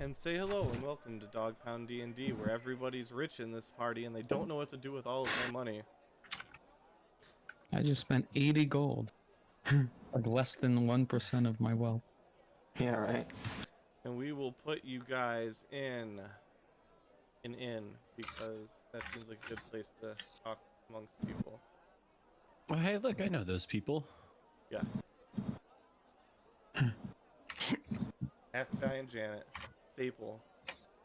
And say hello and welcome to Dog Pound D&D, where everybody's rich in this party and they don't know what to do with all of their money. I just spent 80 gold. Like less than 1% of my wealth. Yeah, right. And we will put you guys in an inn, because that seems like a good place to talk amongst people. Well, hey, look, I know those people. Yes. Half Giant Janet, staple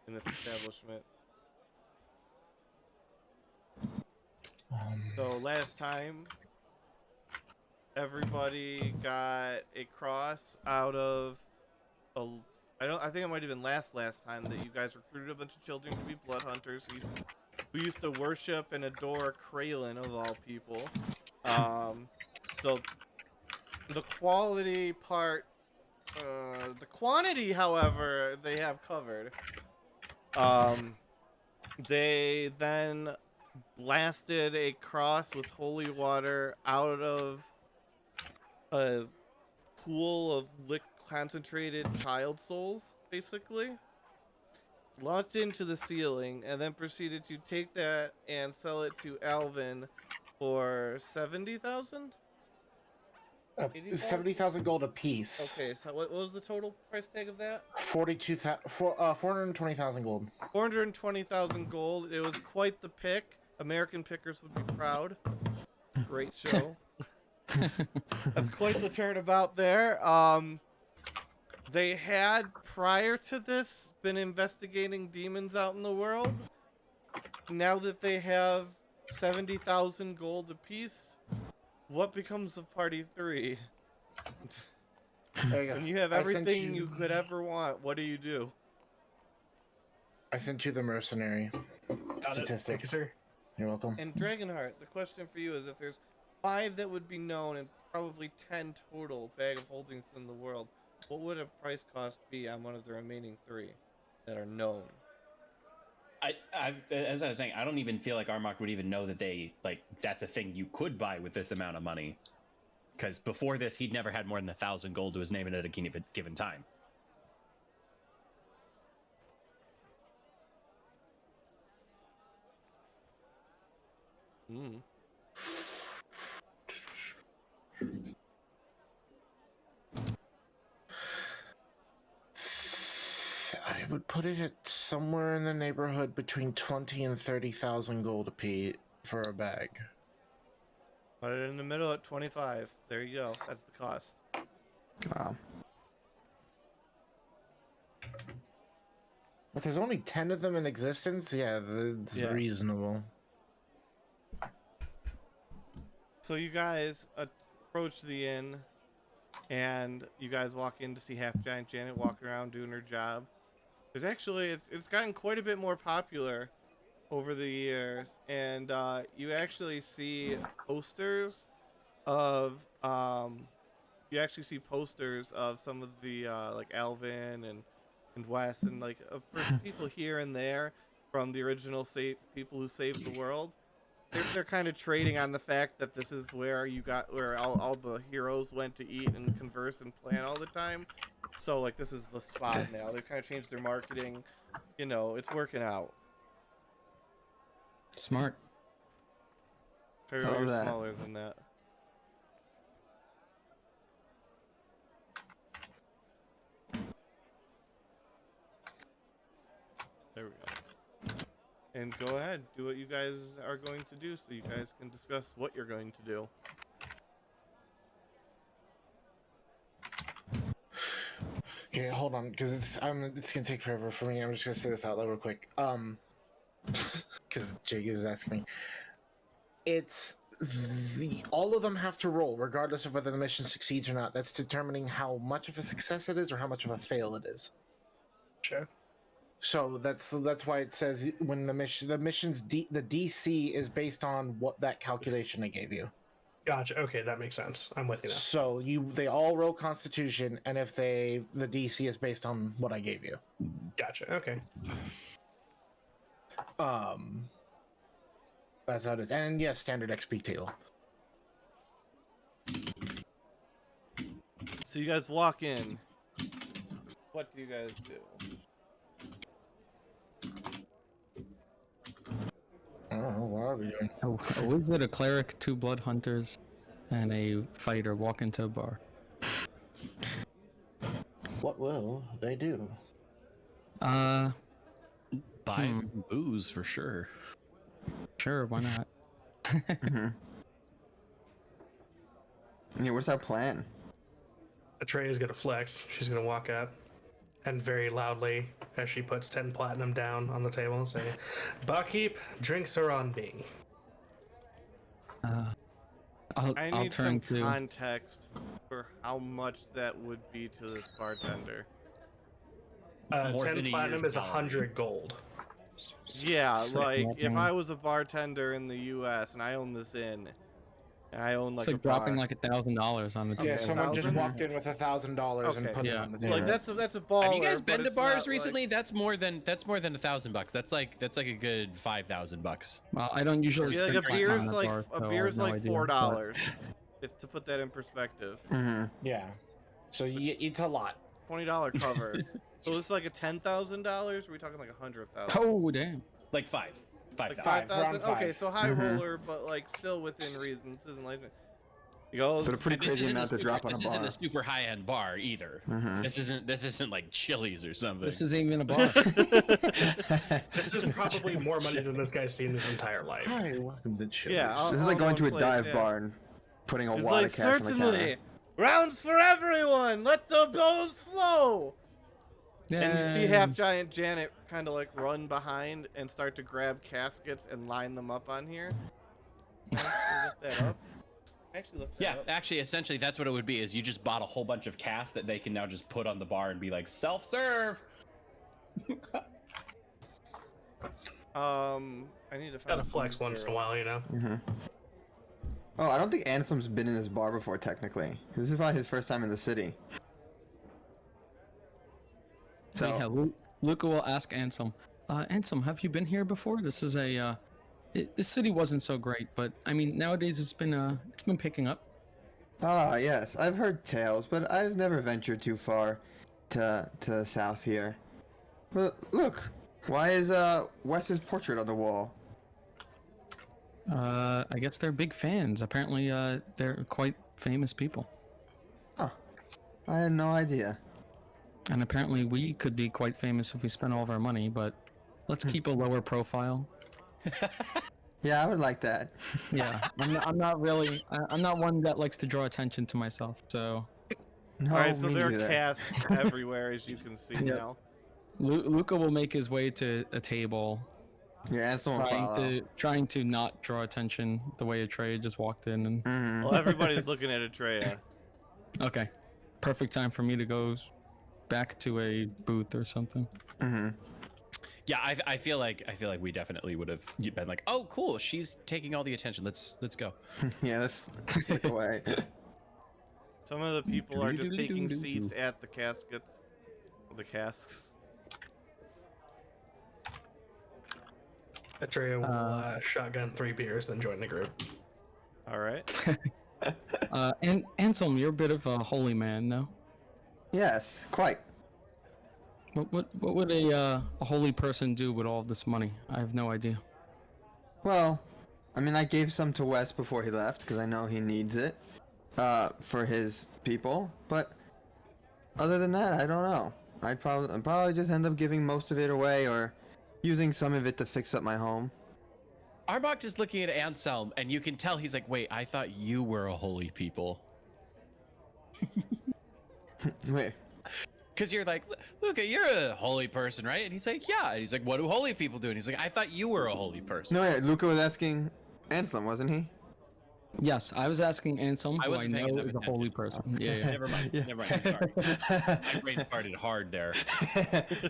in this establishment. So last time, everybody got a cross out of a. I think it might have been last time that you guys recruited a bunch of children to be blood hunters who used to worship and adore Kraylin of all people. So the quality part, the quantity, however, they have covered. They then blasted a cross with holy water out of a pool of concentrated child souls, basically. Launched into the ceiling, and then proceeded to take that and sell it to Alvin for 70,000? 70,000 gold apiece. Okay, so what was the total price tag of that? 420,000 gold. 420,000 gold. It was quite the pick. American pickers would be proud. Great show. That's quite the turnabout there. They had, prior to this, been investigating demons out in the world. Now that they have 70,000 gold apiece, what becomes of Party 3? There you go. When you have everything you could ever want, what do you do? I sent you the mercenary statistics. Thank you, sir. You're welcome. And Dragonheart, the question for you is, if there's 5 that would be known and probably 10 total bag of holdings in the world, what would a price cost be on one of the remaining 3 that are known? As I was saying, I don't even feel like Armok would even know that that's a thing you could buy with this amount of money. Because before this, he'd never had more than 1,000 gold to his name at a given time. I would put it at somewhere in the neighborhood between 20 and 30,000 gold apiece for a bag. Put it in the middle at 25. There you go. That's the cost. Wow. If there's only 10 of them in existence, yeah, that's reasonable. So you guys approach the inn, and you guys walk in to see Half Giant Janet walking around doing her job. There's actually, it's gotten quite a bit more popular over the years, and you actually see posters of some of the like Alvin and Wes and like people here and there from the original people who saved the world. They're kind of trading on the fact that this is where all the heroes went to eat and converse and plan all the time. So like this is the spot now. They've kind of changed their marketing. You know, it's working out. Smart. Very Love that. smaller than that. There we go. And go ahead, do what you guys are going to do, so you guys can discuss what you're going to do. Okay, hold on, because it's gonna take forever for me. I'm just gonna say this out loud real quick. Because Jake is asking me. It's all of them have to roll, regardless of whether the mission succeeds or not. That's determining how much of a success it is or how much of a fail it is. Sure. So that's why it says when the mission's the DC is based on what that calculation I gave you. Gotcha. Okay, that makes sense. I'm with you now. So they all roll Constitution, and if the DC is based on what I gave you. Gotcha. Okay. That's how it is. And yes, standard XP table. So you guys walk in. What do you guys do? are we doing? A wizard, a cleric, 2 blood hunters, and a fighter walk into a bar. What will they do? Uh, Buy some booze for sure. sure, why not? Yeah, what's our plan? Atreya's gonna flex. She's gonna walk up and very loudly, as she puts 10 platinum down on the table, and say, "Barkeep, drinks are on me." I'll I I'll need turn some to. context for how much that would be to this bartender. More 10 than a platinum year's is 100 gold. Yeah, like if dropping- I was a bartender in the U.S. and I own this inn, and I own It's like like a bar. dropping like $1,000 on the table. Yeah, someone just 1,000? walked in with $1,000 and Okay. put it Yeah. on the So, table. like that's a baller. Have you guys but been to it's bars not, recently? Like, That's more than $1,000. That's like a good $5,000. Well, I don't usually yeah, like spend a time beer's at like bar, so I a have beer's no like idea, $4. If to put that in perspective, Yeah. So it's a lot. $20 cover. So it's like a $10,000. Are we talking like $100,000? but- Oh damn! Like 5. Like 5,000. 5,000. Around Okay, five. so high roller, but like still within reason. This isn't like he goes. So a pretty And this crazy isn't amount to super- drop on a This bar. isn't a super high-end bar either. This isn't like Chili's or something. This isn't even a bar. This is probably more money than this guy's seen his entire life. Hi, welcome to Chili's. Yeah, I'll- This is I'll like go going in to a place, dive yeah. bar and putting a It's wad like of cash on the certainly counter. rounds for everyone. Let the blows flow. And you see Yay. half giant Janet kind of like run behind and start to grab caskets and line them up on here. Can I look that up? Actually, look that Yeah, up. actually, essentially, that's what it would be. Is you just bought a whole bunch of casts that they can now just put on the bar and be like self-serve. I need to find Gotta a flex food once in a hero. while, you know? Oh, I don't think Anselm's been in this bar before, technically. This is probably his first time in the city. So yeah, Luca will ask Anselm. Anselm, have you been here before? This is this city wasn't so great, but I mean nowadays it's been picking up. Ah, yes, I've heard tales, but I've never ventured too far to the south here. But look, why is Wes's portrait on the wall? I guess they're big fans. Apparently, they're quite famous people, Huh. I had no idea. and apparently we could be quite famous if we spent all of our money. But let's keep a lower profile. Yeah, I would like that. Yeah, I'm not really. I'm not one that likes to draw attention to myself. So No, All right, so me there are neither. casts everywhere, as you can see Yep. now. Luca will make his way to a table, Yeah, Ansel will follow. trying to not draw attention the way Atreya just walked in. And Well, everybody's looking at Atreya. okay, perfect time for me to go back to a booth or something. Yeah, I feel like we definitely would have been like, oh, cool, she's taking all the attention. Let's go. Yeah, let's stick away. Some of the people are just taking seats at the caskets. The casks. Atreya will shotgun 3 beers, then join the group. All right. And Anselm, you're a bit of a holy man, no? Yes, quite. What would a holy person do with all of this money? I have no idea. Well, I mean, I gave some to Wes before he left because I know he needs it for his people. But other than that, I don't know. I'd probably just end up giving most of it away or using some of it to fix up my home. Arbok is looking at Anselm, and you can tell he's like, wait, I thought you were a holy people. Wait, Because you're like, Luca, you're a holy person, right? And he's like, yeah. And he's like, what do holy people do? And he's like, I thought you were a holy person. no, wait. Luca was asking Anselm, wasn't he? Yes, I was asking Anselm, I who I wasn't paying know enough is a attention. holy person. Yeah. Never mind. Never mind. I'm sorry. My brain farted hard there.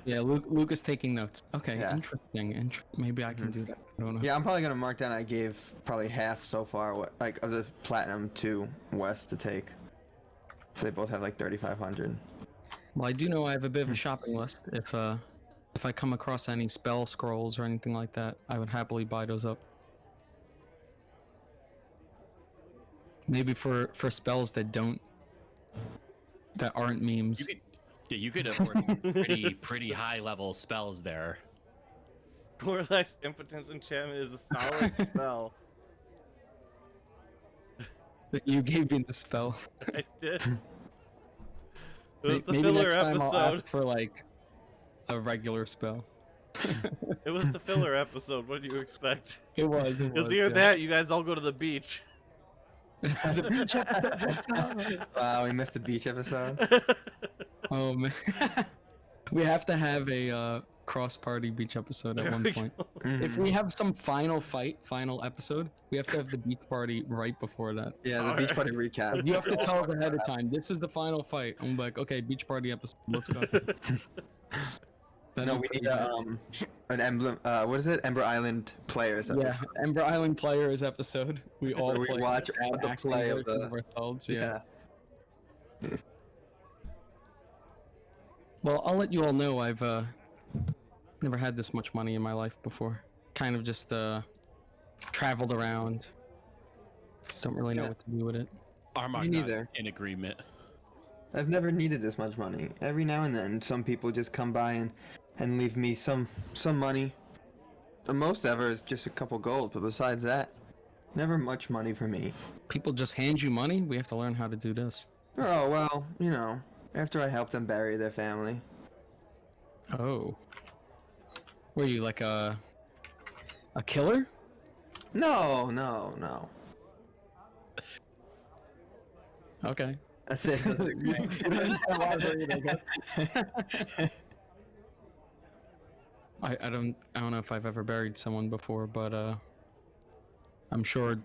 Yeah, Luke is taking notes. Okay, Yeah. interesting. Maybe I can do that. I don't know. Yeah, I'm probably gonna mark down. I gave probably half so far, like of the platinum to Wes to take. So they both have like 3,500. Well, I do know I have a bit of a shopping list. If I come across any spell scrolls or anything like that, I would happily buy those up. Maybe for spells that aren't memes. You could afford some pretty high level spells there. Gorlax impotence enchantment is a solid spell. You gave me the spell. I did. It was the Maybe filler next time I'll episode. ask for like a regular spell. It was the filler episode. What do you expect? It was. Because you hear that, you guys all go to the beach. The beach episode. Let's go. Wow, we missed the beach episode. Oh man. We have to have a cross-party beach episode at There one we point. go. If we have some final episode, we have to have the beach party right before that. Yeah, the beach party recap. You have to tell us ahead of time. This is the final fight. I'm like, okay, beach party episode. Let's go. No, we need an emblem. What is it? Ember Island players. Yeah, Ember Island Players episode. We all Where we play watch bad the acting play of versions the- ourselves. Yeah. Well, I'll let you all know I've never had this much money in my life before. Kind of just traveled around. Don't really know Yeah. what to do with it. Armok Me not neither. in agreement. I've never needed this much money. Every now and then, some people just come by and leave me some money. The most ever is just a couple gold, but besides that, never much money for me. People just hand you money. We have to learn how to do this. Oh well, you know, after I help them bury their family. Oh. Were you like a killer? No, no, no. Okay. That's it. I don't know if I've ever buried someone before, but I'm sure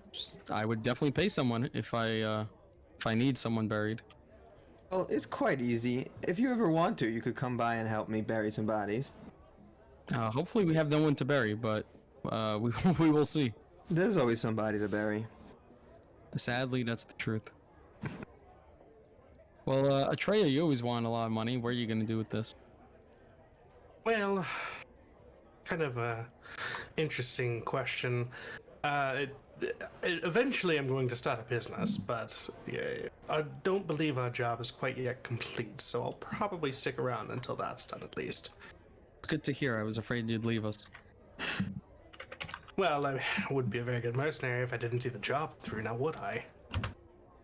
I would definitely pay someone if I need someone buried. Well, it's quite easy. If you ever want to, you could come by and help me bury some bodies. Hopefully we have no one to bury, but we will see. There's always somebody to bury. Sadly, that's the truth. Well, Atreya, you always want a lot of money. What are you gonna do with this? Well, kind of a interesting question. Eventually, I'm going to start a business, but I don't believe our job is quite yet complete, so I'll probably stick around until that's done at least. It's good to hear. I was afraid you'd leave us. Well, I would be a very good mercenary if I didn't see the job through, now would I?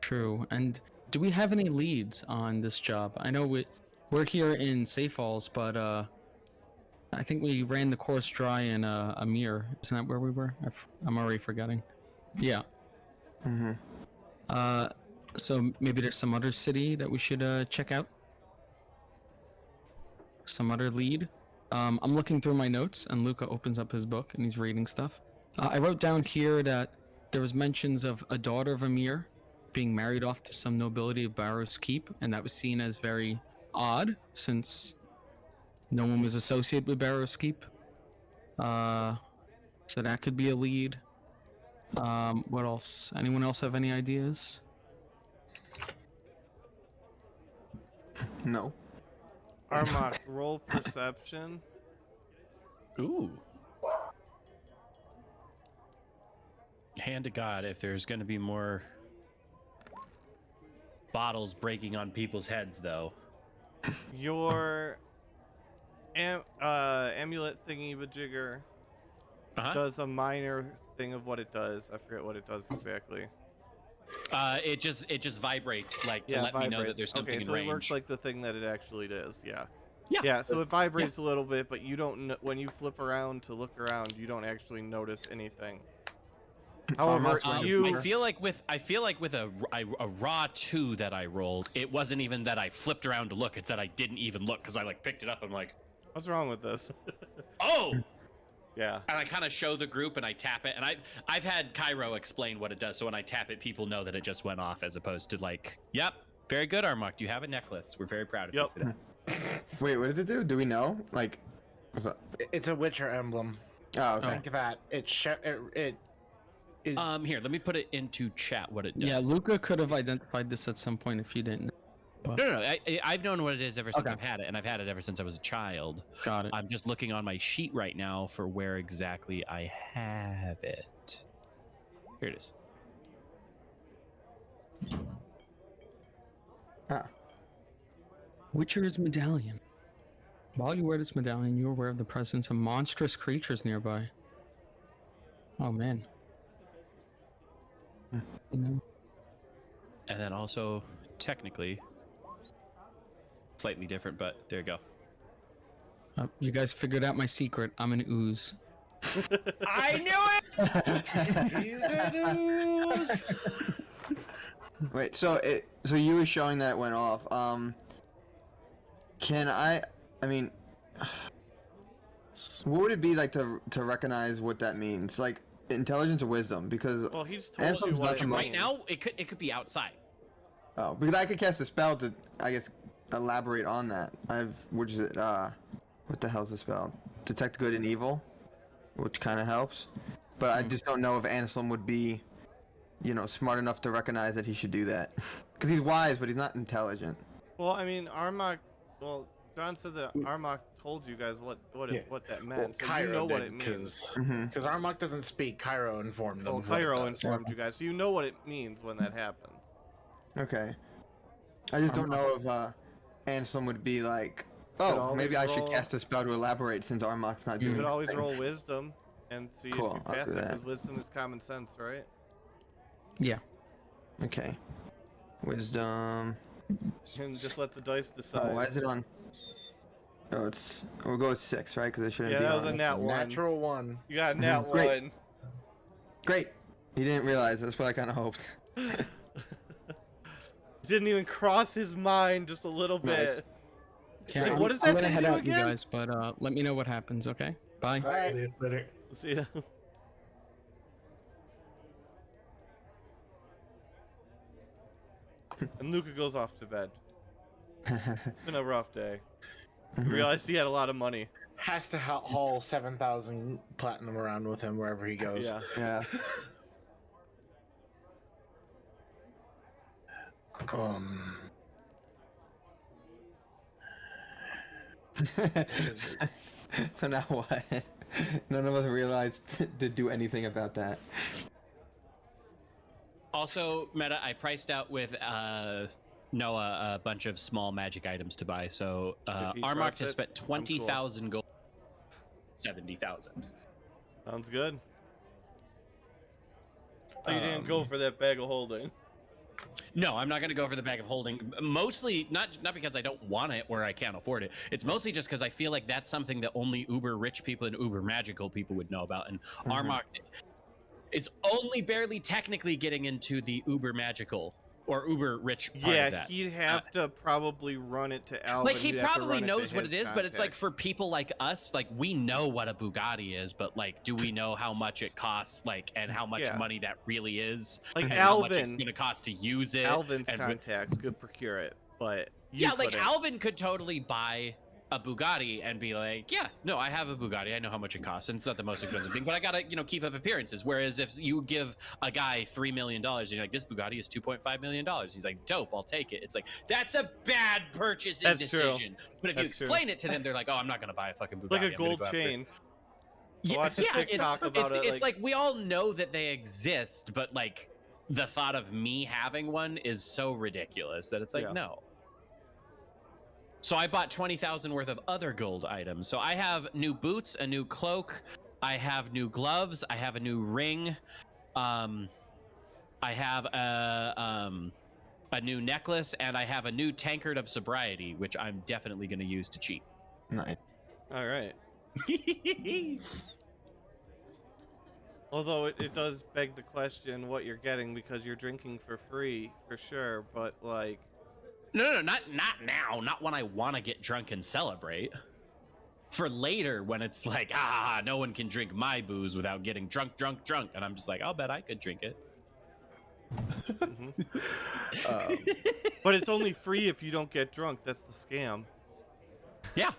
True. And do we have any leads on this job? I know we're here in Safe Falls, but I think we ran the course dry in Amir. Isn't that where we were? I'm already forgetting. Yeah. Mm-hmm. So maybe there's some other city that we should check out. Some other lead. I'm looking through my notes, and Luca opens up his book and he's reading stuff. I wrote down here that there was mentions of a daughter of Amir being married off to some nobility of Barrow's Keep, and that was seen as very odd since no one was associated with Barrow's Keep. So that could be a lead. What else? Anyone else have any ideas? No. Armok, roll perception. Ooh. Hand to God, if there's going to be more bottles breaking on people's heads, though. Your amulet thingy-majigger does a minor thing of what it does. I forget what it does exactly. It just vibrates, like, to let me know that there's something okay, in so range. it works like the thing that it actually does. Yeah. Yeah. Yeah. So it vibrates a little bit, but you don't. When you flip around to look around, you don't actually notice anything. However, I feel like with a raw 2 that I rolled, it wasn't even that I flipped around to look; it's that I didn't even look because I like picked it up. I'm like, what's wrong with this? oh. Yeah. And I kind of show the group and I tap it, and I've had Cairo explain what it does, so when I tap it, people know that it just went off, as opposed to like, yep, very good, Armok. You have a necklace. We're very proud of you for that. Wait, what does it do? Do we know? Like, what's that? It's a Witcher emblem. Oh, okay. Think of that. It Here, let me put it into chat. What it does. Yeah, Luca could have identified this at some point if you didn't. No. I've known what it is ever since Okay. I've had it, and I've had it ever since I was a child. Got it. I'm just looking on my sheet right now for where exactly I have it. Here it is. Ah. Witcher's medallion. While you wear this medallion, you are aware of the presence of monstrous creatures nearby. Oh man. You know, And then also, technically, slightly different, but there you go. you guys figured out my secret. I'm an ooze. I knew it! He's an ooze. Wait, so you were showing that it went off. Can I mean, what would it be like to recognize what that means? Like intelligence or wisdom? Because Well, he's told Anselm's you what not it the Right means. now, it could be outside. Oh, because I could cast a spell to, I guess, elaborate on that. Which is it? What the hell's the spell? Detect good and evil, which kind of helps. But I just don't know if Anselm would be, smart enough to recognize that he should do that. Because he's wise, but he's not intelligent. Well, I mean, Armok. Well, John said that Armok told you guys what that meant, so you know what it means. Because Armok doesn't speak. Cairo informed them. Well, of what it Cairo does. informed you guys, so you know what it means when that happens. Okay. I just don't know if Anselm would be like, oh, maybe I always should roll- cast a spell to elaborate since Armok's not You doing could always anything. roll wisdom and see Cool, if you I'll pass do it, that. because wisdom is common sense, right? Yeah. Okay. Wisdom. And just let the dice Oh, decide. why is it on? Oh, we'll go with 6, right? Because it shouldn't Yeah, be that on. was a nat one. Natural one. You got a nat Great. one. Great. You didn't realize. That's what I kind of hoped. Didn't even cross his mind just a little Nice. bit. Yeah, Wait, I'm, what does I'm that gonna thing head do out, you again? guys, but let me know what happens, okay? Bye. All right. Later. See ya. And Luca goes off to bed. It's been a rough day. He realized he had a lot of money. Has to haul 7,000 platinum around with him wherever he goes. Yeah. Yeah. So now what? None of us realized to do anything about that. Also, Meta, I priced out with Noah a bunch of small magic items to buy. So If he Armok trusts has it, spent I'm cool. 20,000 gold, 70,000. Sounds good. Oh, you didn't go for that bag of holding. No, I'm not going to go for the bag of holding. Mostly not because I don't want it or I can't afford it. It's mostly just because I feel like that's something that only uber rich people and uber magical people would know about. And Armok is only barely technically getting into the uber magical or uber rich part of Yeah, that. he'd have to probably run it to Alvin. Like he He'd have to probably run knows to what it his is, but it's like contacts. for people like us, like we know what a Bugatti is, but like, do we know how much it costs, like, and how much Yeah. money that really is, Like and how much it's Alvin. going to cost to use it? Alvin's and contacts could procure it, but you yeah, like couldn't. Alvin could totally buy a Bugatti and be like, yeah, no, I have a Bugatti. I know how much it costs, and it's not the most expensive thing, but I gotta, keep up appearances. Whereas if you give a guy $3 million, and you're like, this Bugatti is $2.5 million, he's like, dope, I'll take it. It's like, that's a bad purchasing That's true. decision. But if you That's true. explain it to them, they're like, oh, I'm not gonna buy a fucking Bugatti. Like a I'm gonna gold go after it." chain. Yeah, watched a yeah, TikTok about it, it's like we all know that they exist, but like the thought of me having one is so ridiculous that it's like, Yeah. no. So I bought 20,000 worth of other gold items. So I have new boots, a new cloak, I have new gloves, I have a new ring, I have a new necklace, and I have a new tankard of sobriety, which I'm definitely going to use to cheat. Nice. All right. Although it does beg the question what you're getting, because you're drinking for free for sure, but like No, not now. Not when I want to get drunk and celebrate. For later, when it's like, no one can drink my booze without getting drunk, and I'm just like, I'll bet I could drink it. but it's only free if you don't get drunk. That's the scam. Yeah.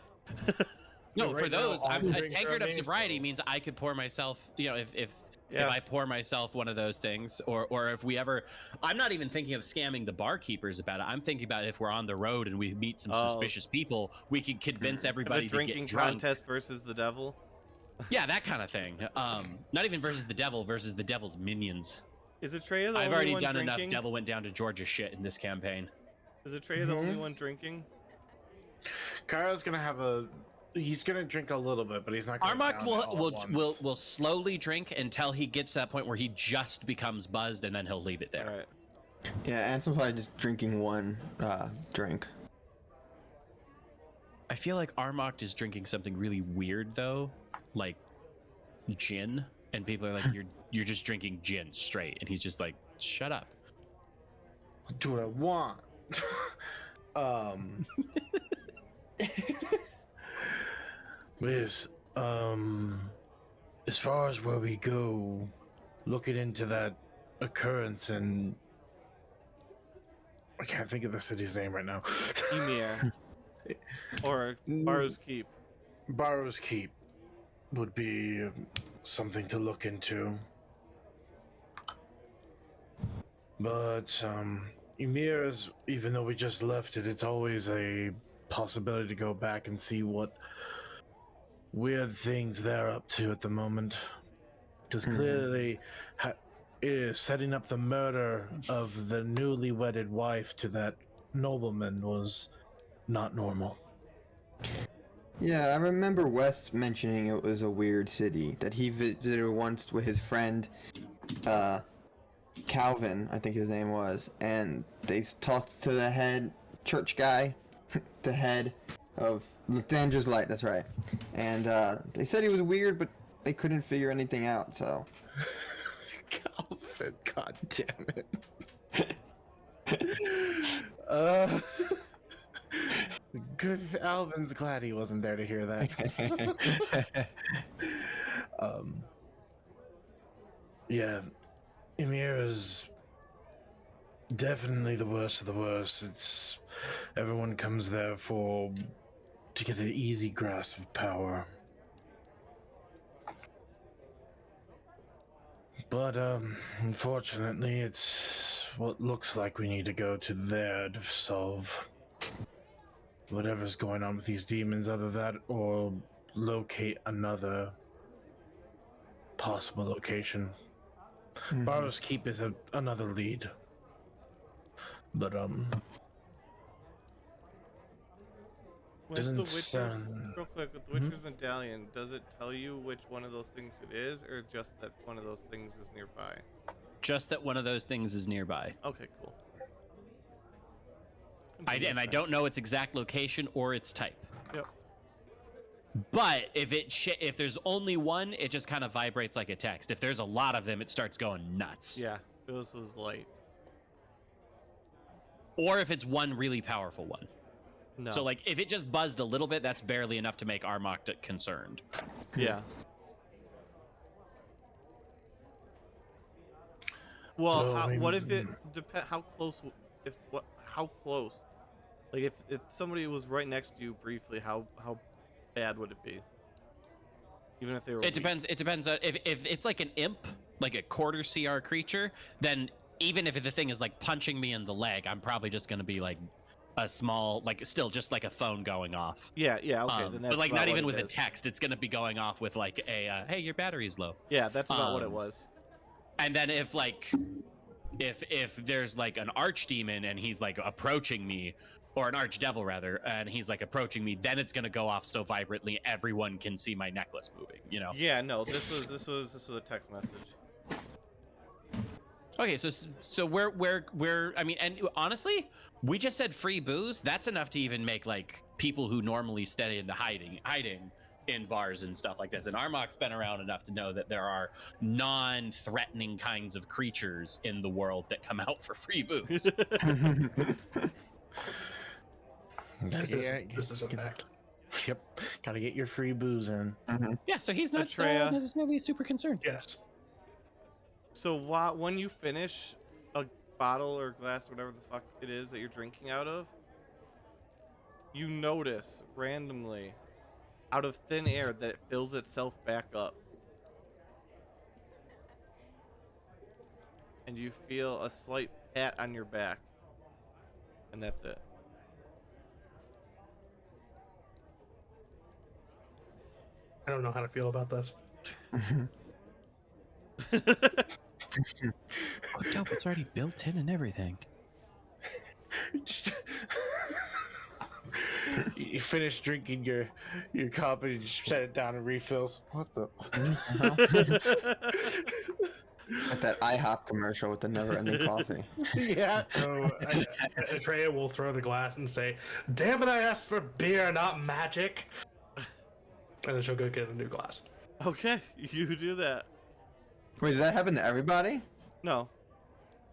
No, Right for now, those, all a the drinks are tankard of amazing. sobriety means I could pour myself. If Yeah. I pour myself one of those things, or if we ever, I'm not even thinking of scamming the barkeepers about it. I'm thinking about if we're on the road and we meet some Oh. suspicious people, we can convince Have everybody a to drinking get drunk. contest versus the devil. Yeah, that kind of thing. Not even versus the devil's minions. Is Atreya the I've only already one done drinking? enough devil went down to Georgia shit in this campaign. Is Atreya the only one drinking? Kara's gonna have a. He's gonna drink a little bit, but he's not. Gonna Armok down it all at once. will slowly drink until he gets to that point where he just becomes buzzed, and then he'll leave it there. All right. Yeah, Ansom's probably just drinking one drink. I feel like Armok is drinking something really weird though, like gin, and people are like, "You're just drinking gin straight," and he's just like, "Shut up." Do what I want. Yes, as far as where we go, looking into that occurrence, and I can't think of the city's name right now. Emir. Or Barrow's Keep. Barrow's Keep would be something to look into. But Emir's, even though we just left it, it's always a possibility to go back and see what weird things they're up to at the moment. Because clearly is setting up the murder of the newly wedded wife to that nobleman was not normal. Yeah, I remember Wes mentioning it was a weird city that he visited once with his friend, Calvin, I think his name was, and they talked to the head church guy, the head of Danger's Light, that's right. And they said he was weird, but they couldn't figure anything out, so. Calvin, god damn it. Good. Alvin's glad he wasn't there to hear that. Yeah, Emir is definitely the worst of the worst. It's everyone comes there to get an easy grasp of power. But unfortunately, it's what looks like we need to go to there to solve whatever's going on with these demons. Other that, or locate another possible location. Barrow's Keep is another lead. But With doesn't the Witcher's, sound- real quick, with the Witcher's Medallion, does it tell you which one of those things it is, or just that one of those things is nearby? Just that one of those things is nearby. Okay, cool. I don't know its exact location or its type. Yep. But if there's only one, it just kind of vibrates like a text. If there's a lot of them, it starts going nuts. Yeah, it was light. Or if it's one really powerful one. No. So like if it just buzzed a little bit, that's barely enough to make Armok concerned. Yeah. Well, So, I what mean- if it depend? How close? How close? Like if somebody was right next to you briefly, how bad would it be? Even if they were. It depends. It depends on if it's like an imp, like a quarter CR creature, then even if the thing is like punching me in the leg, I'm probably just gonna be like a small, like still just like a phone going off. Yeah. Okay. Then that's but like about not what even it with a is. text, it's gonna be going off with like a hey, your battery's low. Yeah, that's about what it was. And then if there's like an archdemon and he's like approaching me, or an archdevil rather, and he's like approaching me, then it's gonna go off so vibrantly everyone can see my necklace moving. You know. Yeah. No. This was a text message. Okay, so we're I mean, and honestly, we just said free booze. That's enough to even make like people who normally stay into hiding in bars and stuff like this. And Armok's been around enough to know that there are non-threatening kinds of creatures in the world that come out for free booze. This is a fact. Yep. Gotta get your free booze in. Yeah, so he's not Atreya. necessarily super concerned. Yes. So when you finish a bottle or glass, whatever the fuck it is that you're drinking out of, you notice randomly, out of thin air, that it fills itself back up. And you feel a slight pat on your back. And that's it. I don't know how to feel about this. Oh, dope! It's already built in and everything. You finish drinking your cup and you just set it down and refills. What the? Like that IHOP commercial with the never-ending coffee. Yeah. So Atreya will throw the glass and say, "Damn it! I asked for beer, not magic." And then she'll go get a new glass. Okay, you do that. Wait, does that happen to everybody? No,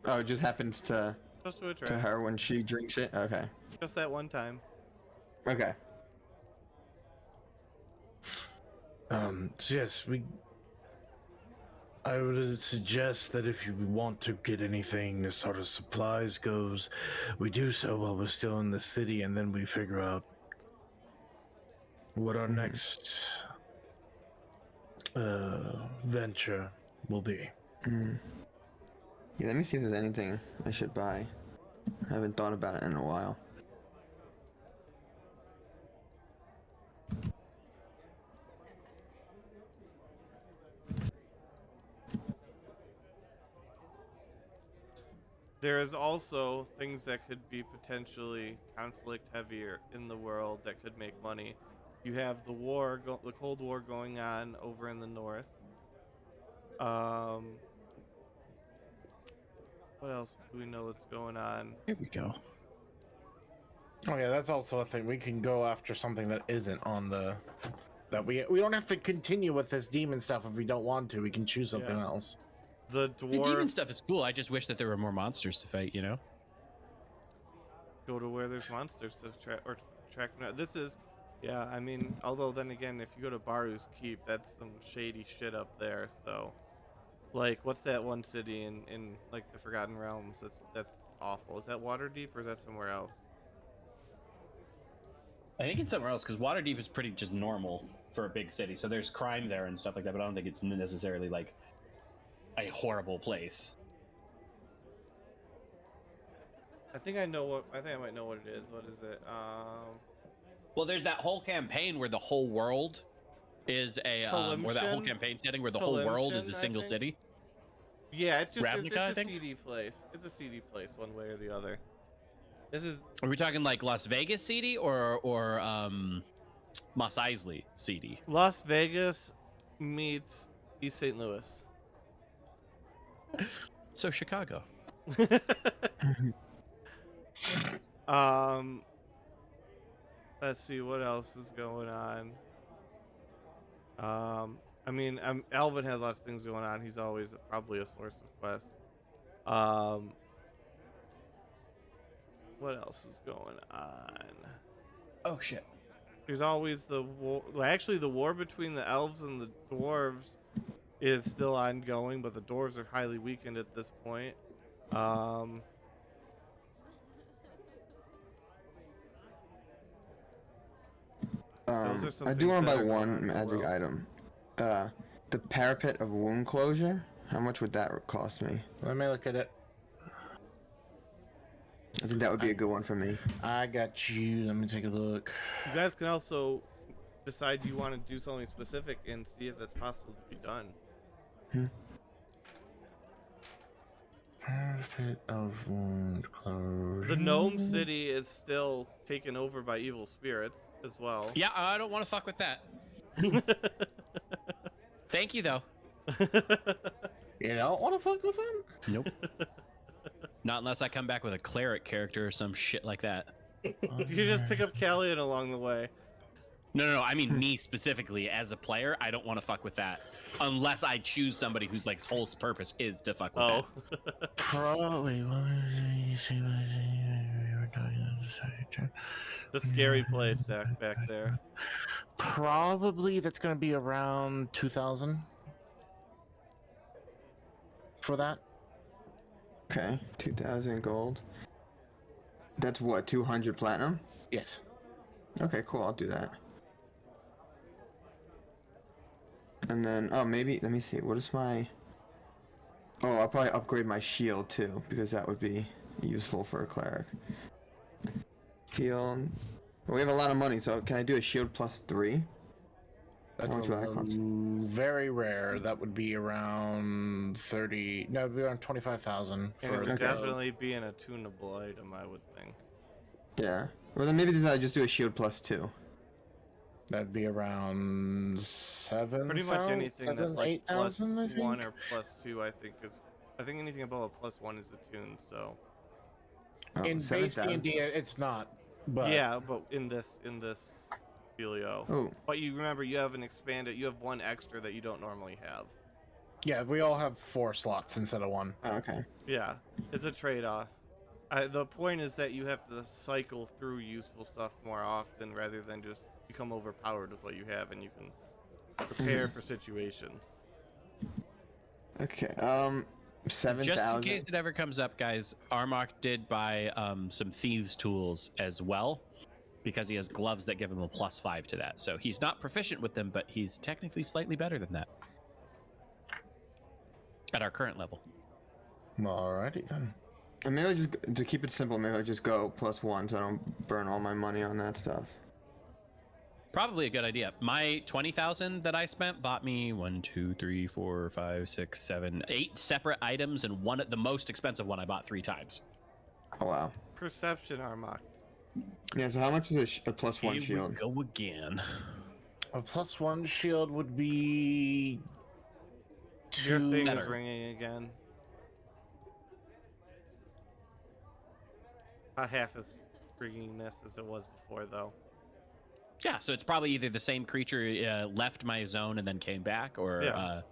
Oh, it just happens to just to a to tray. her when she drinks it? Okay. Just that one time. Okay. So yes, I would suggest that if you want to get anything as sort of supplies goes, we do so while we're still in the city, and then we figure out what our next venture will be. Mm. Yeah, let me see if there's anything I should buy. I haven't thought about it in a while. There is also things that could be potentially conflict heavier in the world that could make money. You have the the Cold War going on over in the north. What else do we know that's going on? Here we go. Oh yeah, that's also a thing. We can go after something that isn't on the. That we don't have to continue with this demon stuff if we don't want to. We can choose something Yeah. else. The The demon dwarf stuff is cool. I just wish that there were more monsters to fight. You know. go to where there's monsters to track. This is, yeah. I mean, although then again, if you go to Baru's Keep, that's some shady shit up there. So, like, what's that one city in like the Forgotten Realms? That's awful. Is that Waterdeep or is that somewhere else? I think it's somewhere else because Waterdeep is pretty just normal for a big city. So there's crime there and stuff like that, but I don't think it's necessarily like a horrible place. I think I know what. I think I might know what it is. What is it? Well, there's that whole campaign where the whole world is a or that whole Kalimshan? campaign setting where the whole world is a Kalimshan, I single think? city. Yeah, it's just Ravnica, I it's a think? CD place. It's a CD place, one way or the other. This is Are we talking like Las Vegas CD or Mos Eisley CD? Las Vegas meets East St. Louis. So Chicago. Let's see what else is going on. I mean, Alvin has lots of things going on. He's always probably a source of quests. What else is going on? Oh shit. There's always the war. Well, actually, the war between the elves and the dwarves is still ongoing, but the dwarves are highly weakened at this point. Those are some I do things want to that buy are going on one in the magic world. item. The parapet of wound closure. How much would that cost me? Let me look at it. I think that would be a good one for me. I got you. Let me take a look. You guys can also decide you want to do something specific and see if that's possible to be done. Parapet of wound closure. The gnome city is still taken over by evil spirits as well. Yeah, I don't want to fuck with that. Thank you though. You don't want to fuck with them? Nope. Not unless I come back with a cleric character or some shit like that. You just pick up Callian along the way. No. I mean me specifically as a player. I don't want to fuck with that unless I choose somebody whose like whole purpose is to fuck with Oh, that. Probably. What is it? You see what we were talking about the scary place back there. Probably that's going to be around 2,000 for that. Okay, 2,000 gold. That's what, 200 platinum? Yes. Okay, cool. I'll do that. And then, oh, maybe, let me see. What is my... Oh, I'll probably upgrade my shield too, because that would be useful for a cleric. Shield. Well, we have a lot of money, so can I do a shield plus 3? That's How much would that cost? very rare. That would be around 30. No, it'd be around 25,000 And it for would the definitely be an attunable item, I would think. Yeah. Well, then maybe I just do a shield +2. That'd be around 7. Pretty much anything that's like 8,000, I think. +1 or +2, I think is. I think anything above a +1 is attuned. So. Oh, In base 7,000. D&D, it's not. But Yeah, but in this Filio. Oh, But you remember, you have an expanded. You have one extra that you don't normally have. yeah, we all have 4 slots instead of 1. oh, okay. Yeah, it's a trade-off. The point is that you have to cycle through useful stuff more often rather than just become overpowered with what you have, and you can prepare for situations. Okay. 7,000. Just in case it ever comes up, guys, Armok did buy some thieves tools as well, because he has gloves that give him a +5 to that. So he's not proficient with them, but he's technically slightly better than that at our current level. Alrighty then. And maybe I just, to keep it simple, maybe I just go +1 so I don't burn all my money on that stuff. Probably a good idea. My 20,000 that I spent bought me 1, 2, 3, 4, 5, 6, 7, 8 separate items, and the most expensive one I bought 3 times. Oh wow. Perception, Armok. Yeah. So how much is a +1 Here shield? we go again. A +1 shield would be Your 2. thing is better. ringing again. Not half as ringiness as it was before, though. Yeah, so it's probably either the same creature left my zone and then came back, or. Yeah.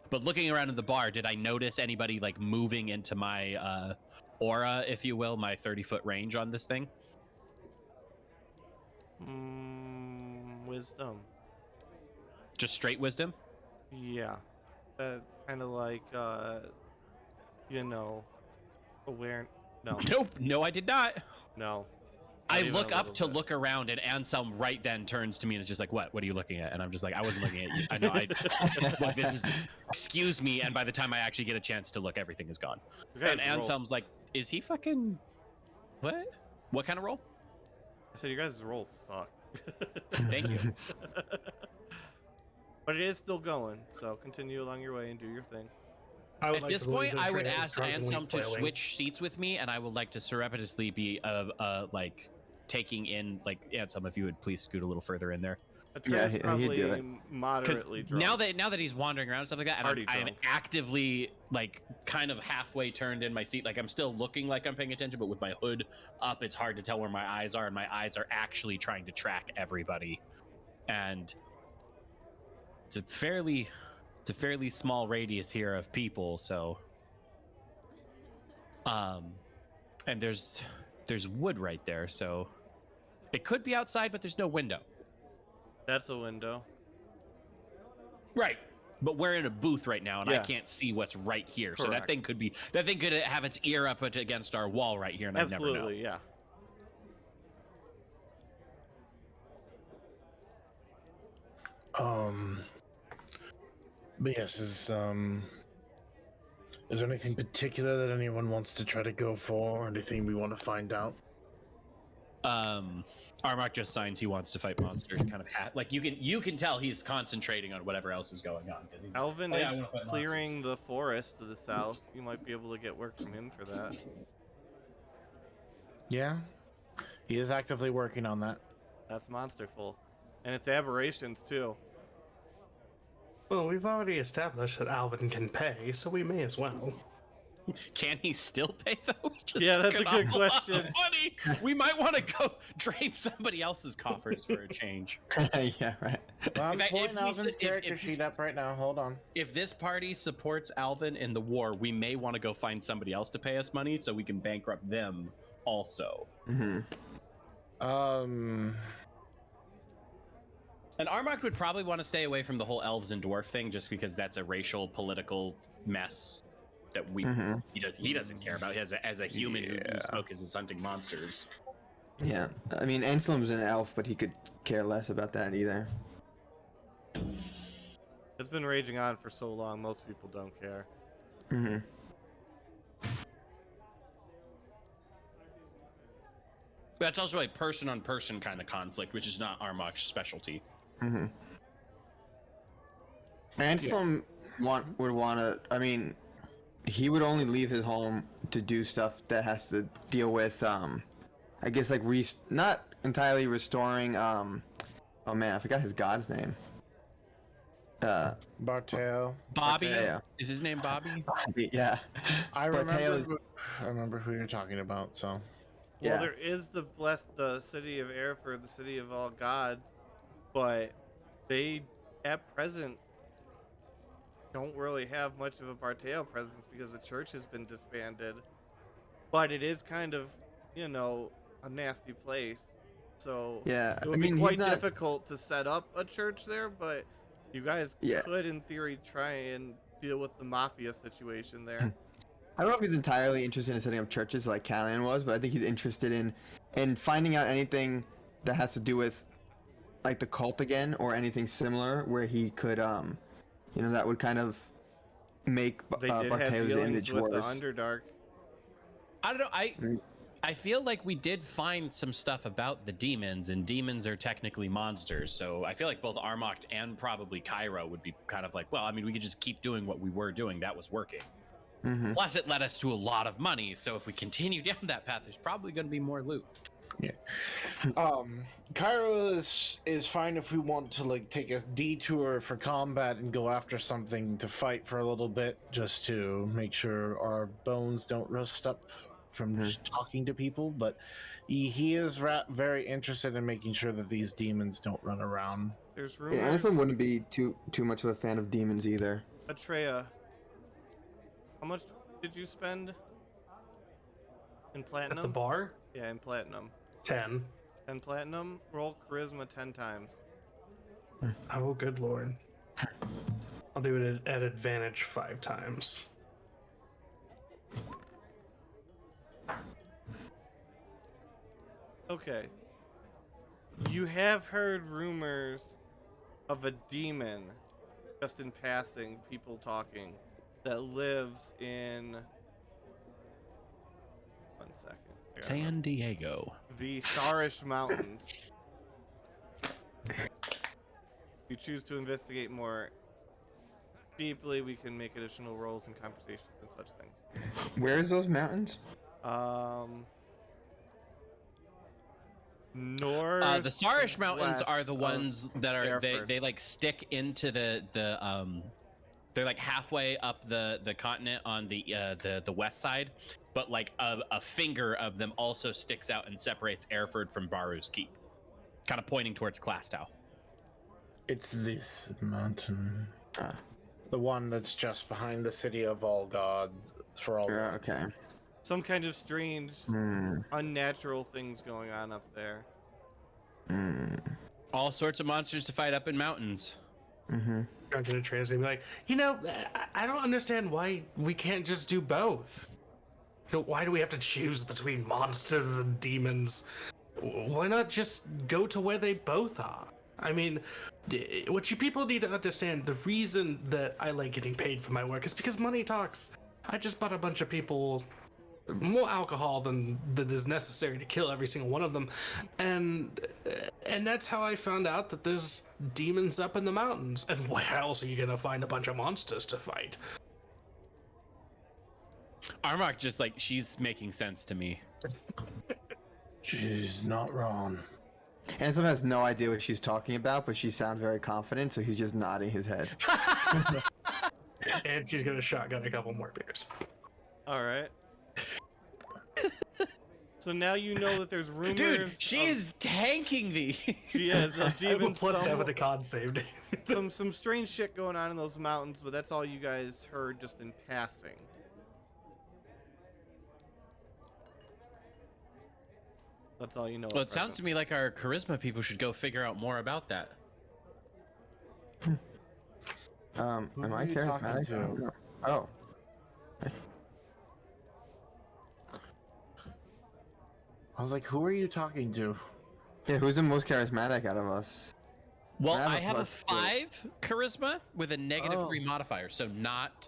But looking around in the bar, did I notice anybody like moving into my aura, if you will, my 30-foot range on this thing? Wisdom. Just straight wisdom? Yeah. Kind of like, aware. No. Nope. No, I did not. No. I Not even look a up little to bit. look around, and Anselm right then turns to me and is just like, "What? What are you looking at?" And I'm just like, "I wasn't looking at you. I know. Like, this is. Excuse me." And by the time I actually get a chance to look, everything is gone. You guys And roll- Anselm's like, "Is he fucking? What? What kind of roll?" I said, you guys' rolls suck. Thank you. But it is still going, so continue along your way and do your thing. I would At like this to believe point, that I would Trey is ask drunkenly Anselm to flailing. switch seats with me, and I would like to surreptitiously be like taking in like Anselm, if you would please scoot a little further in there. Yeah, Atreus he'd probably do it. moderately drunk. Now that he's wandering around and stuff like that, and Party I'm drunk. actively like kind of halfway turned in my seat, like I'm still looking like I'm paying attention, but with my hood up, it's hard to tell where my eyes are, and my eyes are actually trying to track everybody. And it's a fairly small radius here of people, so and there's wood right there, so it could be outside, but there's no window. That's a window. Right. But we're in a booth right now, and I Yeah. can't see what's right here. So Correct. that thing could have its ear up against our wall right here, and I'd never know. Absolutely, yeah. But yes, is there anything particular that anyone wants to try to go for, or anything we want to find out? Armok just signs he wants to fight monsters. Kind of like you can tell he's concentrating on whatever else is going on. 'Cause he's Alvin "Oh, yeah, I is wanna fight clearing the forest to the south. You might be able to get work from him for that. Yeah, he is actively working on that. That's monsterful. And it's aberrations, too. Well, we've already established that Alvin can pay, so we may as well. Can he still pay though? We just Yeah, took that's a an good awful lot of question. money. We might want to go drain somebody else's coffers for a change. Yeah, right. I'm In fact, pulling if we Alvin's s- if- character if sheet up right now. Hold on. If this party supports Alvin in the war, we may want to go find somebody else to pay us money so we can bankrupt them also. Mm-hmm. And Armok would probably want to stay away from the whole elves and dwarf thing, just because that's a racial, political mess that he doesn't care about as a human whose focus is hunting monsters. Yeah. I mean, Anselm's an elf, but he could care less about that either. It's been raging on for so long, most people don't care. Mm-hmm. That's also a person-on-person kind of conflict, which is not Armok's specialty. Mm-hmm. Anselm would want to. I mean, he would only leave his home to do stuff that has to deal with I guess like not entirely restoring. Oh man, I forgot his god's name. Barteo. Bobby Yeah. is his name. Bobby. Yeah. I Barteo is- remember who you're talking about. So Well, Yeah. there is the city of Erfurt, the city of all gods, but they at present don't really have much of a Barteo presence because the church has been disbanded. But it is kind of, you know, a nasty place. So Yeah, it would I mean, be he's quite not- difficult to set up a church there, but you guys Yeah. could, in theory, try and deal with the mafia situation there. I don't know if he's entirely interested in setting up churches like Callian was, but I think he's interested in finding out anything that has to do with like the cult again or anything similar where he could that would kind of make They did have Barteo's dealings image with the worse. Underdark. I don't know. I feel like we did find some stuff about the demons, and demons are technically monsters. So I feel like both Armocht and probably Cairo would be kind of like, well, I mean, we could just keep doing what we were doing. That was working. Mm-hmm. Plus, it led us to a lot of money. So if we continue down that path, there's probably going to be more loot. Cairo is fine if we want to like take a detour for combat and go after something to fight for a little bit, just to make sure our bones don't rust up from just talking to people. But he is very interested in making sure that these demons don't run around. There's rumors. Yeah, Anderson wouldn't be too much of a fan of demons either. Atreya, how much did you spend in platinum? At the bar, Yeah, in platinum. 10. 10 platinum. Roll charisma 10 times. Oh, good lord. I'll do it at advantage 5 times. Okay. You have heard rumors of a demon, just in passing, people talking, that lives in. 1 second. I gotta San Diego. the Sarish Mountains. If you choose to investigate more deeply, we can make additional rolls and conversations and such things. Where is those mountains? North. The Sarish Mountains are the west ones that are Erfurt. they like stick into the they're like halfway up the continent on the west side, but like a finger of them also sticks out and separates Erfurt from Baru's Keep, kind of pointing towards Klastow. It's this mountain, Ah. the one that's just behind the city of all gods for all. Yeah, okay. Some kind of strange, unnatural things going on up there. All sorts of monsters to fight up in mountains. Drunken and Trans gonna be like, I don't understand why we can't just do both. Why do we have to choose between monsters and demons? Why not just go to where they both are? I mean, what you people need to understand, the reason that I like getting paid for my work is because money talks. I just bought a bunch of people more alcohol than is necessary to kill every single one of them, and that's how I found out that there's demons up in the mountains. And where else are you gonna find a bunch of monsters to fight? Armok just like, she's making sense to me. She's not wrong. Ansem has no idea what she's talking about, but she sounds very confident, so he's just nodding his head. And she's gonna shotgun a couple more beers. All right. So now you know that there's rumors. Dude, she is tanking these. She is. I have a Demons. +7 to con save. Some strange shit going on in those mountains, but that's all you guys heard just in passing. That's all you know. Well, it sounds to me like our charisma people should go figure out more about that. Am Who I are you talking charismatic? to? I don't know. Oh. I was like, who are you talking to? Yeah, who's the most charismatic out of us? Well, I have I a have a +2. 5 charisma with a -3 Oh. modifier, so not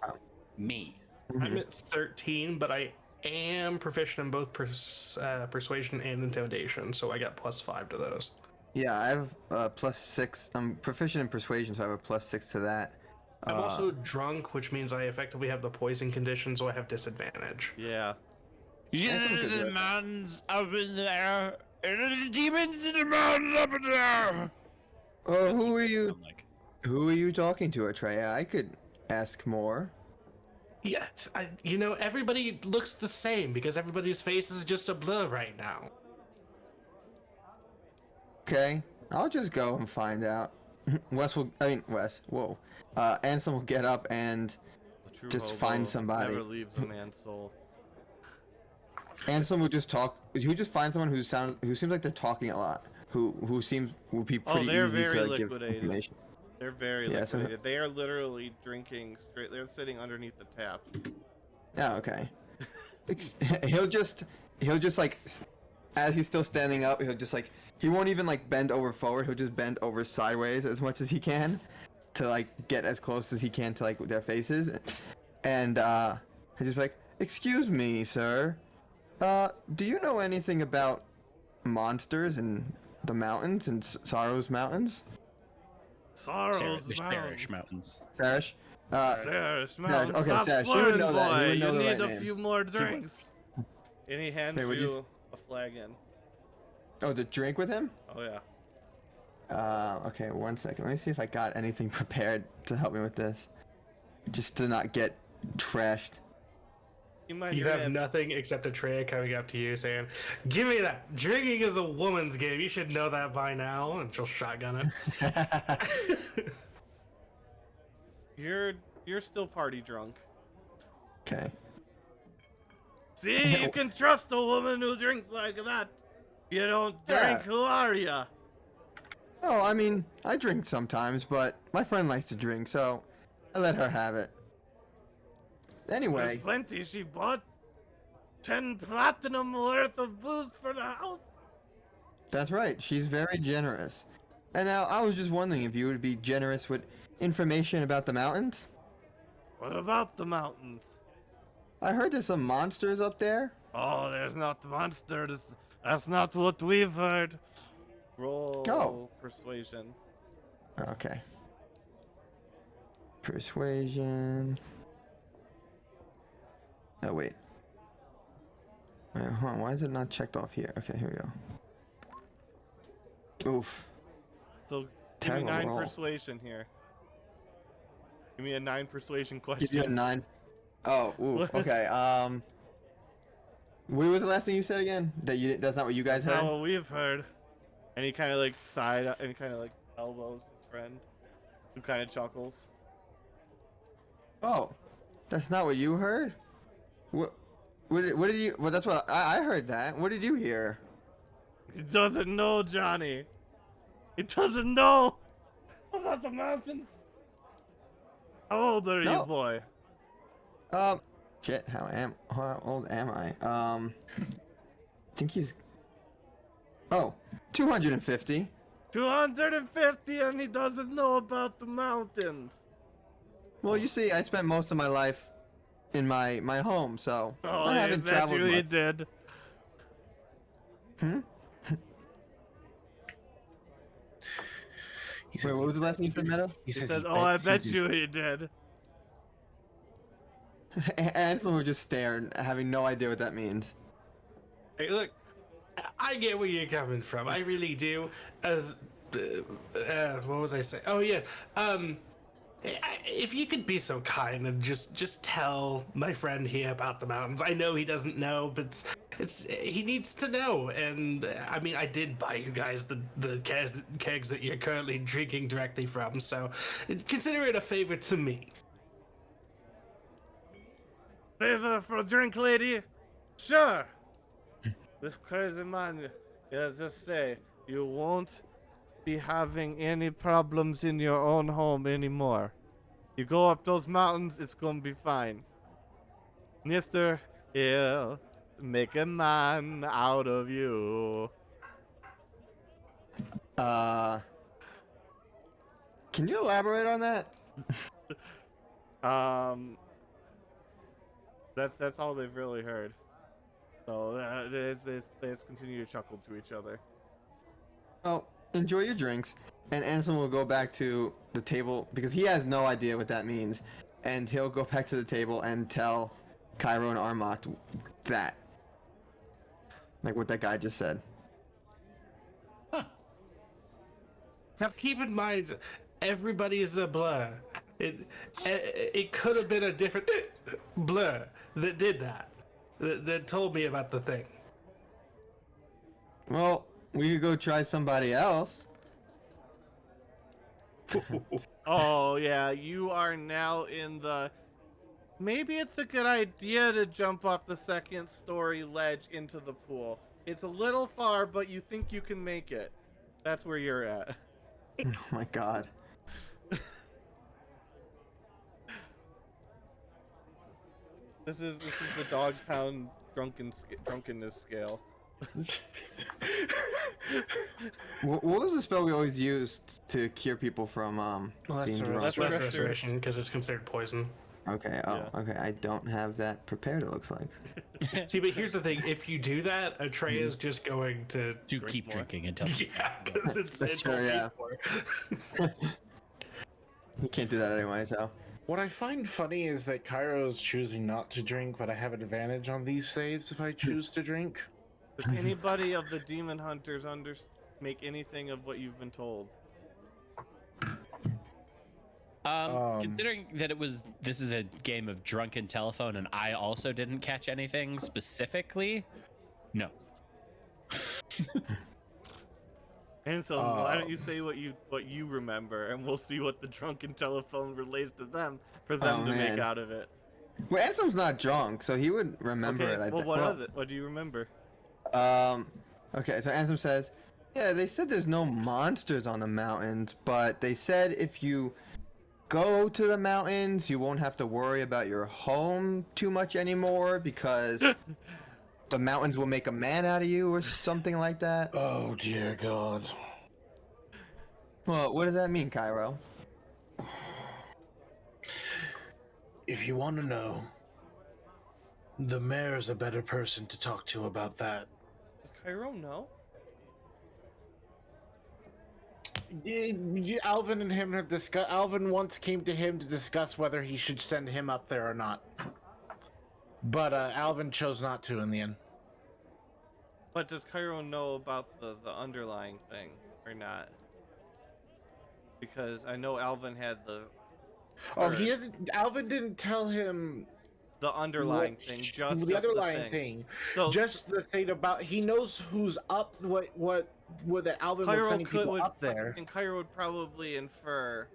me. I'm at 13, but I am proficient in both persuasion and intimidation, so I got +5 to those. Yeah, I have +6. I'm proficient in persuasion, so I have a +6 to that. I'm also drunk, which means I effectively have the poison condition, so I have disadvantage. Yeah. Ansem could do The it. mountains up in there. The demons in the mountains up in there. Oh, That's who what are they you? sound like. Who are you talking to, Atreya? I could ask more. Yeah, you know, everybody looks the same because everybody's face is just a blur right now. Okay, I'll just go and find out. Wes. Whoa. Ansem will get up and The true Just hobo find somebody. Never leaves a man's soul. Ansem will just talk. He'll just find someone who seems like they're talking a lot. Who would be pretty they're easy very to give liquidated. information. They're very Yeah, so- liquidated. They are literally drinking straight. They're sitting underneath the tap. Oh, okay. he'll just like, as he's still standing up, he'll just like, he won't even like bend over forward. He'll just bend over sideways as much as he can to like get as close as he can to like their faces, and he'll just be like, "Excuse me, sir. Do you know anything about monsters in the mountains and Sorrow's Mountains?" Sorrow's The Mountain. Cherish Mountains. Sarish? Sarish Mountain. okay, Stop Sarish, you would slurring, know that. You boy. would know You the need right a name. few more drinks. And he hands Hey, would you you a flagon. Oh, the drink with him? Oh yeah. Okay, 1 second. Let me see if I got anything prepared to help me with this. Just to not get trashed. You might You hear have him. nothing except a tray coming up to you saying, "Give me that. Drinking is a woman's game. You should know that by now." And she'll shotgun it. You're still party drunk. Okay. See, you can trust a woman who drinks like that. You don't drink, Yeah. who are ya? Oh, I mean, I drink sometimes, but my friend likes to drink, so I let her have it. There's Anyway, plenty. She bought 10 platinum worth of booze for the house. that's right. She's very generous. And now, I was just wondering if you would be generous with information about the mountains? What about the mountains? I heard there's some monsters up there. Oh, there's not monsters. That's not what we've heard. Roll Oh. persuasion. Okay. Persuasion. Oh, wait. Wait, hold on. Why is it not checked off here? Okay, here we go. Oof. So give me Terrible 9 roll. persuasion here. Give me a 9 persuasion Give you a question. 9. Oh, oof. Okay. What was the last thing you said again? That's not what you guys That's not heard? what we've heard. And he kind of like and he kind of like elbows his friend, who kind of chuckles. Oh, that's not what you heard? What did you... Well, that's what... I heard that. What did you hear? He doesn't know, Johnny. He doesn't know about the mountains. How old are you, No. boy? Shit, how old am I? I think he's... Oh, 250. 250 and he doesn't know about the mountains. Well, you see, I spent most of my life in my home, so Oh, I I haven't bet traveled you he much. did. Hmm? Wait, what was the last thing you said, Meadow? He says said, he "Oh, I bets bet you you he did." Ansel would just stare, having no idea what that means. Hey, look, I get where you're coming from. I really do. As what was I saying? Oh yeah. If you could be so kind and just tell my friend here about the mountains. I know he doesn't know, but it's he needs to know. And I mean, I did buy you guys the kegs that you're currently drinking directly from. So consider it a favor to me. Favor for a drink, lady? Sure. This crazy man, yeah, just say you won't be having any problems in your own home anymore. You go up those mountains, it's gonna be fine. Mister, he'll make a man out of you. Can you elaborate on that? That's all they've really heard. So they just continue to chuckle to each other. Well, enjoy your drinks, and Ansel will go back to the table because he has no idea what that means, and he'll go back to the table and tell Cairo and Armok that. Like what that guy just said. Now keep in mind, everybody is a blur. It could have been a different blur that did that told me about the thing. Well, we could go try somebody else. Oh yeah, you are now in the. Maybe it's a good idea to jump off the second story ledge into the pool. It's a little far, but you think you can make it. That's where you're at. Oh my god. This is the dog pound drunkenness scale. What was the spell we always used to cure people from being drunk? That's Less restoration. restoration because it's considered poison. Okay, Yeah. okay. I don't have that prepared, it looks like. See, but here's the thing: if you do that, Atreya is just going to Keep more. drinking until. yeah, because it's true, all paid yeah. for. You can't do that anyway, so. What I find funny is that Cairo's choosing not to drink, but I have an advantage on these saves if I choose to drink. Does anybody of the demon hunters make anything of what you've been told? Considering that this is a game of drunken telephone, and I also didn't catch anything specifically. No. And so why don't you say what you remember, and we'll see what the drunken telephone relays to them for them to make man. out of it. Well, Ansem's not drunk, so he would remember Okay, it. I well, think. what was it? What do you remember? Okay, so Ansem says, yeah, they said there's no monsters on the mountains, but they said if you go to the mountains, you won't have to worry about your home too much anymore because the mountains will make a man out of you or something like that. Oh dear God. Well, what does that mean, Cairo? If you want to know, the mayor's a better person to talk to about that. Does Cairo know? Alvin and him have discussed. Alvin once came to him to discuss whether he should send him up there or not. But Alvin chose not to in the end. But does Cairo know about the underlying thing or not? Because I know Alvin had the. Oh, he isn't. Alvin didn't tell him The underlying thing, just the just underlying thing. So Just the thing about he knows who's up. What that Alvin was Cairo sending people up there. and Cairo would probably infer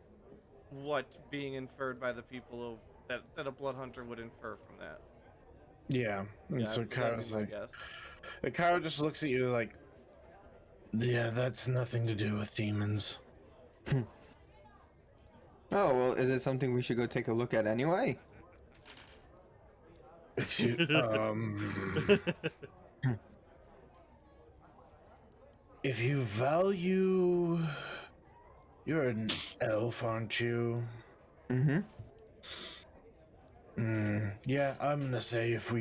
what's being inferred by the people that a blood hunter would infer from that. Yeah, and Yeah, so that'd be Cairo's my like, guess. and Cairo just looks at you like, Yeah, that's nothing to do with demons. Oh, well, is it something we should go take a look at anyway? Excuse, if you value, you're an elf, aren't you? Mm-hmm. Yeah, I'm gonna say if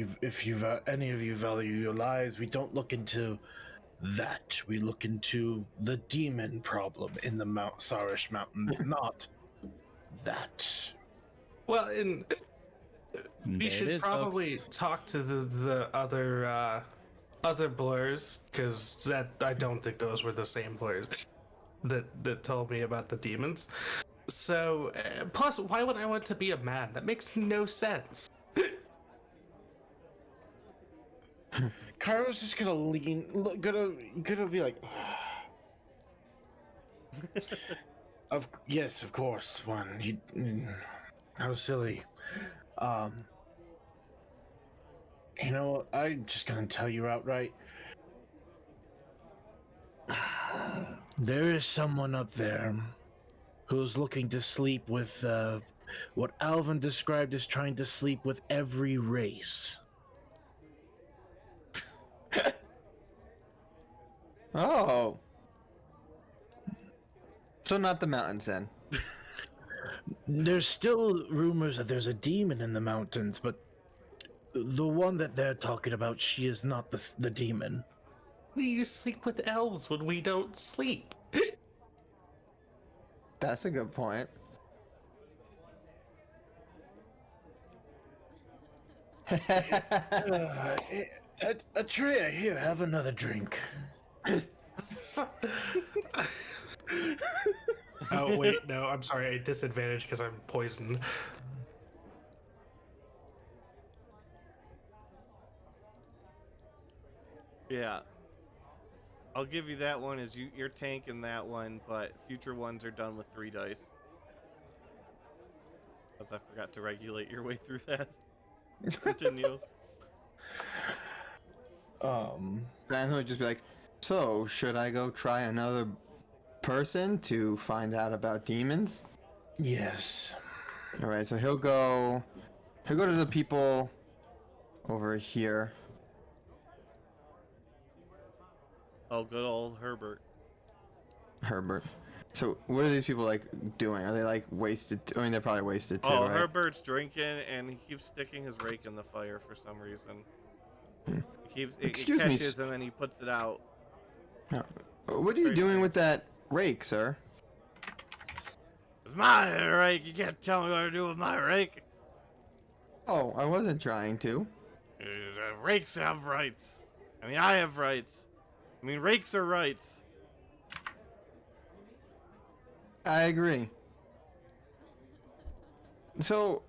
any of you value your lives, we don't look into that. We look into the demon problem in the Mount Sarish Mountains, not that. Well, and we There it should is, probably folks. talk to the other blurs, because I don't think those were the same blurs that told me about the demons. So, plus, why would I want to be a man? That makes no sense. Cairo's just gonna gonna be like, Yes, of course. How silly. You know, I'm just gonna tell you outright. There is someone up there who's looking to sleep with what Alvin described as trying to sleep with every race. Oh. So not the mountains then. There's still rumors that there's a demon in the mountains, but the one that they're talking about, she is not the demon. We sleep with elves when we don't sleep. That's a good point. Atreya, here, have another drink. Oh wait, no, I'm sorry, a disadvantage because I'm poisoned. Yeah. I'll give you that one as you're tanking that one, but future ones are done with 3 dice. Because I forgot to regulate your way through that. Continue. Then he'll just be like, so should I go try another person to find out about demons? Yes. All right, so he'll go to the people over here. Oh, good old Herbert. Herbert. So what are these people like doing? Are they like wasted? I mean, they're probably wasted too, Oh, right? Herbert's drinking and he keeps sticking his rake in the fire for some reason. It Excuse me, catches and then he puts it out. No. What are you Very doing strange. with that rake, sir? It's my rake. You can't tell me what to do with my rake. Oh, I wasn't trying to. Rakes have rights. I mean, I have rights. I mean, rakes are rights. I agree. So,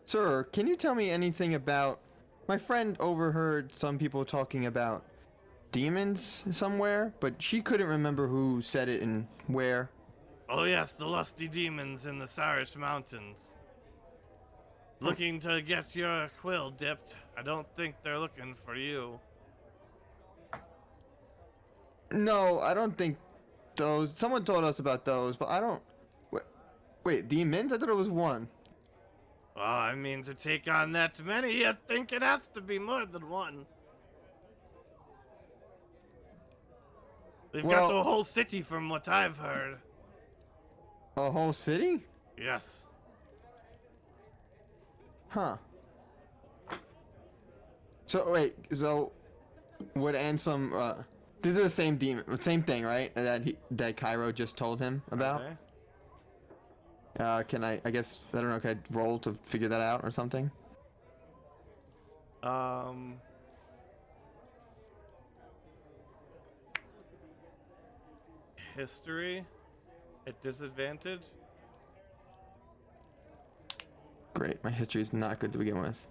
sir, can you tell me anything about... My friend overheard some people talking about demons somewhere, but she couldn't remember who said it and where. Oh yes, the lusty demons in the Sarish Mountains. Looking to get your quill dipped. I don't think they're looking for you. No, I don't think those... Someone told us about those, but I don't... Wait, demons? I thought it was one. Oh, I mean, to take on that many, I think it has to be more than one. They've got Well- the whole city from what I've heard. A whole city? Yes. Huh. So, wait, so... Would Ansem, this is the same demon, same thing, right? That Cairo just told him about? Okay. Can I guess, I don't know, can I roll to figure that out or something? History at disadvantage. Great, my history is not good to begin with.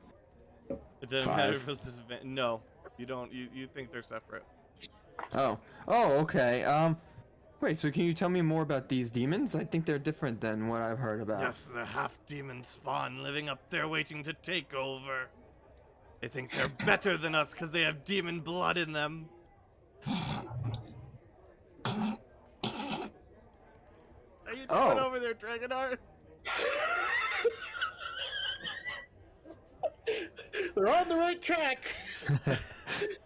It doesn't matter if 5. it's disadvantage. No, you don't. You think they're separate. Oh, okay, wait, so can you tell me more about these demons? I think they're different than what I've heard about. Yes, the half-demon spawn living up there waiting to take over. They think they're better than us because they have demon blood in them. Are you doing Oh. over there, Dragonheart? They're on the right track.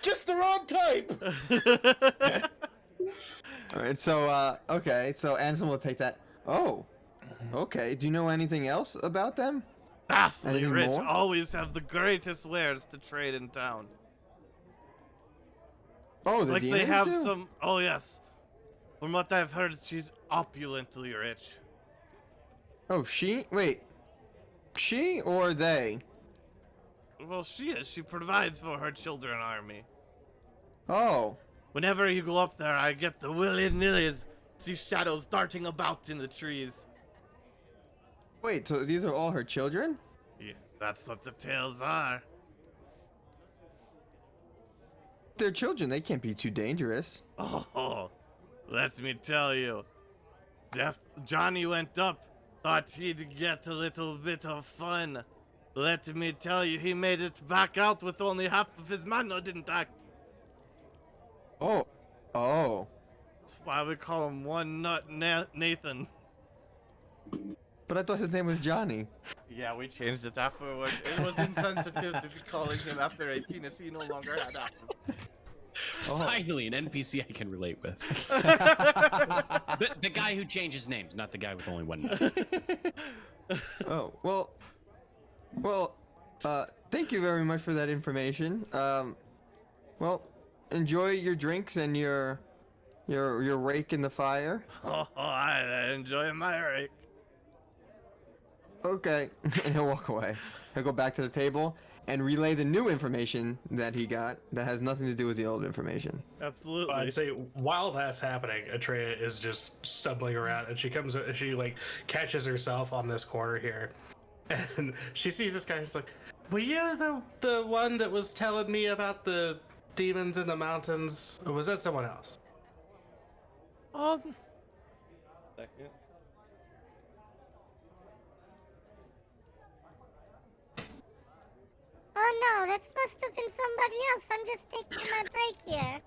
Just the wrong type. Alright, so, okay, so Ansem will take that. Oh, okay, do you know anything else about them? Vastly Anything rich, more? always have the greatest wares to trade in town. Oh, the Like demons they have do? some. Oh yes, from what I've heard, she's opulently rich. Oh, she? Wait, she or they? Well, she is. She provides for her children army. Oh, Whenever you go up there, I get the willy-nillys. See shadows darting about in the trees. wait, so these are all her children? Yeah, that's what the tales are. They're children, they can't be too dangerous. Oh, let me tell you. Johnny went up, thought he'd get a little bit of fun. Let me tell you, he made it back out with only half of his manhood intact. Oh, That's why we call him One Nut Nathan. but I thought his name was Johnny. Yeah, we changed it afterward. It was insensitive to be calling him after a penis he no longer had access. Finally, an NPC I can relate with. the guy who changes names, not the guy with only one name. Oh, well, thank you very much for that information. Well, enjoy your drinks and your rake in the fire. Oh, I enjoy my rake. Okay, and he'll walk away. He'll go back to the table, and relay the new information that he got that has nothing to do with the old information. Absolutely. I'd say while that's happening, Atreya is just stumbling around, and she like catches herself on this corner here, and she sees this guy. She's like, "Were you the one that was telling me about the demons in the mountains, or was that someone else?" Second. Oh no, that must have been somebody else. I'm just taking my break here.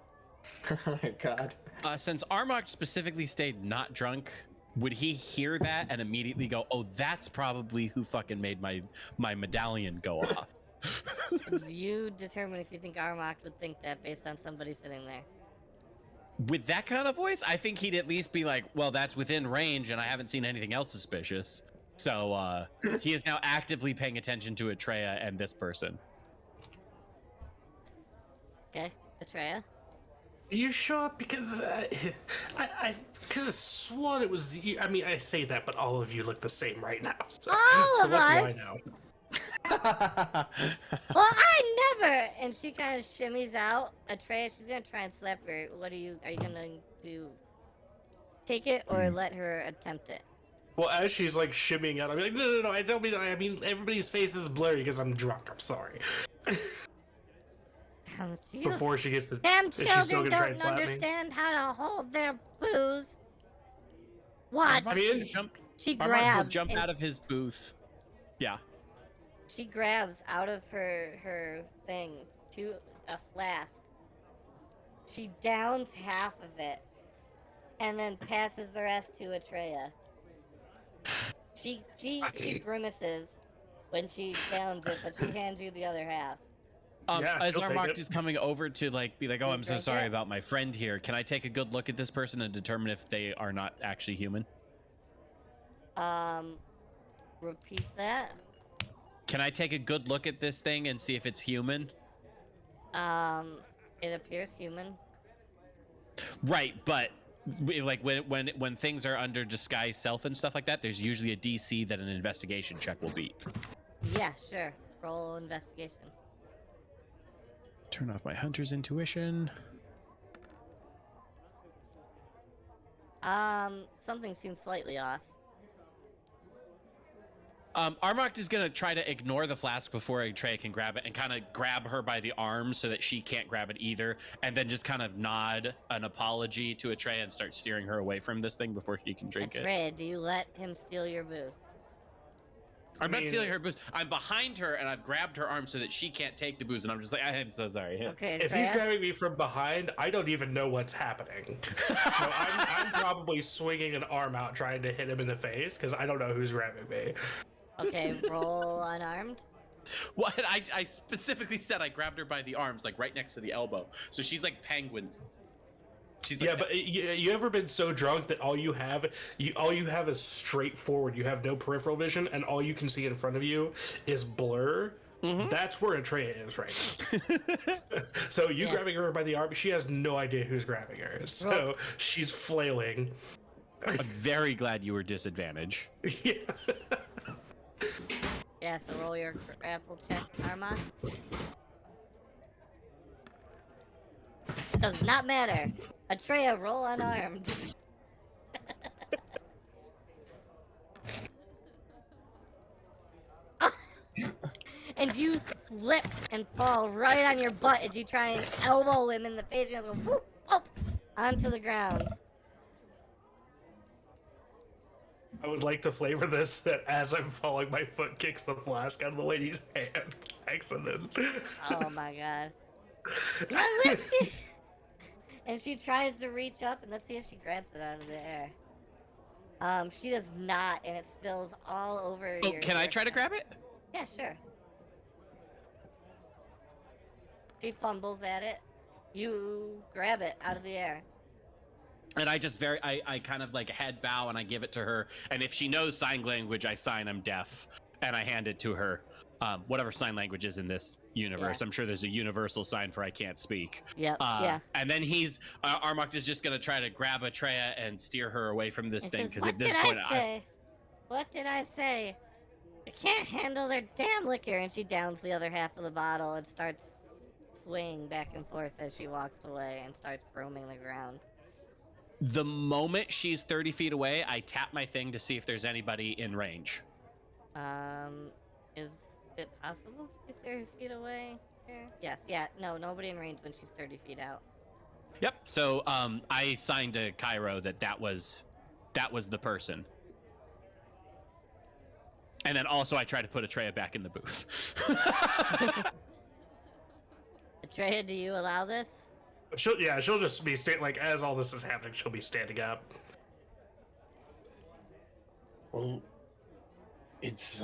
Oh my god. Since Armok specifically stayed not drunk, would he hear that and immediately go, "Oh, that's probably who fucking made my medallion go off"? You determine if you think Armok would think that based on somebody sitting there. With that kind of voice, I think he'd at least be like, "Well, that's within range, and I haven't seen anything else suspicious." So he is now actively paying attention to Atreya and this person. Okay, Atreya. You sure? Because I could have sworn it was you. I mean, I say that, but all of you look the same right now. So, All so of what do I us? know? Well, I never. And she kind of shimmies out. Atreya, she's gonna try and slap her. Are you gonna do? Take it or let her attempt it? Well, as she's like shimmying out, I'm like, no, I don't mean. I mean, everybody's face is blurry because I'm drunk. I'm sorry. Before she gets the, Damn is she still children gonna try and don't slap me? understand how to hold their booze. Watch. I mean, She Armok will grabs. jump and out of his booth. Yeah. She grabs out of her thing to a flask. She downs half of it, and then passes the rest to Atreya. She grimaces when she downs it, but she hands you the other half. Yeah, As she'll take Armok it. is coming over to be like, "Oh, You I'm so drink sorry it? about my friend here. Can I take a good look at this person and determine if they are not actually human?" Repeat that. Can I take a good look at this thing and see if it's human? It appears human. Right, but like when things are under disguise self and stuff like that, there's usually a DC that an investigation check will beat. Yeah, sure. Roll investigation. Turn off my hunter's intuition. Something seems slightly off. Armok is gonna try to ignore the flask before Atreya can grab it and kind of grab her by the arm so that she can't grab it either, and then just kind of nod an apology to Atreya and start steering her away from this thing before she can drink it. Atreya, do you let him steal your booze? I'm not mean- stealing her booze. I'm behind her and I've grabbed her arm so that she can't take the booze, and I'm just like, "I am so sorry." Okay, If he's Atreya? grabbing me from behind, I don't even know what's happening. So I'm probably swinging an arm out trying to hit him in the face because I don't know who's grabbing me. Okay, roll unarmed. What? I specifically said I grabbed her by the arms, like right next to the elbow. So she's like penguins. She's like Yeah, but you ever been so drunk that all you have is straight forward. You have no peripheral vision, and all you can see in front of you is blur. That's where Atreya is right now. So you Yeah. grabbing her by the arm, she has no idea who's grabbing her. So she's flailing. I'm very glad you were disadvantaged. Yeah. Yeah, so roll your grapple check, Armok. Does not matter. Atreya, roll unarmed. And you slip and fall right on your butt as you try and elbow him in the face. You just go whoop, whoop, onto the ground. I would like to flavor this that as I'm falling, my foot kicks the flask out of the lady's hand. Accident. Oh my god. My whiskey! And she tries to reach up, and let's see if she grabs it out of the air. She does not, and it spills all over Oh, your... can I try to grab it? Yeah, sure. She fumbles at it. You grab it out of the air. And I just I kind of like head bow and I give it to her. And if she knows sign language, I sign I'm deaf, and I hand it to her. Whatever sign language is in this universe, Yeah. I'm sure there's a universal sign for I can't speak. Yep, yeah. And then Armok is just gonna try to grab Atreya and steer her away from this It thing says, because what at this did point, I say? What did I say? can't handle their damn liquor, and she downs the other half of the bottle and starts swaying back and forth as she walks away and starts roaming the ground. The moment she's 30 feet away, I tap my thing to see if there's anybody in range. Is it possible to be 30 feet away here? Yes, yeah, no, nobody in range when she's 30 feet out. Yep. So I signed to Cairo that was the person. And then also I tried to put Atreya back in the booth. Atreya, do you allow this? She'll just be like as all this is happening, she'll be standing up. Well, it's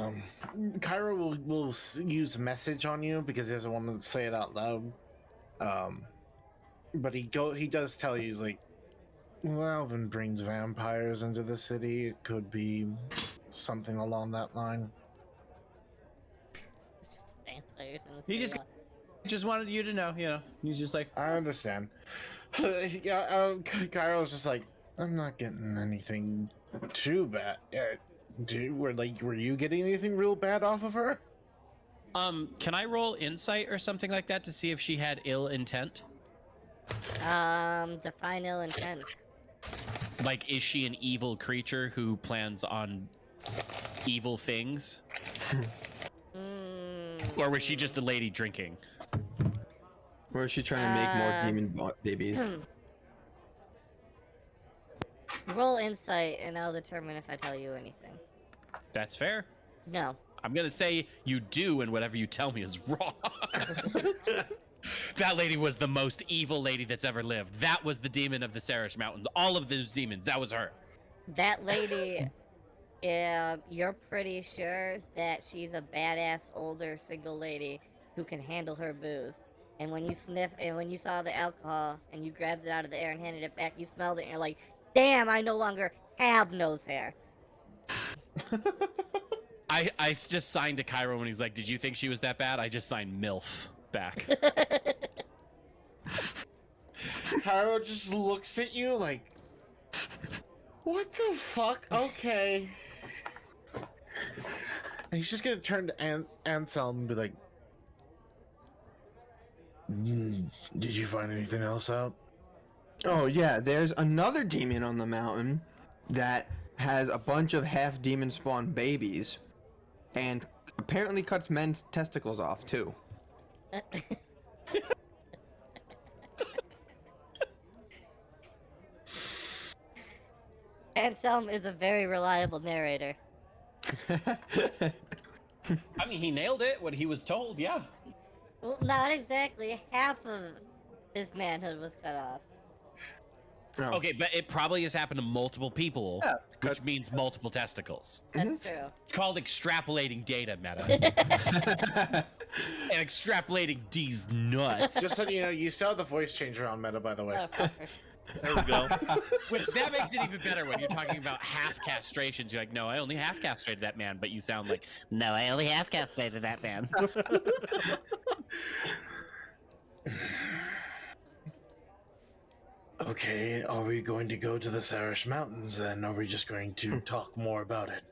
Cairo will use message on you because he doesn't want to say it out loud. But he does tell you, he's like, well, Alvin brings vampires into the city. It could be something along that line. It's just vampires in the He just city. just wanted you to know, He's just like, I understand. Yeah, Cairo's just like, I'm not getting anything too bad. Were you getting anything real bad off of her? can I roll insight or something like that to see if she had ill intent? Define ill intent. Like, is she an evil creature who plans on evil things? Or was she just a lady drinking? Or is she trying to make more demon babies? Roll insight, and I'll determine if I tell you anything. That's fair. No. I'm gonna say you do, and whatever you tell me is wrong. That lady was the most evil lady that's ever lived. That was the demon of the Sarish Mountains. All of those demons, that was her. That lady, you're pretty sure that she's a badass older single lady who can handle her booze. And when you saw the alcohol and you grabbed it out of the air and handed it back, you smelled it and you're like, damn, I no longer have nose hair. I just signed to Cairo when he's like, did you think she was that bad? I just signed MILF back. Cairo just looks at you like, what the fuck? Okay. And he's just gonna turn to Anselm and be like, did you find anything else out? Oh yeah, there's another demon on the mountain that has a bunch of half demon spawn babies and apparently cuts men's testicles off too. Anselm is a very reliable narrator. I mean, he nailed it when he was told, yeah. Well, not exactly. Half of his manhood was cut off. Oh. Okay, but it probably has happened to multiple people, Yeah, which means multiple testicles. That's true. It's called extrapolating data, Meta. And extrapolating D's nuts. Just so you know, you still have the voice changer on Meta, by the way. Motherfucker. There we go. Which that makes it even better when you're talking about half castrations. You're like, no, I only half castrated that man, but you sound like, no, I only half castrated that man. Okay, are we going to go to the Sarish Mountains then? Are we just going to talk more about it?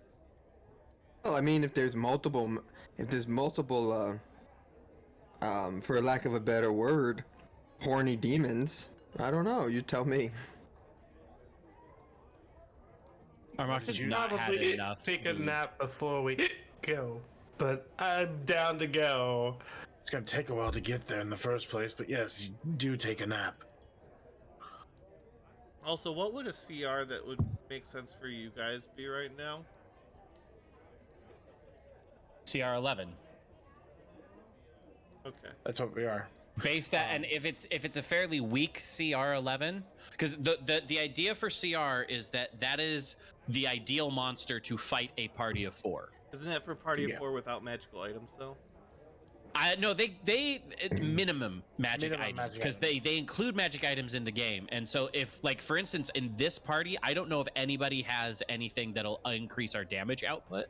Well, I mean, if there's multiple, for lack of a better word, horny demons. I don't know. You tell me. Armax has You not had probably enough. take a booze. nap before we go, but I'm down to go. It's going to take a while to get there in the first place, but yes, you do take a nap. Also, what would a CR that would make sense for you guys be right now? CR11. Okay. That's what we are. Base that, and if it's a fairly weak CR11, because the idea for CR is that is the ideal monster to fight a party of 4. Isn't that for party Yeah. of 4 without magical items though? No, they minimum magic Minimum items magic because they include magic items in the game, and so if, like, for instance, in this party, I don't know if anybody has anything that'll increase our damage output.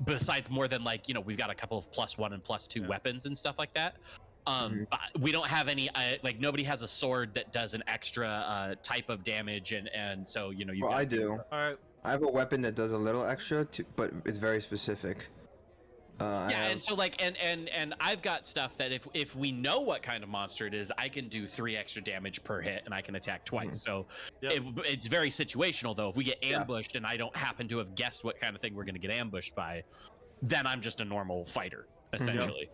Besides more than, like, we've got a couple of +1 and +2 weapons and stuff like that. But we don't have any like, nobody has a sword that does an extra type of damage, and so you've Well, got I do. All right. I have a weapon that does a little extra, but it's very specific. Yeah, and so like, and I've got stuff that if we know what kind of monster it is, I can do 3 extra damage per hit, and I can attack twice. So it's very situational, though. If we get ambushed and I don't happen to have guessed what kind of thing we're going to get ambushed by, then I'm just a normal fighter, essentially.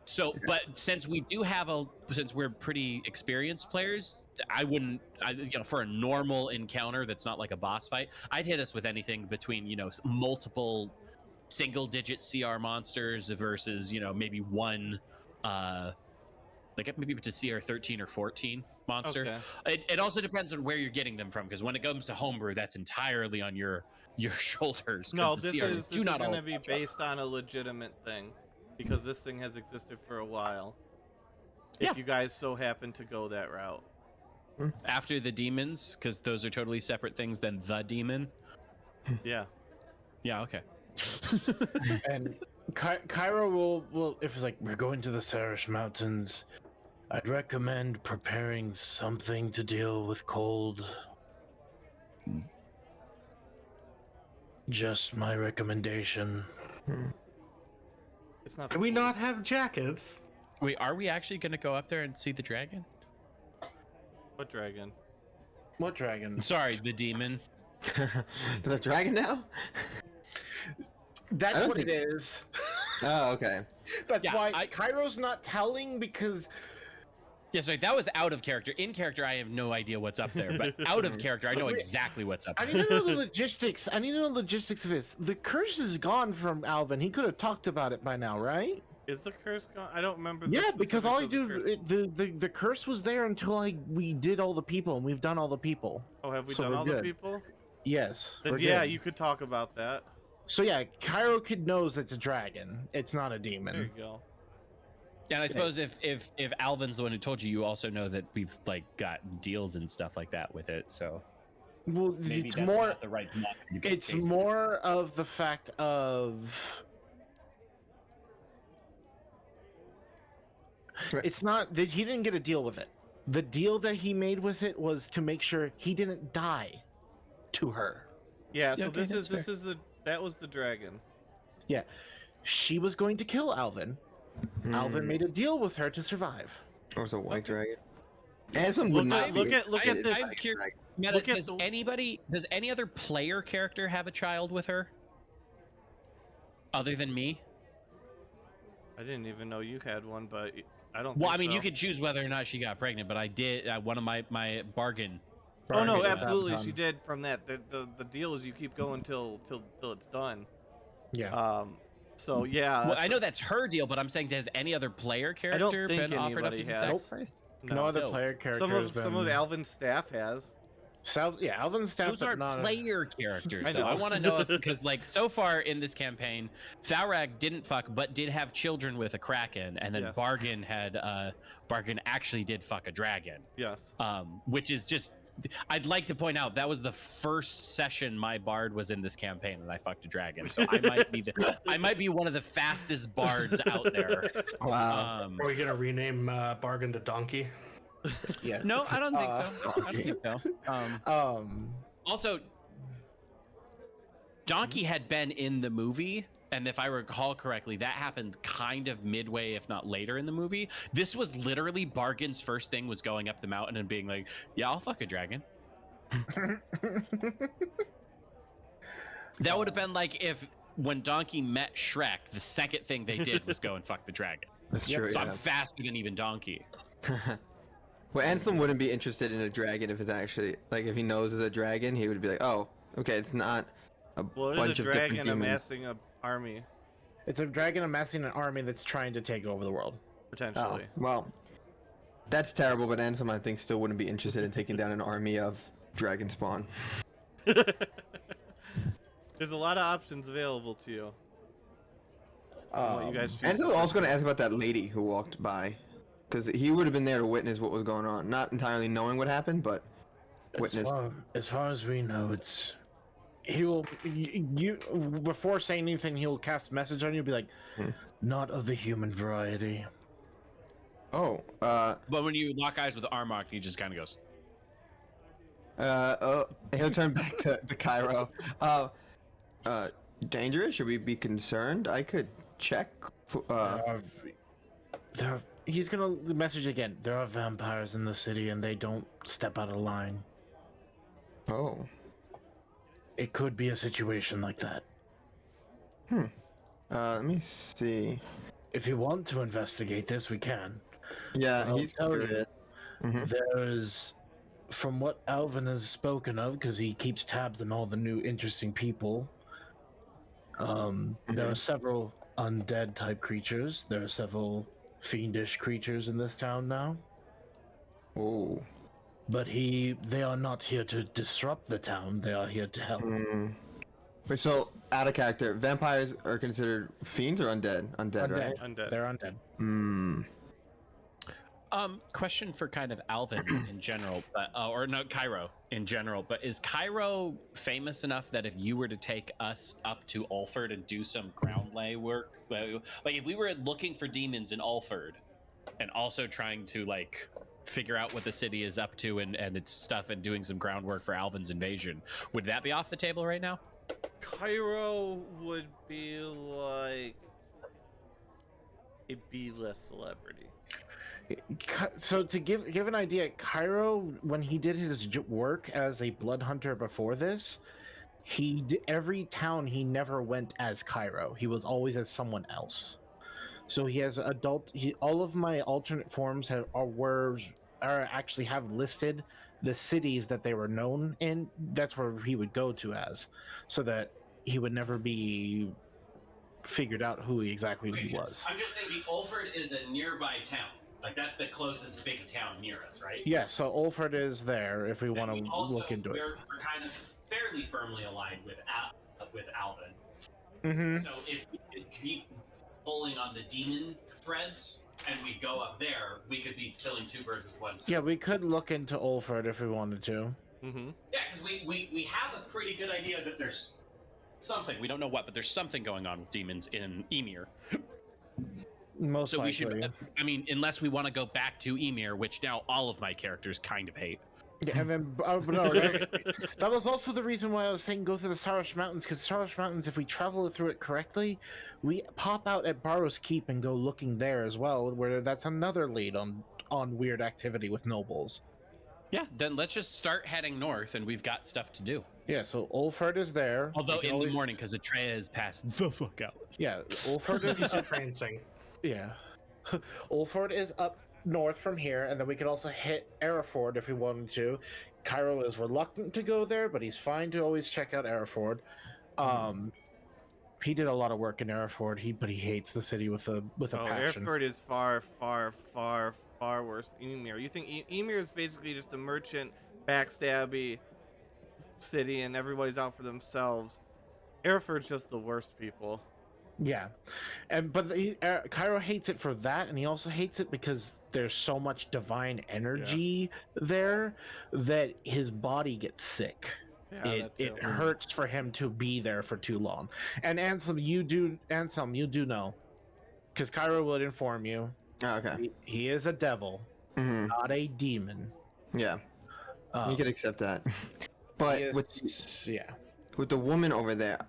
So, but since we do have since we're pretty experienced players, I wouldn't, for a normal encounter that's not like a boss fight, I'd hit us with anything between, multiple single-digit CR monsters versus, maybe one, like maybe to CR 13 or 14 monster. Okay. It also depends on where you're getting them from, because when it comes to homebrew, that's entirely on your shoulders. No, this is going to be based on a legitimate thing. Because this thing has existed for a while. If you guys so happen to go that route. After the demons, because those are totally separate things than the demon. Yeah. Yeah, okay. And Cairo will, if it's like, we're going to the Sarish Mountains, I'd recommend preparing something to deal with cold. Just my recommendation. It's not. Can we not have jackets? Wait, are we actually going to go up there and see the dragon? What dragon? What dragon? Sorry, the demon. There's a dragon now? That's what it is. Oh, okay. That's why Cairo's not telling, because... Yeah, sorry, that was out of character. In character, I have no idea what's up there, but out of character, I know exactly what's up there. I need to know the logistics. I need to know the logistics of this. The curse is gone from Alvin. He could have talked about it by now, right? Is the curse gone? I don't remember. Yeah, because all I do, the curse was there until we did all the people, and we've done all the people. Oh, have we done all the people? Yes. Then you could talk about that. So yeah, Cairo knows it's a dragon. It's not a demon. There you go. And I suppose if Alvin's the one who told you, you also know that we've like got deals and stuff like that with it. So, well, maybe it's that's more not the right. It's more of the fact of it's not that he didn't get a deal with it. The deal that he made with it was to make sure he didn't die to her. Yeah. So that was the dragon. Yeah, she was going to kill Alvin. Alvin made a deal with her to survive. Or was a white dragon? Ansem would not look at this. I'm curious. Meta, does any other player character have a child with her? Other than me? I didn't even know you had one, but I don't. Well, I mean, you could choose whether or not she got pregnant, but I did. One of my bargain. Oh no, absolutely, she did. From that, the deal is you keep going till it's done. Yeah. So yeah. Well, I know that's her deal, but I'm saying, has any other player character been offered up as a sacrifice? No other player character. Some of Alvin's staff has. Alvin's staff. Those are player characters, though. I want to know if, because like so far in this campaign, Thalrag didn't fuck, but did have children with a kraken, and then Bargain actually did fuck a dragon. Yes. Which is just. I'd like to point out that was the first session my bard was in this campaign, and I fucked a dragon. So I might be one of the fastest bards out there. Wow. Are we gonna rename Bargain to Donkey? Yes. No, I don't think so. I don't think so. Also, Donkey had been in the movie, and if I recall correctly, that happened kind of midway, if not later in the movie. This was literally Bargain's first thing, was going up the mountain and being like, yeah, I'll fuck a dragon. That would have been like if when Donkey met Shrek, the second thing they did was go and fuck the dragon. That's true. So I'm faster than even Donkey. Well, Ansem wouldn't be interested in a dragon if it's actually, like, if he knows it's a dragon, he would be like, oh, okay, it's not a bunch of different demons. Amassing an army. It's a dragon amassing an army that's trying to take over the world. Potentially. Oh, well, that's terrible, but Ansem, I think, still wouldn't be interested in taking down an army of dragon spawn. There's a lot of options available to you. What you guys choose. Ansem was also going to ask about that lady who walked by. Because he would have been there to witness what was going on. Not entirely knowing what happened, but witnessed. As far as we know, He will, you before saying anything, he'll cast a message on you and be like, not of the human variety. Oh, But when you lock eyes with Armok, he just kind of goes. He'll turn back to Cairo. Dangerous? Should we be concerned? I could check. He's gonna message again. There are vampires in the city, and they don't step out of line. Oh. It could be a situation like that. Let me see. If you want to investigate this, we can. Yeah, I'll he's tell you. curious. Mhm. There's, from what Alvin has spoken of, because he keeps tabs on all the new interesting people. There are several undead type creatures. There are several fiendish creatures in this town now. Oh. But they are not here to disrupt the town. They are here to help. Wait, so out of character, vampires are considered fiends or undead? Undead, right? Undead. They're undead. Question for kind of Alvin in general, but or no, Cairo in general. But is Cairo famous enough that if you were to take us up to Alford and do some ground lay work, like if we were looking for demons in Alford, and also trying to like figure out what the city is up to and its stuff and doing some groundwork for Alvin's invasion, would that be off the table right now? Cairo would be like a B-list celebrity. So to give an idea, Cairo, when he did his work as a blood hunter before this, every town he never went as Cairo. He was always as someone else. So he has all of my alternate forms actually have listed the cities that they were known in. That's where he would go to as, so that he would never be figured out who exactly he was. I'm just thinking Alford is a nearby town. Like that's the closest big town near us, right? Yeah, so Alford is there if we want to look into it. We're kind of fairly firmly aligned with Alvin. Mm-hmm. So if we could keep pulling on the demon threads and we go up there, we could be killing two birds with one stone. Yeah, we could look into Alford if we wanted to. Mm-hmm. Yeah, because we have a pretty good idea that there's something, we don't know what, but there's something going on with demons in Emir. Most so likely. We should, I mean, unless we want to go back to Emir, which now all of my characters kind of hate. Yeah, and then no, that was also the reason why I was saying go through the Sarash Mountains, because Sarash Mountains, if we travel through it correctly, we pop out at Barrow's Keep and go looking there as well, where that's another lead on weird activity with nobles. Yeah, then let's just start heading north, and we've got stuff to do. Yeah, so Ulford is there. Although in the morning, because Atreya is passed the fuck out. Yeah, Ulford is trancing. Yeah, Ulford is up north from here, and then we could also hit Araford if we wanted to. Cairo is reluctant to go there, but he's fine to always check out Araford. He did a lot of work in Araford, but he hates the city with a passion. Araford is far, far, far, far worse than Emir. You think Emir is basically just a merchant, backstabby city, and everybody's out for themselves. Araford's just the worst people. Yeah, but Cairo hates it for that, and he also hates it because there's so much divine energy there that his body gets sick. Yeah, it hurts for him to be there for too long. And Anselm, you do know, because Cairo would inform you. Oh, okay. He is a devil, not a demon. Yeah, you could accept that. But with the woman over there,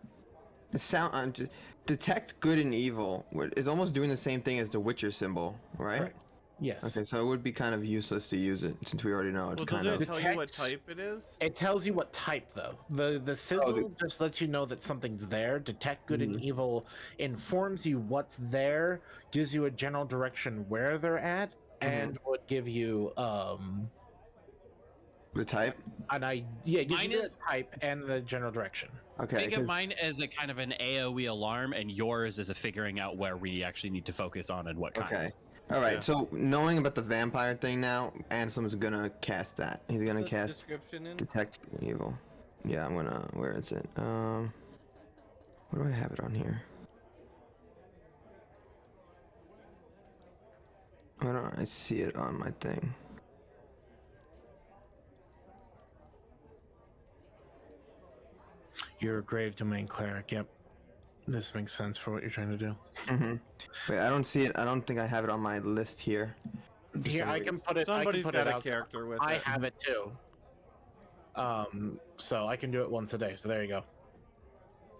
detect good and evil is almost doing the same thing as the Witcher symbol, right? Correct. Yes. Okay, so it would be kind of useless to use it since we already know it's kind of. Does it tell you what type it is? It tells you what type, though. The symbol just lets you know that something's there. Detect good and evil informs you what's there, gives you a general direction where they're at, and would give you the type. Gives you the type and the general direction. Okay. Think of mine as a kind of an AOE alarm, and yours as a figuring out where we actually need to focus on and what kind. Okay. All right. Yeah. So knowing about the vampire thing now, Anselm's gonna cast that. He's gonna cast description in? Detect Evil. Yeah, I'm gonna. Where is it? Where do I have it on here? Why don't I see it on my thing? You're a Grave Domain Cleric, yep. This makes sense for what you're trying to do. Wait, I don't see it. I don't think I have it on my list here. Here, I can put it. Somebody's got a character with it. I have it too. So I can do it once a day. So there you go.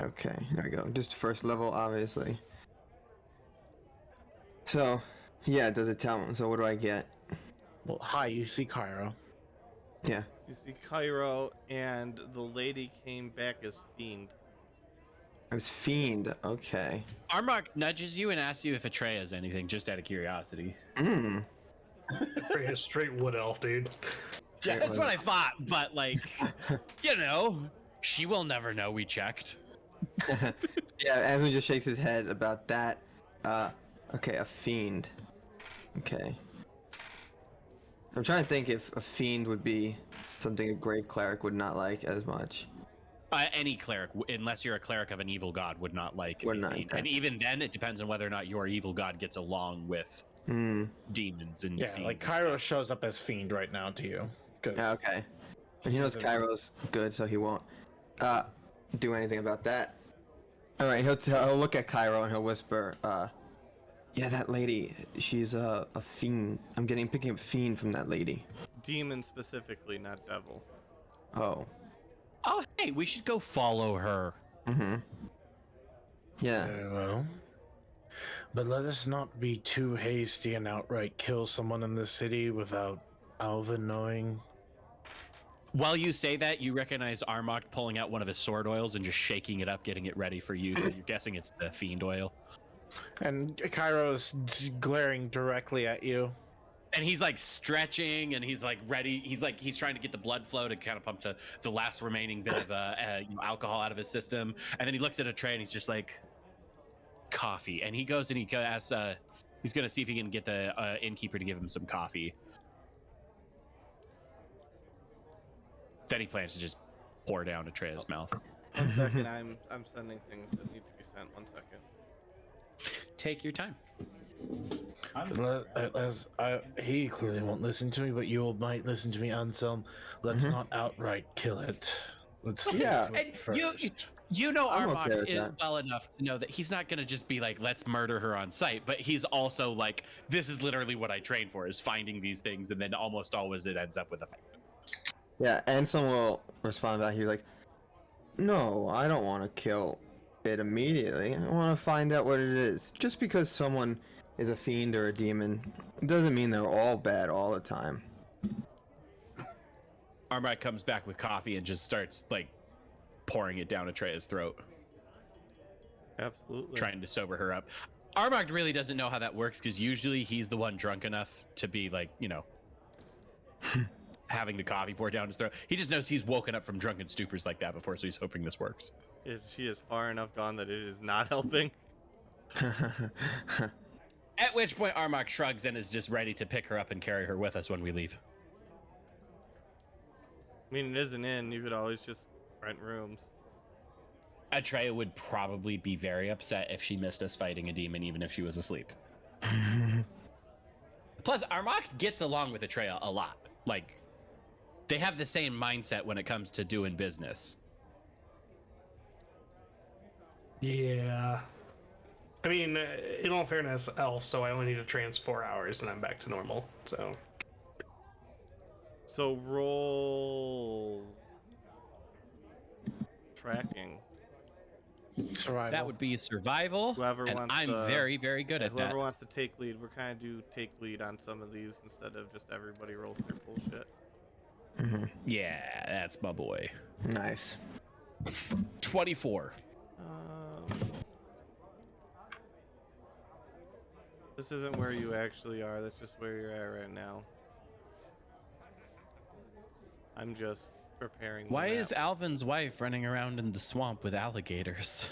Okay, there we go. Just first level, obviously. So, yeah, does it tell me? So what do I get? Well, hi, you see Cairo. Yeah. You see Cairo, and the lady came back as Fiend. It's Fiend. Okay. Armok nudges you and asks you if Atreya is anything, just out of curiosity. Hmm. Pretty a straight wood elf, dude. Yeah, that's what I thought, but like, you know, she will never know we checked. Yeah, Asmund just shakes his head about that. Okay, a Fiend. Okay. I'm trying to think if a Fiend would be something a Grave Cleric would not like as much. Any cleric, unless you're a cleric of an evil god, would not like Would a not, fiend. okay. And even then, it depends on whether or not your evil god gets along with Hmm. demons and Yeah, fiends like and Cairo stuff. shows up as Fiend right now to you. Good. Yeah, okay. But he knows Cairo's good, so he won't do anything about that. All right, he'll look at Cairo and he'll whisper, yeah, that lady, she's a fiend. I'm picking up fiend from that lady. Demon specifically, not devil. Oh. Oh, hey, we should go follow her. Mm-hmm. Yeah. Very well. But let us not be too hasty and outright kill someone in the city without Alvin knowing. While you say that, you recognize Armok pulling out one of his sword oils and just shaking it up, getting it ready for use. You're guessing it's the fiend oil. And Cairo's glaring directly at you. And he's like stretching and he's like ready. He's trying to get the blood flow to kind of pump the last remaining bit of alcohol out of his system. And then he looks at a tray and he's just like, coffee. And he goes and he asks, he's going to see if he can get the innkeeper to give him some coffee. Then he plans to just pour down Atreya's mouth. 1 second, I'm sending things that need to be sent. 1 second. Take your time. He clearly won't listen to me, but you might listen to me, Anselm. Let's not outright kill it. Let's Yeah. get to it And first. you know I'm Armok okay with is that. well enough to know that he's not going to just be like, let's murder her on sight, but he's also like, this is literally what I train for, is finding these things, and then almost always it ends up with a fight. Yeah, Anselm will respond back here like, no, I don't want to kill it immediately. I want to find out what it is. Just because someone is a fiend or a demon doesn't mean they're all bad all the time. Armok comes back with coffee and just starts like pouring it down Atreya's throat, Absolutely. trying to sober her up. Armok really doesn't know how that works because usually he's the one drunk enough to be like, you know, having the coffee poured down his throat. He just knows he's woken up from drunken stupors like that before, so he's hoping this works. She is far enough gone that it is not helping. At which point Armok shrugs and is just ready to pick her up and carry her with us when we leave. I mean, it is an inn. You could always just rent rooms. Atreya would probably be very upset if she missed us fighting a demon, even if she was asleep. Plus, Armok gets along with Atreya a lot. Like, they have the same mindset when it comes to doing business. Yeah. I mean, in all fairness, elf, so I only need to trans 4 hours and I'm back to normal, so. So roll tracking. Survival. That would be survival, Whoever and wants I'm to- very, very good at Whoever that. wants to take lead, we're kind of do take lead on some of these instead of just everybody rolls their bullshit. Yeah, that's my boy. Nice. 24. This isn't where you actually are. That's just where you're at right now. I'm just preparing. the Why map. is Alvin's wife running around in the swamp with alligators?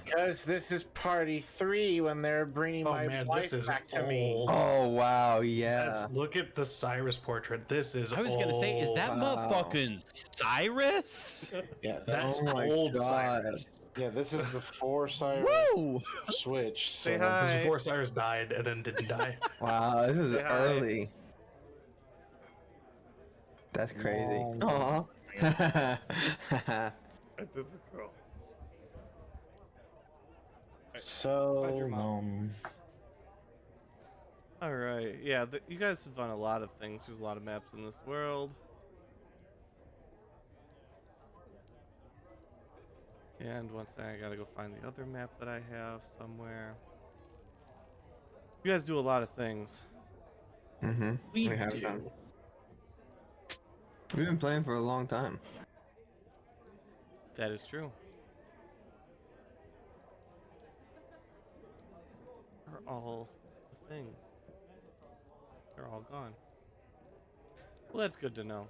Because this is party 3 when they're bringing Oh my man, wife this is back to me. old. Oh, wow, yeah. Look at the Cyrus portrait. This is I was gonna say, is that wow. motherfucking Cyrus? Yeah, That's Oh my old God. Cyrus. yeah. This is before Cyrus Woo! switched. Say so hi. This is before Cyrus died and then didn't die. Wow, this is Say hi. early. That's crazy. Long. Aw. So All right. Yeah, you guys have done a lot of things. There's a lot of maps in this world. And one second, I gotta go find the other map that I have somewhere. You guys do a lot of things. Mm-hmm. We have do. done. We've been playing for a long time. That is true. Are all the things? They're all gone. Well, that's good to know.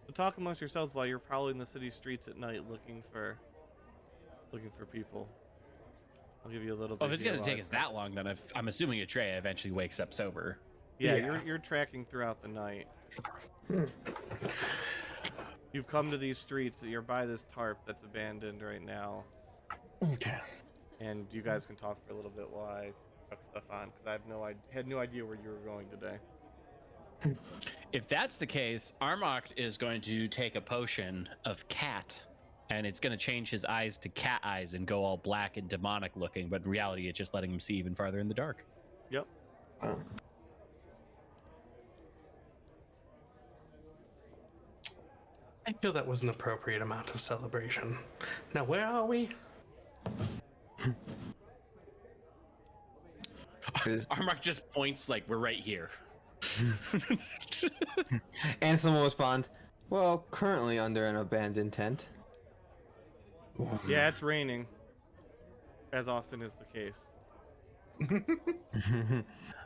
So talk amongst yourselves while you're prowling the city streets at night looking for people. I'll give you a little bit. Well, if it's here gonna while take I us that long, then I'm assuming Atreya eventually wakes up sober. Yeah, Yeah. you're tracking throughout the night. You've come to these streets. You're by this tarp that's abandoned right now, Okay. and you guys can talk for a little bit while I chuck stuff on because I had no idea where you were going today. If that's the case, Armok is going to take a potion of cat, and it's going to change his eyes to cat eyes and go all black and demonic looking, but in reality, it's just letting him see even farther in the dark. Yep. Oh. I feel that was an appropriate amount of celebration. Now, where are we? Armok just points like we're right here. And someone responds, well, currently under an abandoned tent. Yeah, it's raining, as often is the case.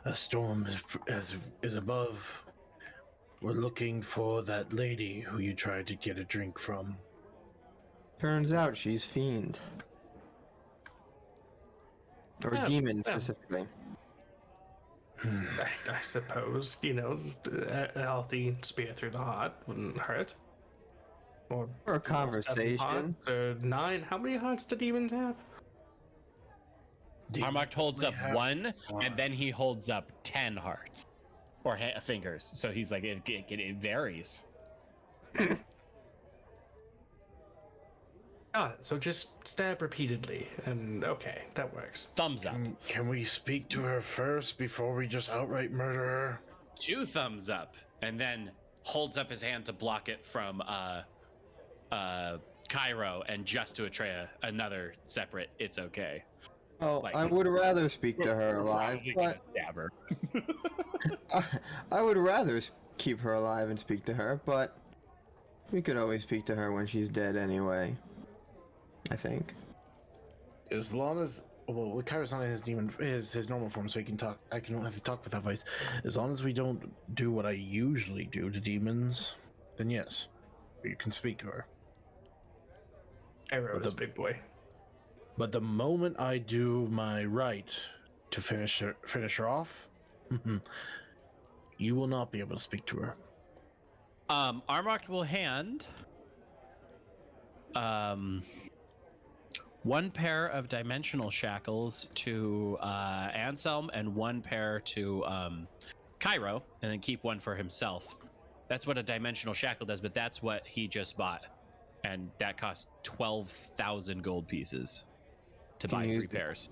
A storm is above. We're looking for that lady who you tried to get a drink from. Turns out she's fiend. Or Yeah, demon, yeah. specifically. I suppose, you know, a healthy spear through the heart wouldn't hurt. Or For a 7 conversation. hearts, or 9. How many hearts do demons have? Armok holds up have one, one. and then he holds up 10 hearts. Or fingers. So he's like, it varies. Got it. So just stab repeatedly, and okay, that works. Thumbs up. Can we speak to her first before we just outright murder her? 2 thumbs up, and then holds up his hand to block it from Cairo, and just to Atreya, another separate, it's okay. Well, Like- I would rather speak to her alive, Probably gonna but stab her. I would rather keep her alive and speak to her, but we could always speak to her when she's dead anyway. I think. As long as Kairo's not in his normal form, so he can talk. I can have to talk with that voice. As long as we don't do what I usually do to demons, then yes, you can speak to her. I wrote this big boy. But the moment I do my right to finish her off, you will not be able to speak to her. Armok will hand one pair of dimensional shackles to Anselm and one pair to Cairo, and then keep one for himself. That's what a dimensional shackle does, but that's what he just bought, and that costs 12,000 gold pieces to buy 3 pairs.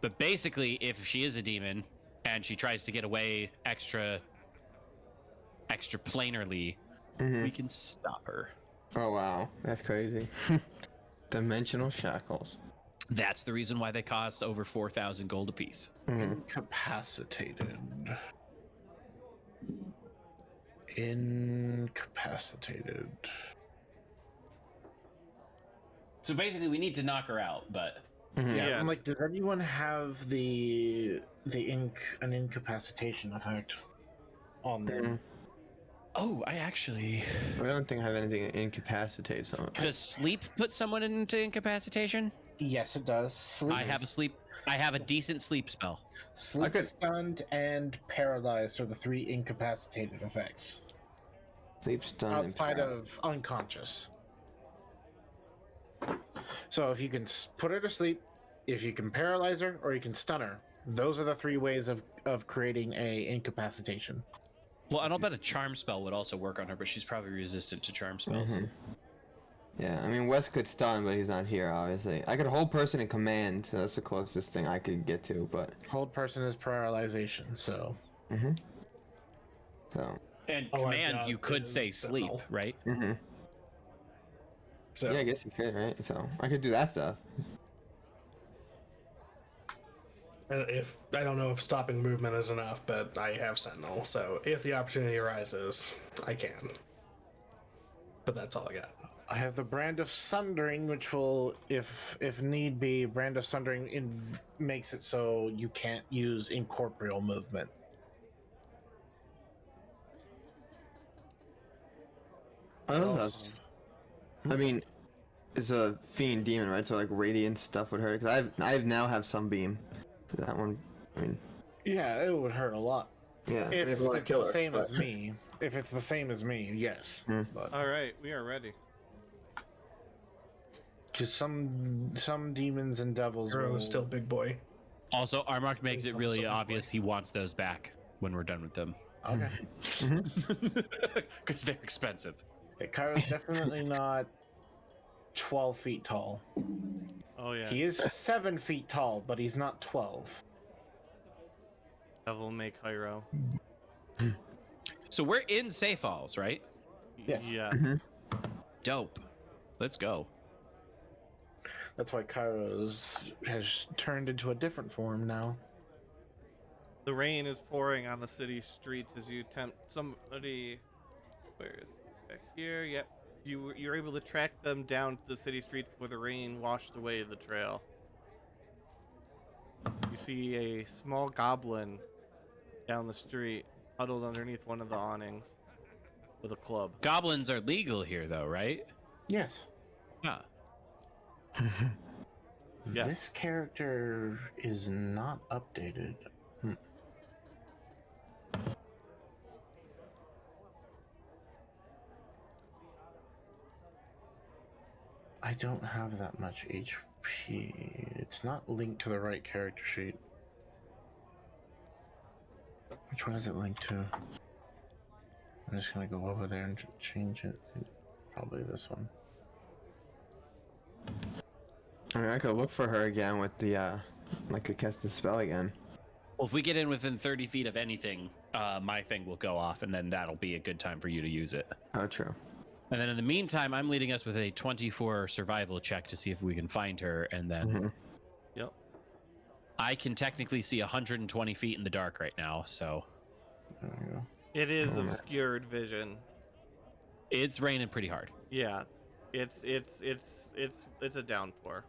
But basically, if she is a demon and she tries to get away extra planarly, we can stop her. Oh wow, that's crazy. Dimensional shackles. That's the reason why they cost over 4,000 gold apiece. Incapacitated. So basically, we need to knock her out, but Yeah, Yes. I'm like, does anyone have an incapacitation effect on them? oh, I actually I don't think I have anything that incapacitates someone. does sleep put someone into incapacitation? Yes, it does. Sleep. I have a decent sleep spell. Sleep, I could- stunned, and paralyzed are the 3 incapacitated effects. Sleep, stun, and Outside paralysis. of unconscious. So if you can put her to sleep, if you can paralyze her, or you can stun her, those are the 3 ways of creating a incapacitation. Well, and I'll bet a charm spell would also work on her, but she's probably resistant to charm spells. Yeah, I mean Wes could stun, but he's not here, obviously. I could hold person in command, so that's the closest thing I could get to, but Hold person is paralyzation, so so And Oh, I command, got you could say this sleep, spell. right? So Yeah, I guess you could, right? So I could do that stuff. if I don't know if stopping movement is enough, but I have Sentinel, so if the opportunity arises, I can. But that's all I got. I have the Brand of Sundering, which will, if need be, Brand of Sundering makes it so you can't use incorporeal movement. I It don't know. also- I mean, it's a fiend demon, right? So like radiant stuff would hurt. Cause I now have Sunbeam. So that one, I mean, Yeah, it would hurt a lot. yeah. If I want to it's kill the her. same but- as me. If it's the same as me, yes. Hmm. But All right, we are ready. just some demons and devils Hero will is still big boy. Also, Armark makes it Some- really some obvious he wants those back when we're done with them. Okay. Because they're expensive. Okay, Kairo's definitely not 12 feet tall. Oh yeah. He is 7 feet tall, but he's not 12. Devil May Cairo. So we're in Seyfals, right? Yes. Yeah. Dope. Let's go. That's why Kairo's has turned into a different form now. The rain is pouring on the city streets as you attempt somebody. Where is it? Back here? Yep. You're able to track them down to the city streets before the rain washed away the trail. You see a small goblin down the street, huddled underneath one of the awnings, with a club. Goblins are legal here, though, right? Yes. Yeah. Yes. This character is not updated. I don't have that much HP. It's not linked to the right character sheet. Which one is it linked to? I'm just gonna go over there and change it. Probably this one. I mean, I could look for her again with the I could cast the spell again. Well, if we get in within 30 feet of anything, my thing will go off, and then that'll be a good time for you to use it. Oh, true. And then in the meantime, I'm leading us with a 24 survival check to see if we can find her, and then Yep. I can technically see 120 feet in the dark right now, so There we go. It is Oh, man. obscured vision. it's raining pretty hard. Yeah. It's a downpour.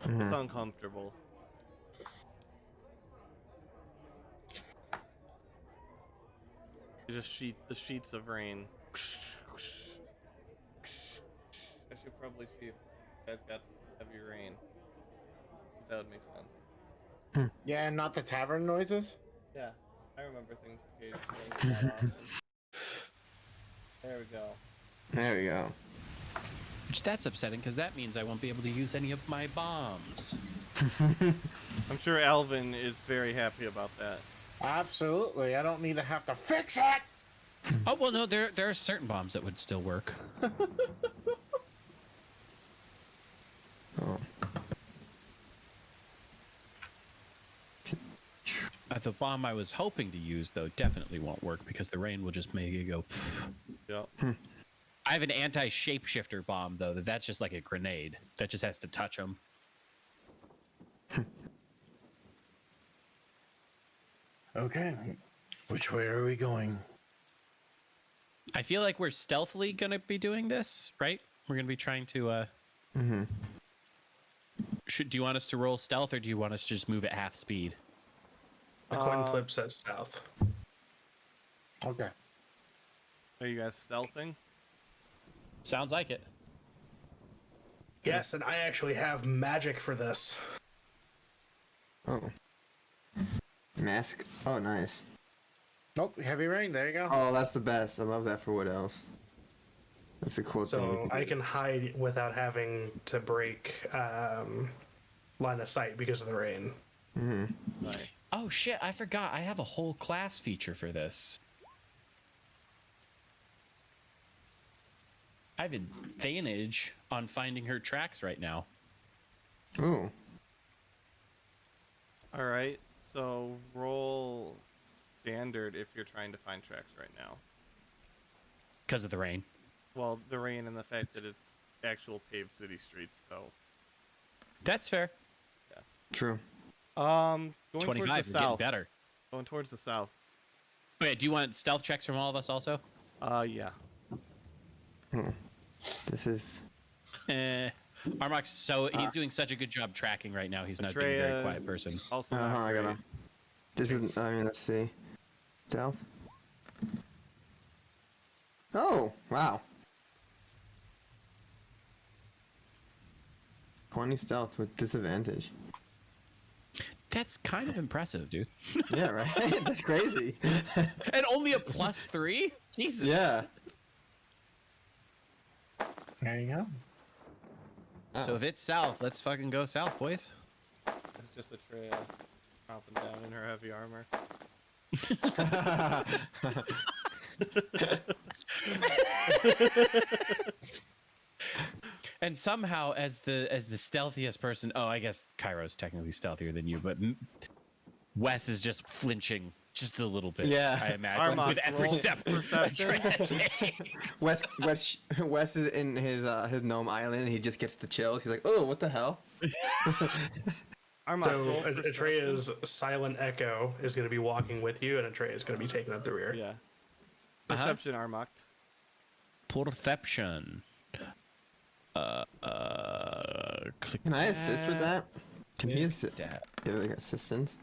It's Mhm. uncomfortable. Just the sheets of rain. I should probably see if you guys got some heavy rain. That would make sense. Yeah, and not the tavern noises? Yeah, I remember things occasionally. Not often. There we go. There we go. Which that's upsetting, because that means I won't be able to use any of my bombs. I'm sure Alvin is very happy about that. Absolutely. I don't need to have to fix it! Oh, well, no, there are certain bombs that would still work. Oh. The bomb I was hoping to use, though, definitely won't work, because the rain will just make it go... Yep. I have an anti-shapeshifter bomb, though, that's just like a grenade. That just has to touch them. Okay. Which way are we going? I feel like we're stealthily going to be doing this, right? We're going to be trying to... Mhm. Do you want us to roll stealth, or do you want us to just move at half speed? The coin flip says south. Okay. Are you guys stealthing? Sounds like it. Yes, and I actually have magic for this. Oh. Mask. Oh, nice. Nope, heavy rain. There you go. Oh, that's the best. I love that for Wood Elves. That's a cool thing. So I can hide without having to break line of sight because of the rain. Mm-hmm. Nice. Oh, shit, I forgot. I have a whole class feature for this. I have advantage on finding her tracks right now. Ooh. All right. So roll standard if you're trying to find tracks right now. Because of the rain. Well, the rain and the fact that it's actual paved city streets. So, That's fair. True. going towards 25. the We're getting south. better. Going towards the south. Wait, do you want stealth checks from all of us also? Yeah. This is. Armok's he's doing such a good job tracking right now. He's not being a very Atreya- quiet person. Also, Uh-huh, not I great. gotta. This is. I mean, let's see. Stealth. Oh wow. 20 stealth with disadvantage. That's kind of impressive, dude. Yeah, right. That's crazy. And only a +3? Jesus. Yeah. There you go. So if it's south, let's fucking go south, boys. It's just Atreya dropping down in her heavy armor. And somehow, as the stealthiest person, I guess Cairo's technically stealthier than you, but Wes is just flinching just a little bit. Yeah. I imagine Armok, with every roll step perception. Wes is in his gnome island. And he just gets the chills. He's like, oh, what the hell? Armok, So roll perception. Atreya's silent echo is going to be walking with you, and Atreya is going to be taking up the rear. Yeah. Perception, Armok. Perception. Click Can I assist with that? Can he assist? that. Give like assistance?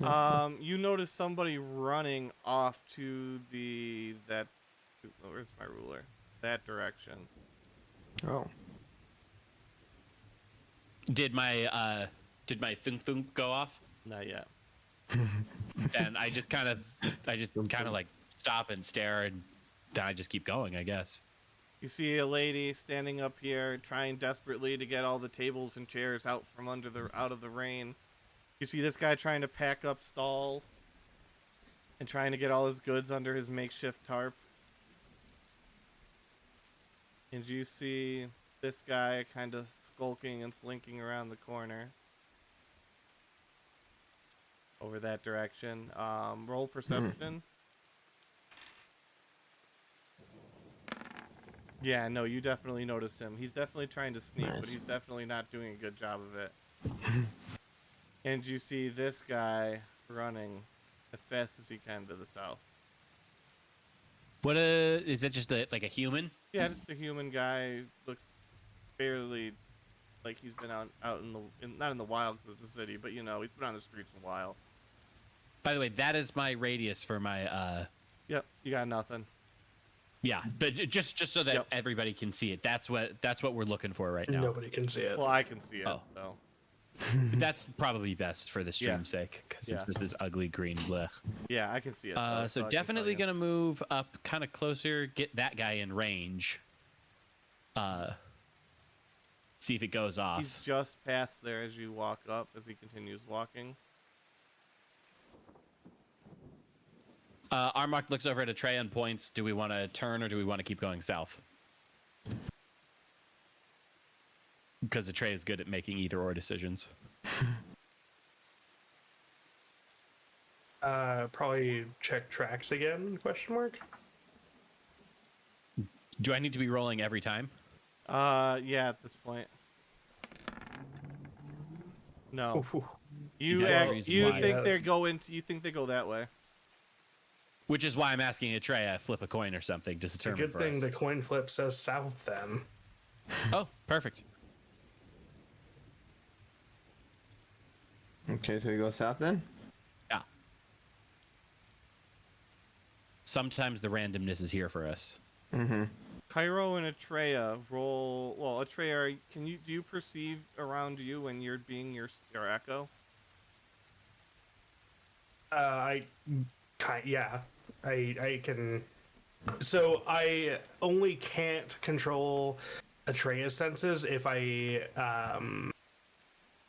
You notice somebody running off to where's my ruler? That direction. Oh. Did my thunk thunk go off? Not yet. And I just kind of like stop and stare, and then I just keep going, I guess. You see a lady standing up here trying desperately to get all the tables and chairs out of the rain. You see this guy trying to pack up stalls and trying to get all his goods under his makeshift tarp. And you see this guy kind of skulking and slinking around the corner over that direction. Roll perception. Yeah, no, you definitely notice him. He's definitely trying to sneak, but Nice. he's definitely not doing a good job of it. And you see this guy running as fast as he can to the south. What is that? Just like a human? Yeah, just a human guy. Looks fairly like he's been out in not in the wild because it's a city, but he's been on the streets a while. By the way, that is my radius for my Yep, you got nothing. yeah, but just so that Yep. everybody can see it. That's what we're looking for right now. Nobody can see it. Well, I can see it, Oh. so. That's probably best for the stream's sake, because it's Yeah. just this ugly green blech. Yeah, I can see it. though, So I can definitely tell you. gonna move up kind of closer, get that guy in range. See if it goes off. He's just past there as you walk up, as he continues walking. Armok looks over at Atreya and points. Do we want to turn or do we want to keep going south? Because Atreya is good at making either or decisions. Probably check tracks again? Question mark. Do I need to be rolling every time? Yeah, at this point. No. Oof, oof. You That's the act, reason you why. think they're going to, you think they go that way. Which is why I'm asking Atreya flip a coin or something to A determine good for thing us. the coin flip says south then. Oh, perfect. Okay, so we go south then? Yeah. Sometimes the randomness is here for us. Mm-hmm. Cairo and Atreya roll. Well, Atreya, do you perceive around you when you're being your echo? I can. So I only can't control Atreya's senses if I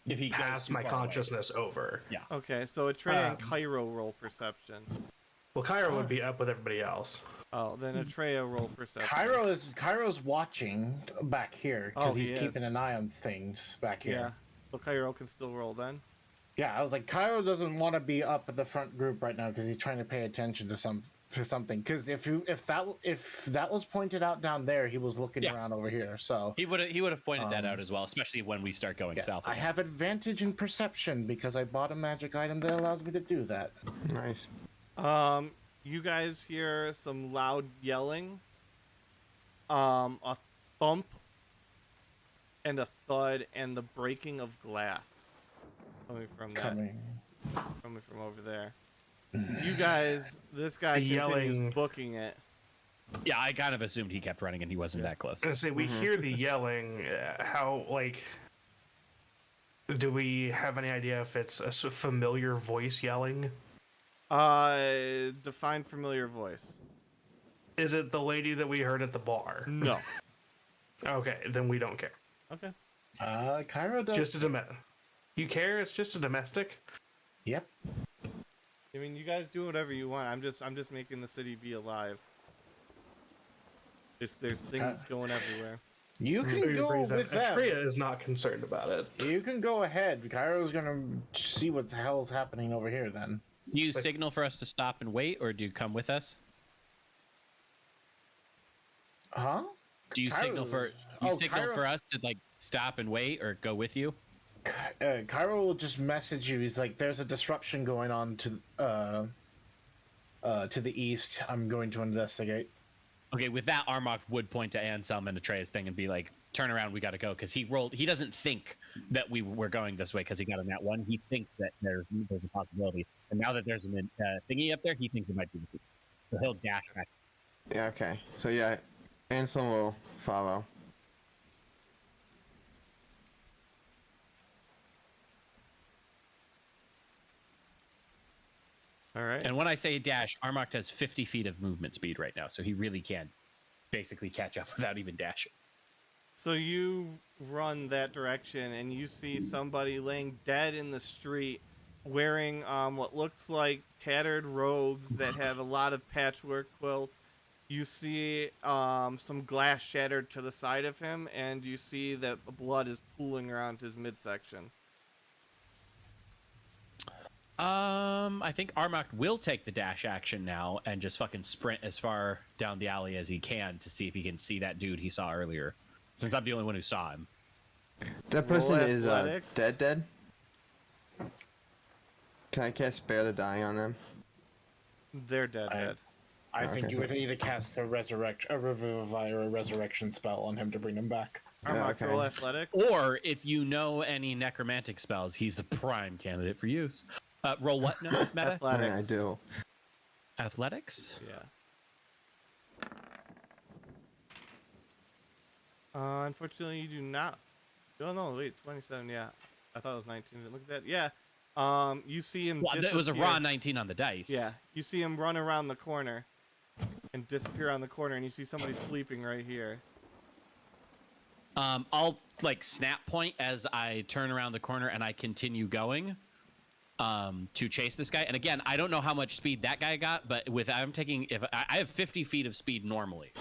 If he pass my consciousness over. Yeah. Okay, so Atreya and Um, Cairo roll perception. Well, Kyra would be up with everybody else. Oh, then Atreya roll perception. Cairo's watching back here Oh, because he he's is. keeping an eye on things back Yeah. here. So Cairo can still roll then. Yeah, I was like, Cairo doesn't want to be up at the front group right now because he's trying to pay attention to to something. Because if that was pointed out down there, he was looking Yeah. around over here. So He would have pointed that out as well, especially when we start going yeah, south. I again. have advantage in perception because I bought a magic item that allows me to do that. Nice. You guys hear some loud yelling, a thump, and a thud, and the breaking of glass coming from over there. You guys, this guy The continues yelling. booking it. Yeah, I kind of assumed he kept running and he wasn't that close. I was gonna say we hear the yelling. How like? Do we have any idea if it's a familiar voice yelling? Define familiar voice. Is it the lady that we heard at the bar? No. Okay, then we don't care. Okay. Cairo It's does. just a You care? It's just a domestic. Yep. I mean, you guys do whatever you want. I'm just making the city be alive. There's things going everywhere. You can Or go brings with up- them. Atreya is not concerned about it. You can go ahead. Cairo's gonna see what the hell's happening over here. Then. Do you signal for us to stop and wait, or do you come with us? Huh? Do you signal for Cairo- for us to like stop and wait, or go with you? Cairo will just message you. He's like, "There's a disruption going on to the east. I'm going to investigate." Okay, with that, Armok would point to Anselm and Atreya's thing and be like, "Turn around, we got to go," because he doesn't think that we were going this way because he got on that one. He thinks that there's a possibility, and now that there's a thingy up there, he thinks it might be the thief. So he'll dash back. Yeah. Okay. So yeah, Anselm will follow. All right. And when I say dash, Armok has 50 feet of movement speed right now, so he really can basically catch up without even dashing. So you run that direction, and you see somebody laying dead in the street, wearing what looks like tattered robes that have a lot of patchwork quilts. You see some glass shattered to the side of him, and you see that blood is pooling around his midsection. I think Armok will take the dash action now and just fucking sprint as far down the alley as he can to see if he can see that dude he saw earlier. Since I'm the only one who saw him. That person Roll is athletics. dead. Can I cast Spare the Dying on them? They're dead. I Okay, think you so- would need to cast a revivify or a resurrection spell on him to bring him back. Armok, okay. roll athletics. Or if you know any necromantic spells, he's a prime candidate for use. Roll what? No, meta? Athletics. I do. Athletics? Yeah. Unfortunately, you do not. Oh no, wait, 27. Yeah, I thought it was 19. Look at that. Yeah. You see him. Well, it was a disappear. raw 19 on the dice. Yeah, you see him run around the corner and disappear on the corner, and you see somebody sleeping right here. I'll like snap point as I turn around the corner and I continue going to chase this guy. And again, I don't know how much speed that guy got, but I have 50 feet of speed normally.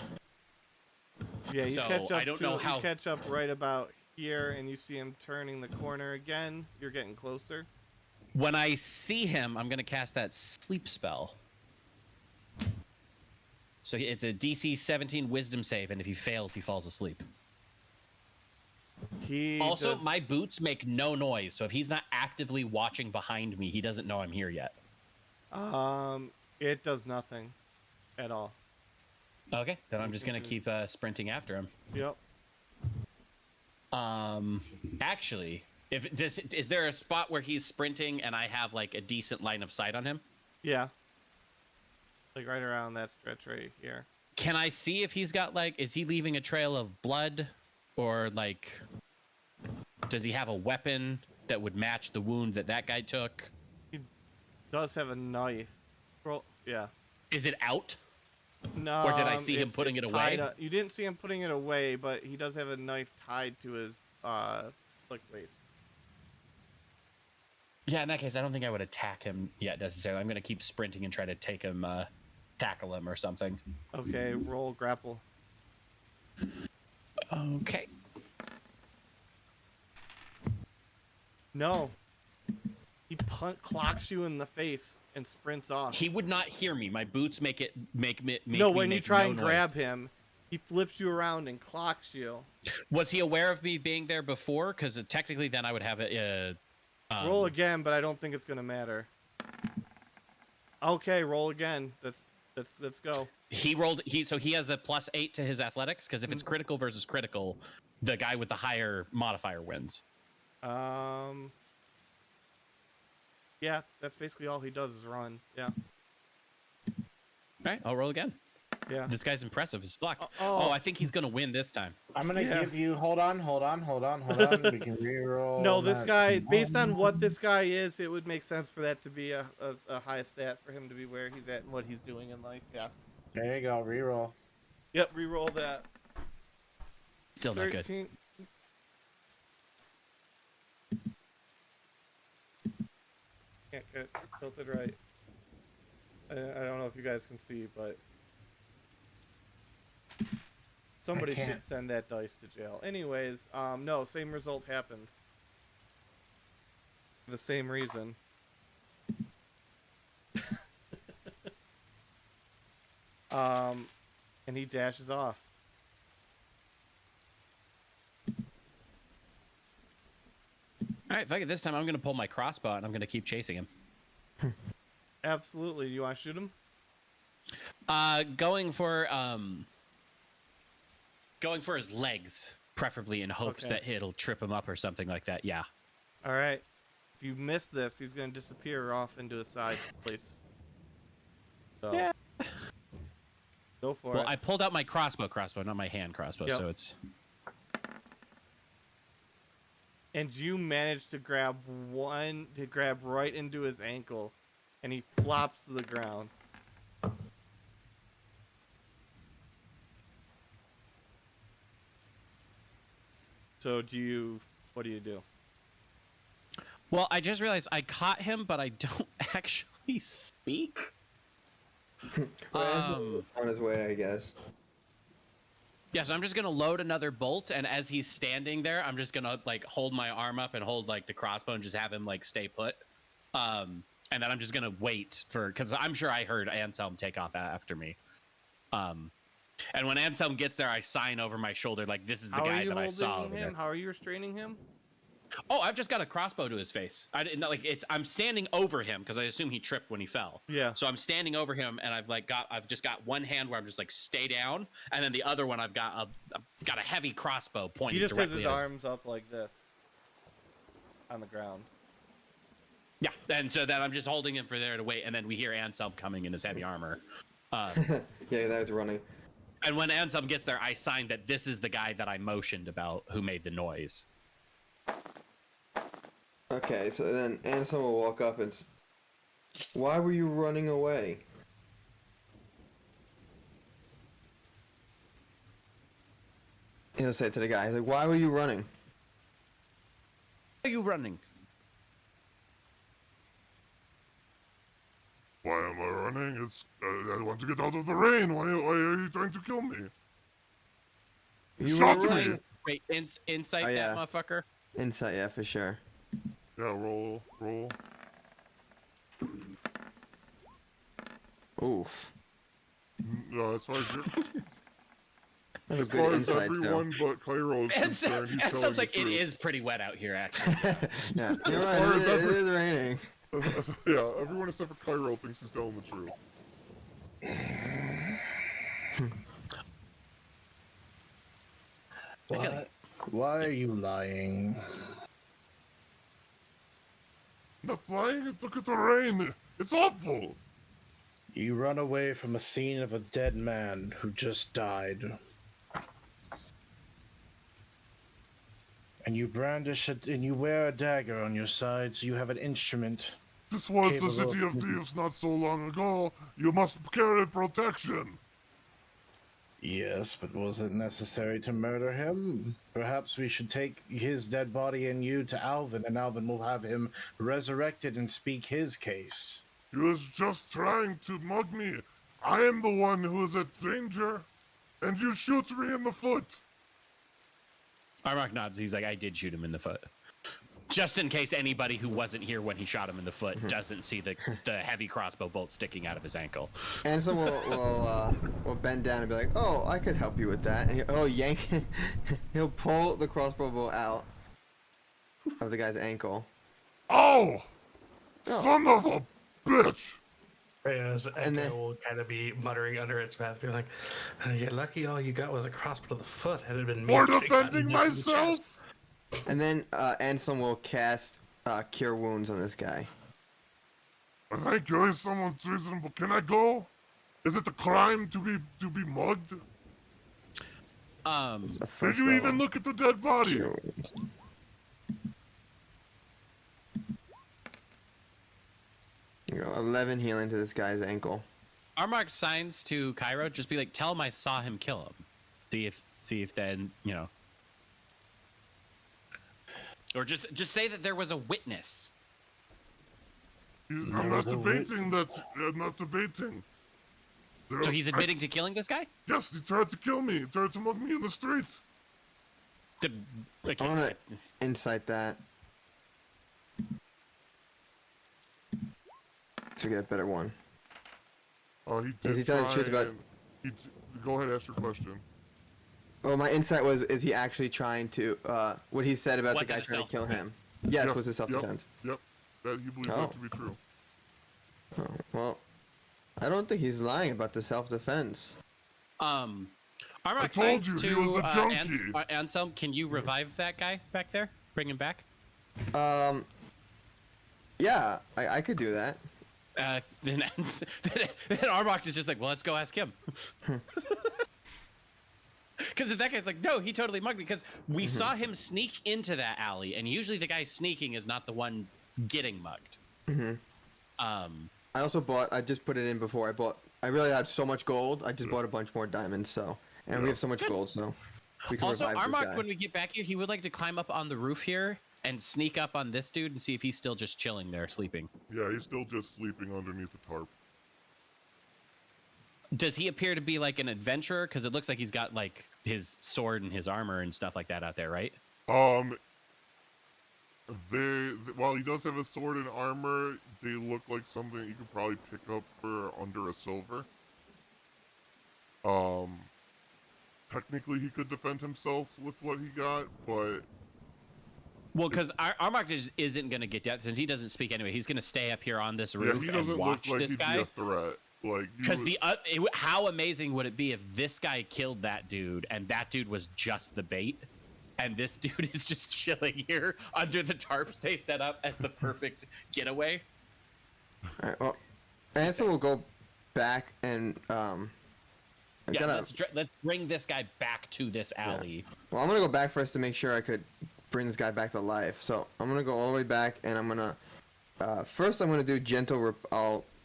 Yeah, you So, catch up. I don't know you how- catch up right about here, and you see him turning the corner again. You're getting closer. When I see him, I'm going to cast that sleep spell. So it's a DC 17 wisdom save, and if he fails, he falls asleep. He Also, does- my boots make no noise, so if he's not actively watching behind me, he doesn't know I'm here yet. it does nothing at all. Okay, then I'm just going to keep sprinting after him. Yep. Actually, is there a spot where he's sprinting and I have like a decent line of sight on him? Yeah. Like right around that stretch right here. Can I see if he's got like, is he leaving a trail of blood, or like, does he have a weapon that would match the wound that guy took? Does have a knife. Yeah. Is it out? No. Or did I see him putting it away? You didn't see him putting it away, but he does have a knife tied to his like waist. Yeah, in that case, I don't think I would attack him yet necessarily. I'm going to keep sprinting and try to take him, tackle him or something. Okay, roll grapple. Okay. No. He clocks you in the face and sprints off. He would not hear me. My boots make me No, when you make try no and noise. grab him, he flips you around and clocks you. Was he aware of me being there before? Because technically, then I would have it. Roll again, but I don't think it's gonna matter. Okay, roll again. Let's go. He rolled. So he has a +8 to his athletics. Because if it's critical versus critical, the guy with the higher modifier wins. Yeah, that's basically all he does is run. Yeah. All right, I'll roll again. Yeah. This guy's impressive as fuck. Oh. I think he's gonna win this time. I'm gonna Yeah. give you. Hold on. We can reroll. No, this that. guy, based on what this guy is, it would make sense for that to be a high stat for him to be where he's at and what he's doing in life. Yeah. There you go. Reroll. Yep, reroll that. Still not good. 13. Can't get tilted right. I don't know if you guys can see, but somebody should can't. send that dice to jail. Anyways, no, same result happens. For the same reason. And he dashes off. All right, fuck it. This time I'm gonna pull my crossbow and I'm gonna keep chasing him. Absolutely. You want to shoot him? Going for his legs, preferably in hopes Okay. that it'll trip him up or something like that. Yeah. All right. If you miss this, he's going to disappear off into a side place. So, Yeah. go for Well, it. I pulled out my crossbow, not my hand crossbow, Yep. so it's. And you manage to grab right into his ankle, and he flops to the ground. So what do you do? Well, I just realized I caught him, but I don't actually speak. Well, on his way, I guess. Yeah, so I'm just gonna load another bolt, and as he's standing there, I'm just gonna like hold my arm up and hold like the crossbow and just have him like stay put. And then I'm just gonna wait because I'm sure I heard Anselm take off after me. And when Anselm gets there, I sign over my shoulder like this is the How are guy you that I saw holding over there. him? How are you restraining him? Oh, I've just got a crossbow to his face. I didn't like it's. I'm standing over him because I assume he tripped when he fell. Yeah. So I'm standing over him, and I've just got one hand where I'm just like stay down, and then the other one I've got a heavy crossbow He pointing just has directly his at his. arms up like this on the ground. Yeah, and so then I'm just holding him for there to wait, and then we hear Anselm coming in his heavy armor. Yeah, that was running. And when Anselm gets there, I sign that this is the guy that I motioned about who made the noise. Okay, so then Anselm will walk up and why were you running away? He'll say it to the guy, he's like, why were you running? Why are you running? Why am I running? It's I want to get out of the rain. Why are you trying to kill me? You Shot were me. running. Wait, insight Oh, yeah. that motherfucker? Insight, yeah, for sure. Yeah, roll. Oof. No, as far as you're, That's a as good far as insight, though. everyone but Cairo is concerned, he's telling Anselm's the like, it truth. is pretty wet out here, actually. Yeah, you're right, far it as is raining. Yeah, everyone except for Cairo thinks he's telling the truth. Why are you lying? Not flying. Look at the rain. It's awful. You run away from a scene of a dead man who just died. And you brandish it, and you wear a dagger on your side, so you have an instrument. This was the Capable city of of- thieves not so long ago. You must carry protection. Yes, but was it necessary to murder him? Perhaps we should take his dead body and you to Alvin, and Alvin will have him resurrected and speak his case. He was just trying to mug me. I am the one who is at danger, and you shoot me in the foot. Armok nods. He's like, I did shoot him in the foot. Just in case anybody who wasn't here when he shot him in the foot doesn't see the heavy crossbow bolt sticking out of his ankle. Ansel will bend down and be like, "Oh, I could help you with that." And yank. He'll pull the crossbow bolt out of the guy's ankle. Oh! Son of a bitch! Whereas And then- Echo will kind of be muttering under its breath, being like, "You're lucky all you got was a crossbow to the foot. Had it been me, For I'd have gotten defending this in the myself? chest." And then Anselm will cast Cure Wounds on this guy. I think killing someone's reasonable. Can I go? Is it a crime to be mugged? It's a Did first you level even look at the dead body? Cure Wounds. You go 11 healing to this guy's ankle. Armark signs to Cairo, just be like, tell him I saw him kill him. See if then, or just say that there was a witness. I'm not debating that. I'm not debating. So he's admitting to killing this guy? Yes, he tried to kill me. He tried to mug me in the street. I want to insight that. To get a better one. Oh, he Is did he telling the try truth about- and go ahead, ask your question. Well, my insight was, is he actually trying to, what he said about Was the guy it a trying to kill him? self-defense? Yes, was it self-defense? Yep. That he believes Oh. that to be true. Oh, well, I don't think he's lying about the self-defense. Armark told signs you, he to was a junkie. Anselm, can you revive that guy back there? Bring him back? Yeah, I could do that. Then Armark is just like, well, let's go ask him. Because if that guy's like, no, he totally mugged me. Because we saw him sneak into that alley, and usually the guy sneaking is not the one getting mugged. I also bought, I just put it in before I really had so much gold, I just bought a bunch more diamonds, so. And we have so much gold, so. We can Also, revive this Armark, guy. when we get back here, he would like to climb up on the roof here and sneak up on this dude and see if he's still just chilling there, sleeping. Yeah, he's still just sleeping underneath the tarp. Does he appear to be like an adventurer? Because it looks like he's got like his sword and his armor and stuff like that out there, right? While he does have a sword and armor, they look like something you could probably pick up for under a silver. Technically he could defend himself with what he got, but Well, because Armark isn't going to get down since he doesn't speak anyway. He's going to stay up here on this yeah, roof he and doesn't watch look like this he'd guy. be a threat. Like, Because how amazing would it be if this guy killed that dude and that dude was just the bait, and this dude is just chilling here under the tarps they set up as the perfect getaway? Alright, well, Ansel will go back and, Yeah, let's bring this guy back to this alley. well, I'm gonna go back first to make sure I could bring this guy back to life. So I'm gonna go all the way back, and I'm gonna first I'm gonna do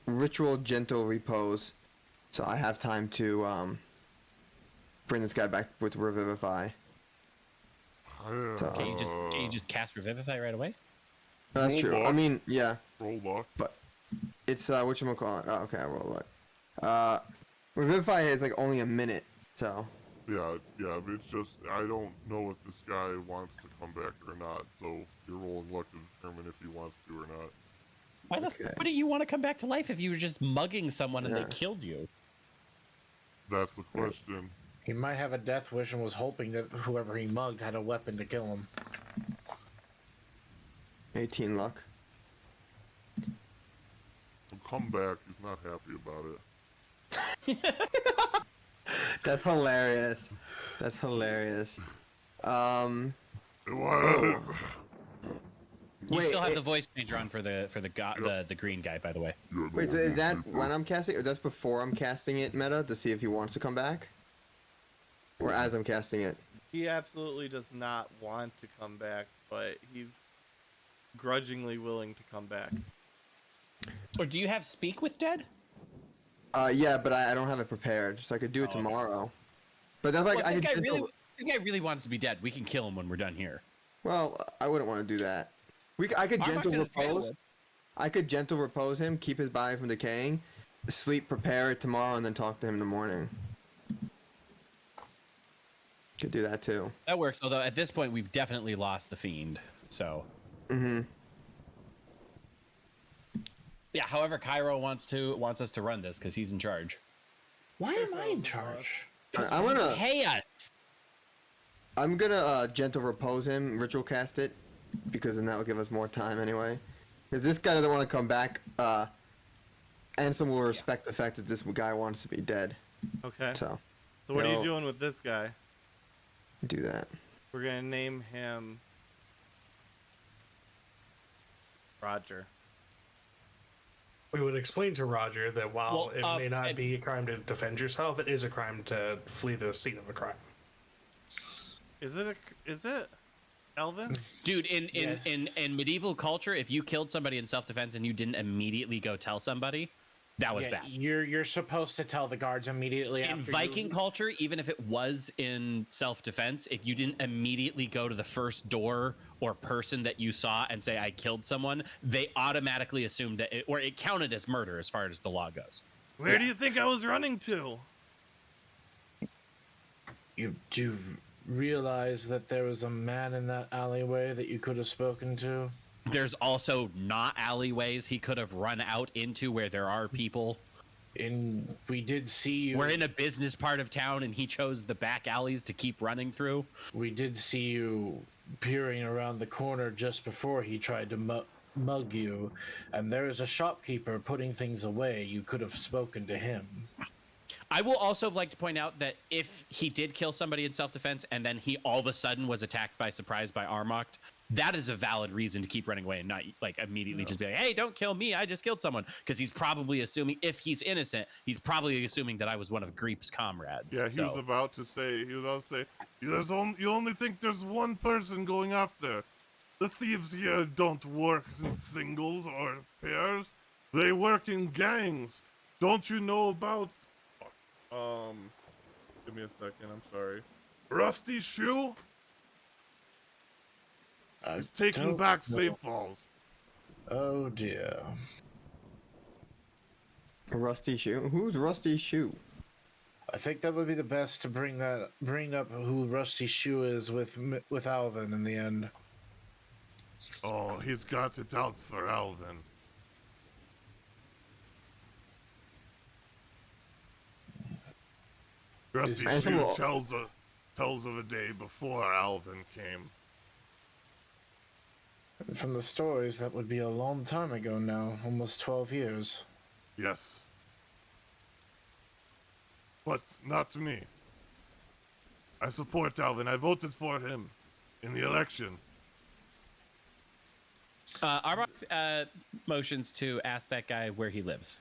ritual gentle repose, so I have time to bring this guy back with revivify. Can you just cast Revivify right away? That's Roll true. luck. I mean, yeah, roll luck. but it's whatchamacallit. Oh, okay, I roll luck. Revivify is like only a minute, so. Yeah, but it's just, I don't know if this guy wants to come back or not, so you're rolling luck to determine if he wants to or not. Why the Okay. fuck would you want to come back to life if you were just mugging someone and Yeah. they killed you? That's the question. He might have a death wish and was hoping that whoever he mugged had a weapon to kill him. 18 luck. He'll come back, he's not happy about it. That's hilarious. That's hilarious. Why- You Wait, still have it- the voice changer on for the green guy, by the way. Yeah, Wait, so no, is that when I'm casting, or that's before I'm casting it meta to see if he wants to come back? Or as I'm casting it? He absolutely does not want to come back, but he's grudgingly willing to come back. Or do you have Speak with Dead? Yeah, but I don't have it prepared, so I could do it okay. tomorrow. But that's like Well, I this, could guy this guy really wants to be dead. We can kill him when we're done here. Well, I wouldn't want to do that. I could Armor gentle didn't fail repose. it. I could gentle repose him, keep his body from decaying, sleep, prepare it tomorrow, and then talk to him in the morning. Could do that too. That works. Although at this point we've definitely lost the fiend. So Mm-hmm. Yeah. However, Cairo wants us to run this because he's in charge. Why am I in charge? I'm gonna Pay us. gentle repose him, ritual cast it, because then that will give us more time anyway. Because this guy doesn't want to come back. Ansem will respect the fact that this guy wants to be dead. Okay. So what are you he'll doing with this guy? do that. We're gonna name him Roger. We would explain to Roger that while Well, it may not be a crime to defend yourself, it is a crime to flee the scene of a crime. Is it Elvin? Dude, in medieval culture, if you killed somebody in self-defense and you didn't immediately go tell somebody, that was bad. You're supposed to tell the guards immediately. In after Viking culture, even if it was in self-defense, if you didn't immediately go to the first door or person that you saw and say, I killed someone, they automatically assumed that it counted as murder as far as the law goes. Where do you think I was running to? You do realize that there was a man in that alleyway that you could have spoken to? There's also not alleyways he could have run out into where there are people. We did see you. We're in a business part of town and he chose the back alleys to keep running through. We did see you peering around the corner just before he tried to mug you, and there is a shopkeeper putting things away. You could have spoken to him. I will also like to point out that if he did kill somebody in self-defense and then he all of a sudden was attacked by surprise by Armocht, that is a valid reason to keep running away and not like immediately just be like, hey, don't kill me, I just killed someone. Because he's probably assuming, if he's innocent, he's probably assuming that I was one of Greep's comrades. Yeah, he was about to say, you only think there's one person going after. The thieves here don't work in singles or pairs. They work in gangs. Don't you know about... give me a second, I'm sorry. Rusty Shoe? He's taking back Safe Falls. Oh dear. Rusty Shoe? Who's Rusty Shoe? I think that would be the best to bring up who Rusty Shoe is with Alvin in the end. Oh, he's got it out for Alvin. Rusty Shoe tells of a day before Alvin came. From the stories, that would be a long time ago now, almost 12 years. Yes. But not to me. I support Alvin. I voted for him in the election. Armocht motions to ask that guy where he lives.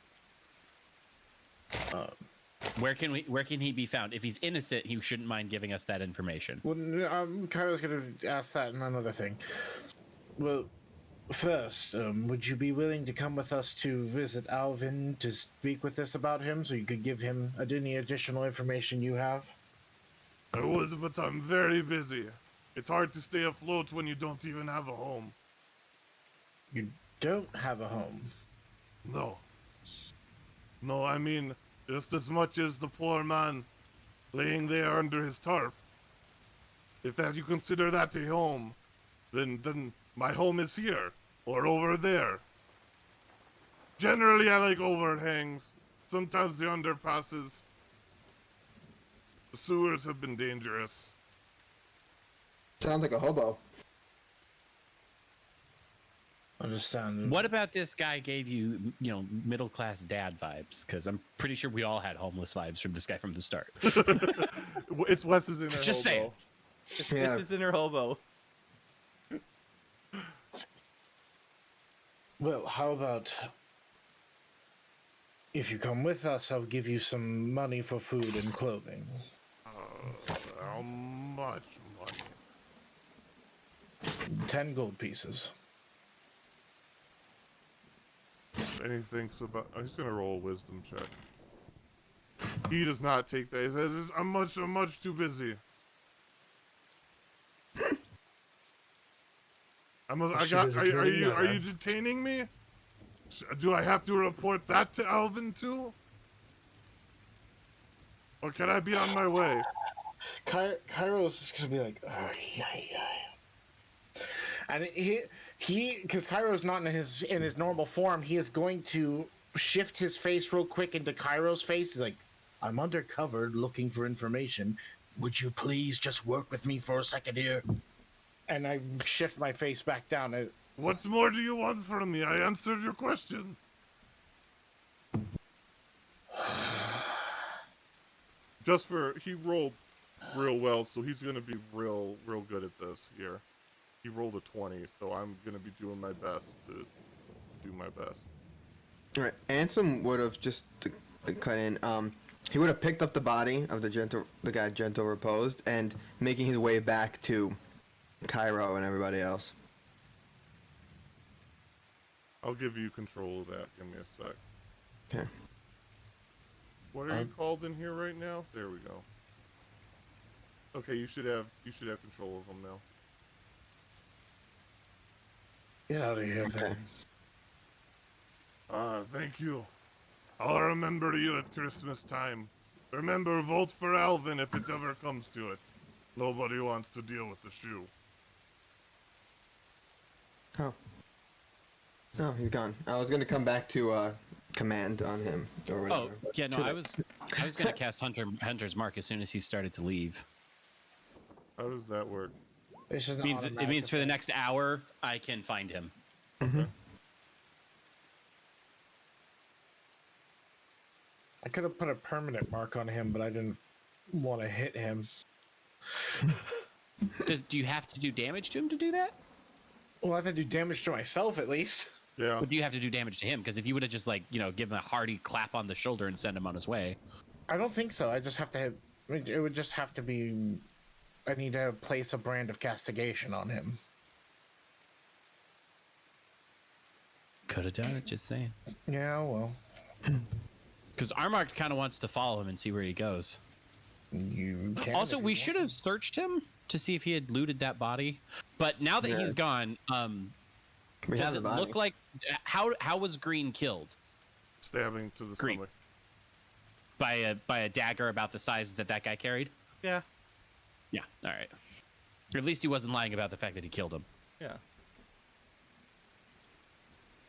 Where can he be found? If he's innocent, he shouldn't mind giving us that information. Well, Kyra's going to ask that and another thing. Well, first, would you be willing to come with us to visit Alvin to speak with us about him so you could give him any additional information you have? I would, but I'm very busy. It's hard to stay afloat when you don't even have a home. You don't have a home? No. No, I mean, just as much as the poor man laying there under his tarp. If that you consider that a home, then my home is here, or over there. Generally, I like overhangs. Sometimes the underpasses. The sewers have been dangerous. Sounds like a hobo. Understand. What about this guy gave you, middle-class dad vibes? Because I'm pretty sure we all had homeless vibes from this guy from the start. It's Wes's inner hobo. Just saying. This is inner hobo. Well, how about if you come with us, I'll give you some money for food and clothing. How much money? 10 gold pieces. And he thinks about... he's gonna roll a wisdom check. He does not take that. He says, I'm much too busy. Are you detaining me? Do I have to report that to Alvin too? Or can I be on my way? Kairos is gonna be like, And because Cairo's not in his normal form, he is going to shift his face real quick into Cairo's face. He's like, "I'm undercover looking for information. Would you please just work with me for a second here?" And I shift my face back down. What more do you want from me? I answered your questions. He rolled real well, so he's gonna be real good at this here. He rolled a 20, so I'm gonna be doing my best to do my best. All right, Ansem would have just to cut in. He would have picked up the body of the guy Gentle reposed, and making his way back to Cairo and everybody else. I'll give you control of that. Give me a sec. Okay. What are you called in here right now? There we go. Okay, you should have control of them now. Get out of here, Okay. Thank you. I'll remember you at Christmas time. Remember, vote for Alvin if it ever comes to it. Nobody wants to deal with the shoe. Oh. No, he's gone. I was gonna come back to command on him or whatever. Oh, yeah, no, I was gonna cast Hunter's Mark as soon as he started to leave. How does that work? It's just It means for the next hour I can find him. Mm-hmm. I could have put a permanent mark on him, but I didn't want to hit him. Do you have to do damage to him to do that? Well, I have to do damage to myself at least. Yeah. But do you have to do damage to him? Because if you would have just give him a hearty clap on the shoulder and send him on his way. I don't think so. I just have to. It would just have to be. I need to place a brand of castigation on him. Could have done it, just saying. Yeah, well. Because Armark kind of wants to follow him and see where he goes. You can. Also, we should have searched him to see if he had looted that body. But now that he's gone, We have does the it body. look like how was Green killed? Stabbing to the Green. stomach. By a dagger about the size that guy carried? Yeah. Yeah. All right. Or at least he wasn't lying about the fact that he killed him. Yeah.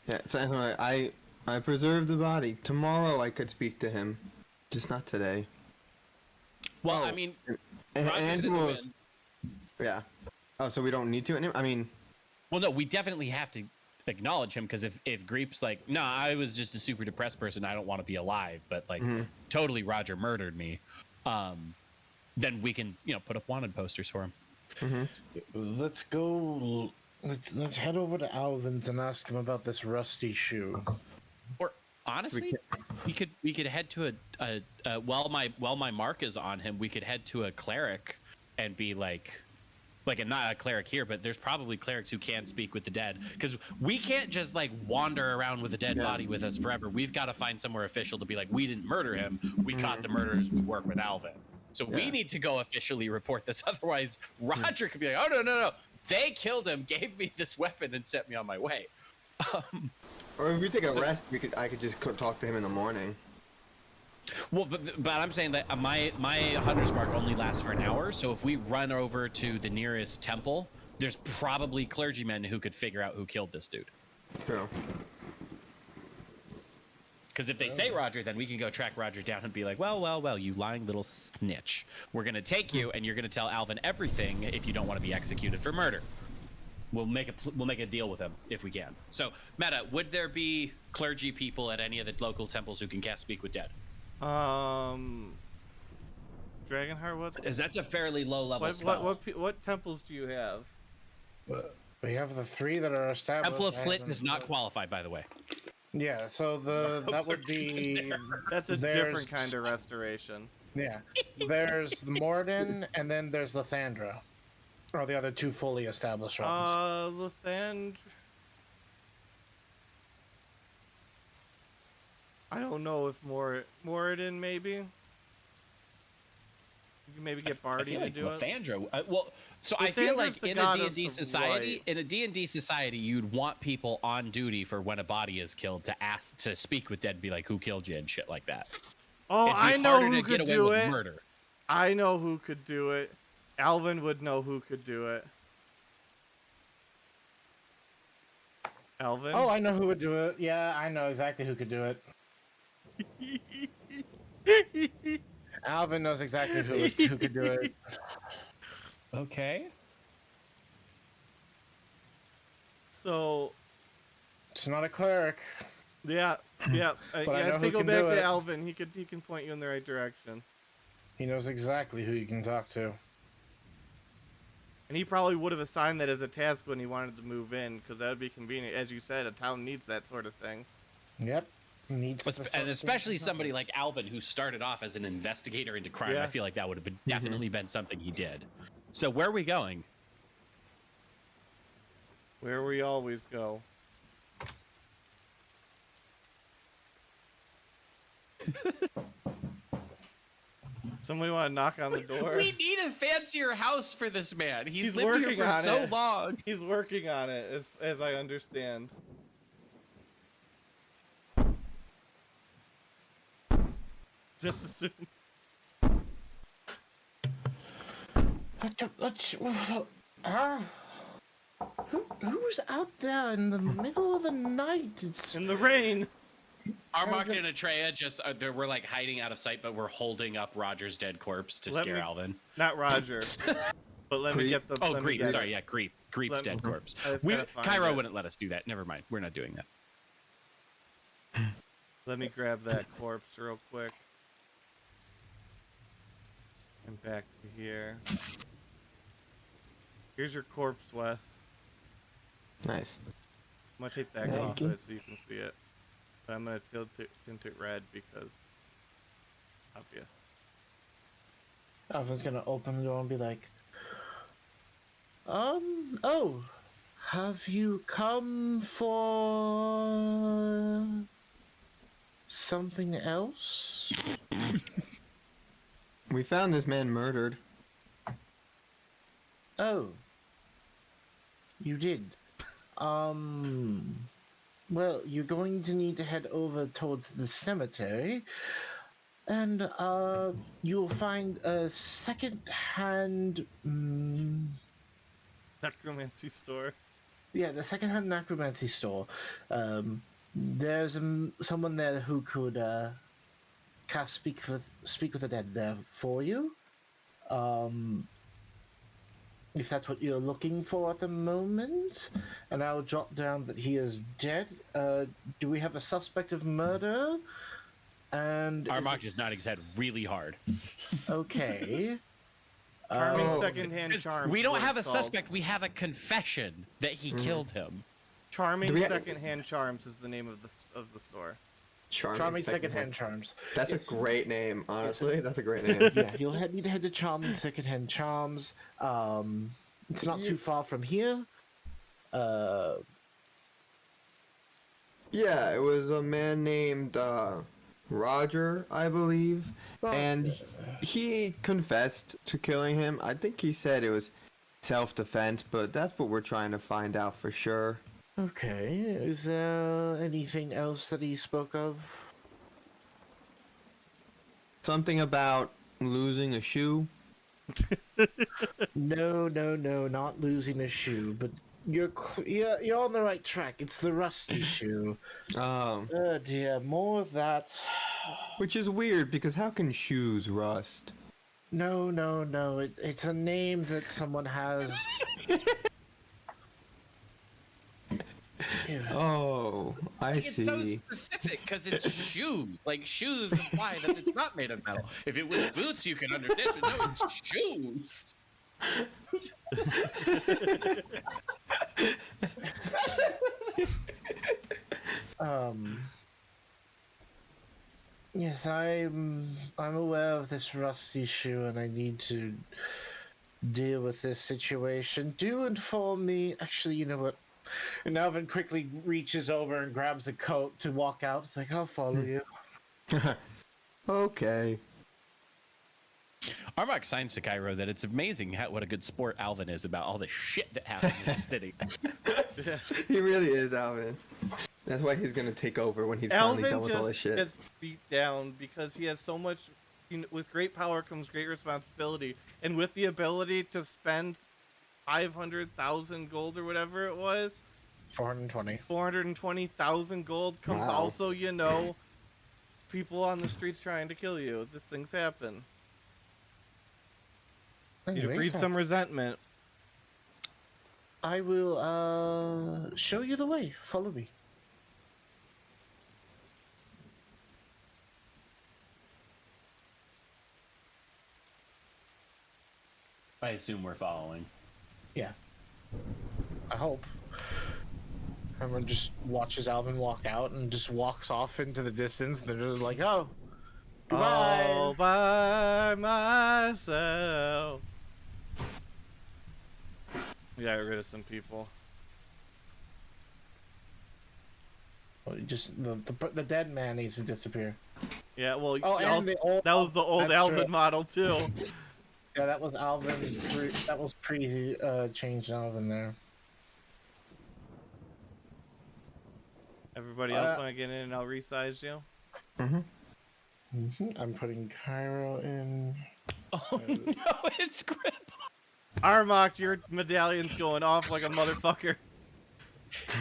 Yeah, so anyway, I preserved the body. Tomorrow I could speak to him, just not today. Well, Oh, I mean, And Roger's in the Angelo- win. Yeah. Oh, so we don't need to? I mean, Well, no, we definitely have to acknowledge him because if Greep's like, no, I was just a super depressed person, I don't want to be alive, but like totally Roger murdered me, then we can put up wanted posters for him. Let's go. Let's head over to Alvin's and ask him about this rusty shoe. Or honestly, we could head to a while my mark is on him, we could head to a cleric and be like not a cleric here, but there's probably clerics who can speak with the dead, because we can't just like wander around with a dead body with us forever. We've got to find somewhere official to be like, we didn't murder him, we caught the murderers, we work with Alvin. So we need to go officially report this, otherwise Roger could be like, oh no, they killed him, gave me this weapon, and sent me on my way. or if we take a rest, I could just talk to him in the morning. Well, but I'm saying that my Hunter's Mark only lasts for an hour, so if we run over to the nearest temple, there's probably clergymen who could figure out who killed this dude. True. Because if they say Roger, then we can go track Roger down and be like, well, you lying little snitch. We're going to take you, and you're going to tell Alvin everything if you don't want to be executed for murder. We'll make a deal with him if we can. So, Meta, would there be clergy people at any of the local temples who can cast Speak with Dead? Dragonheart, what? Because that's a fairly low level spell. What temples do you have? We have the 3 that are established. Temple of Flit does not qualify, by the way. Yeah, so that would be. That's a different kind of restoration. Yeah, there's the Morden, and then there's Lathandra, or the other 2 fully established ones. Lathandra. I don't know if Moradin maybe. You can maybe get Barty to do it. Lathandra. I feel like the in a goddess D&D of society, light. you'd want people on duty for when a body is killed to speak with dead, be like, who killed you and shit like that. Oh, It'd be I know harder who to get could away do with it. murder. I know who could do it. Alvin would know who could do it. Alvin? Oh, I know who would do it. Yeah, I know exactly who could do it. Alvin knows exactly who could do it. Okay. So, It's not a cleric. yeah. But I know I'd say who go can back do to it. Alvin. He can point you in the right direction. He knows exactly who you can talk to. And he probably would have assigned that as a task when he wanted to move in, because that would be convenient. As you said, a town needs that sort of thing. Yep. Needs And especially somebody like Alvin, who started off as an investigator into crime. Yeah. I feel like that would have been definitely been something he did. So where are we going? Where we always go. Somebody want to knock on the door? We need a fancier house for this man. He's He's lived here working for on so it. long. He's working on it, as I understand. Just assume. Who's out there in the middle of the night? It's In the rain. Armok and Atreya just we're like hiding out of sight, but we're holding up Roger's dead corpse to Let scare me- Alvin. Not Roger. But let me get the. Oh, let me Greep. get Sorry, it. yeah, Greep. Greep's Let- dead corpse. I just We, gotta find Cairo it. wouldn't let us do that. Never mind. We're not doing that. Let me grab that corpse real quick. And back to here. Here's your corpse, Wes. Nice. I'm gonna take the X Thank off you. of it so you can see it. But I'm gonna tint it red because obvious. Alvin's gonna open the door and be like, oh, have you come for something else? We found this man murdered. Oh, you did. Well, you're going to need to head over towards the cemetery, and you'll find a second-hand. Necromancy store. Yeah, the second-hand necromancy store. There's someone there who could cast speak with the dead there for you. If that's what you're looking for at the moment, and I'll jot down that he is dead. Do we have a suspect of murder? And Armok is nodding his head really hard. Okay. Charming Oh. secondhand charms. We is don't what have a it's called. suspect. We have a confession that he killed him. Charming Do we ha- secondhand charms is the name of the store. Charming secondhand charms. That's Yes. a great name, honestly. That's a great name. Yeah, you'll need to head to Charming Secondhand Charms. It's not too far from here. Yeah, it was a man named Roger, I believe, and he confessed to killing him. I think he said it was self-defense, but that's what we're trying to find out for sure. Okay, is there anything else that he spoke of? Something about losing a shoe. No, not losing a shoe, but you're on the right track. It's the rusty shoe. Oh dear, more of that. Which is weird because how can shoes rust? No, it's a name that someone has. Yeah. Oh, I It's so see. specific because it's shoes. Like shoes imply that it's not made of metal. If it was boots, you can understand, but no, it's shoes. Yes, I'm aware of this rusty shoe, and I need to deal with this situation. Do inform me. Actually, you know what? And Alvin quickly reaches over and grabs a coat to walk out. It's like, I'll follow you. Okay. Armok signs to Cairo that it's amazing what a good sport Alvin is about all the shit that happens in the city. He really is, Alvin. That's why he's gonna take over when he's finally done Alvin with all this just shit. gets beat down because he has so much. With great power comes great responsibility, and with the ability to spend 500,000 gold or whatever it was, 420. 420,000 gold comes Wow. also, people on the streets trying to kill you. These things happen. You Anyway, breed so some resentment. I will show you the way. Follow me. I assume we're following. Yeah. I hope. Everyone just watches Alvin walk out and just walks off into the distance. And they're just like, oh, goodbye. All by myself. We got rid of some people. Well, just the dead man needs to disappear. Yeah, well, Oh, and also, the old, that was the old that's Alvin true. model too. Yeah, that was Alvin. That was changed Alvin there. Everybody else want to get in and I'll resize you? I'm putting Cairo in. Oh no, it's Grip. Armok, your medallion's going off like a motherfucker.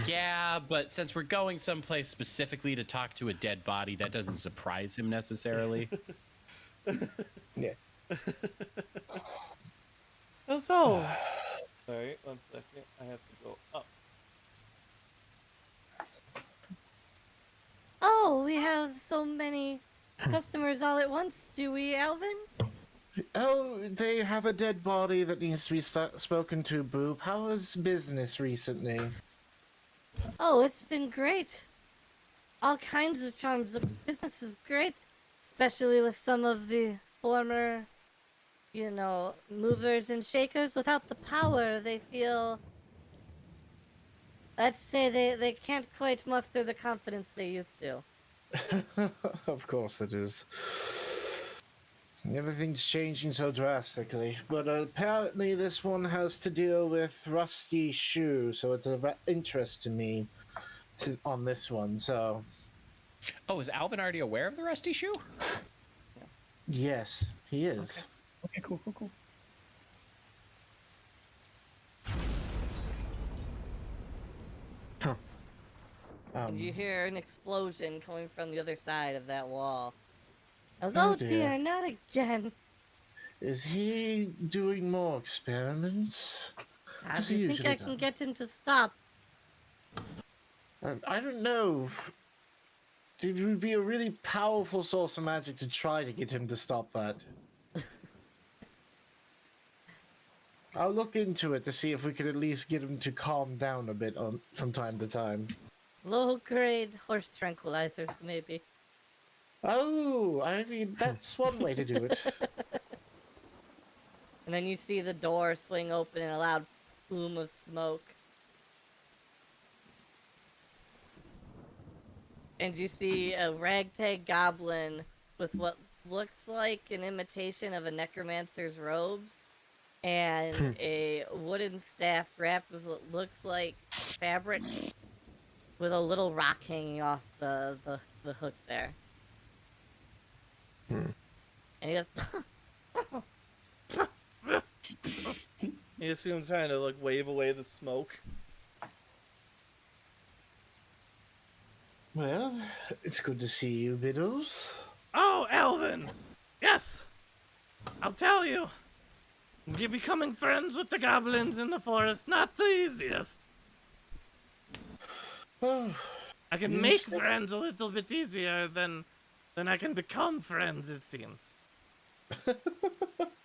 Yeah, but since we're going someplace specifically to talk to a dead body, that doesn't surprise him necessarily. Yeah. So, sorry, 1 second. I have to go up. Oh, we have so many customers all at once, do we, Alvin? Oh, they have a dead body that needs to be spoken to, Boop. How was business recently? Oh, it's been great. All kinds of charms. The business is great, especially with some of the former, movers and shakers. Without the power, they feel. Let's say they can't quite muster the confidence they used to. Of course it is. Everything's changing so drastically. But apparently this one has to deal with Rusty Shoe, so it's of interest to me on this one, so... Oh, is Alvin already aware of the Rusty Shoe? Yes, he is. Okay, cool. And you hear an explosion coming from the other side of that wall. I was, Oh, oh dear. dear, not again. Is he doing more experiments? How What's do he you think usually I can done? get him to stop? I don't know. It would be a really powerful source of magic to try to get him to stop that. I'll look into it to see if we could at least get him to calm down a bit from time to time. Low-grade horse tranquilizers, maybe. Oh, I mean, that's one way to do it. And then you see the door swing open and a loud plume of smoke. And you see a ragtag goblin with what looks like an imitation of a necromancer's robes and a wooden staff wrapped with what looks like fabric with a little rock hanging off the hook there. And he goes, You assume trying to like wave away the smoke. Well, it's good to see you, Biddles. Oh, Alvin! Yes! I'll tell you. Becoming friends with the goblins in the forest, not the easiest. Oh, I can You make said- friends a little bit easier than I can become friends, it seems.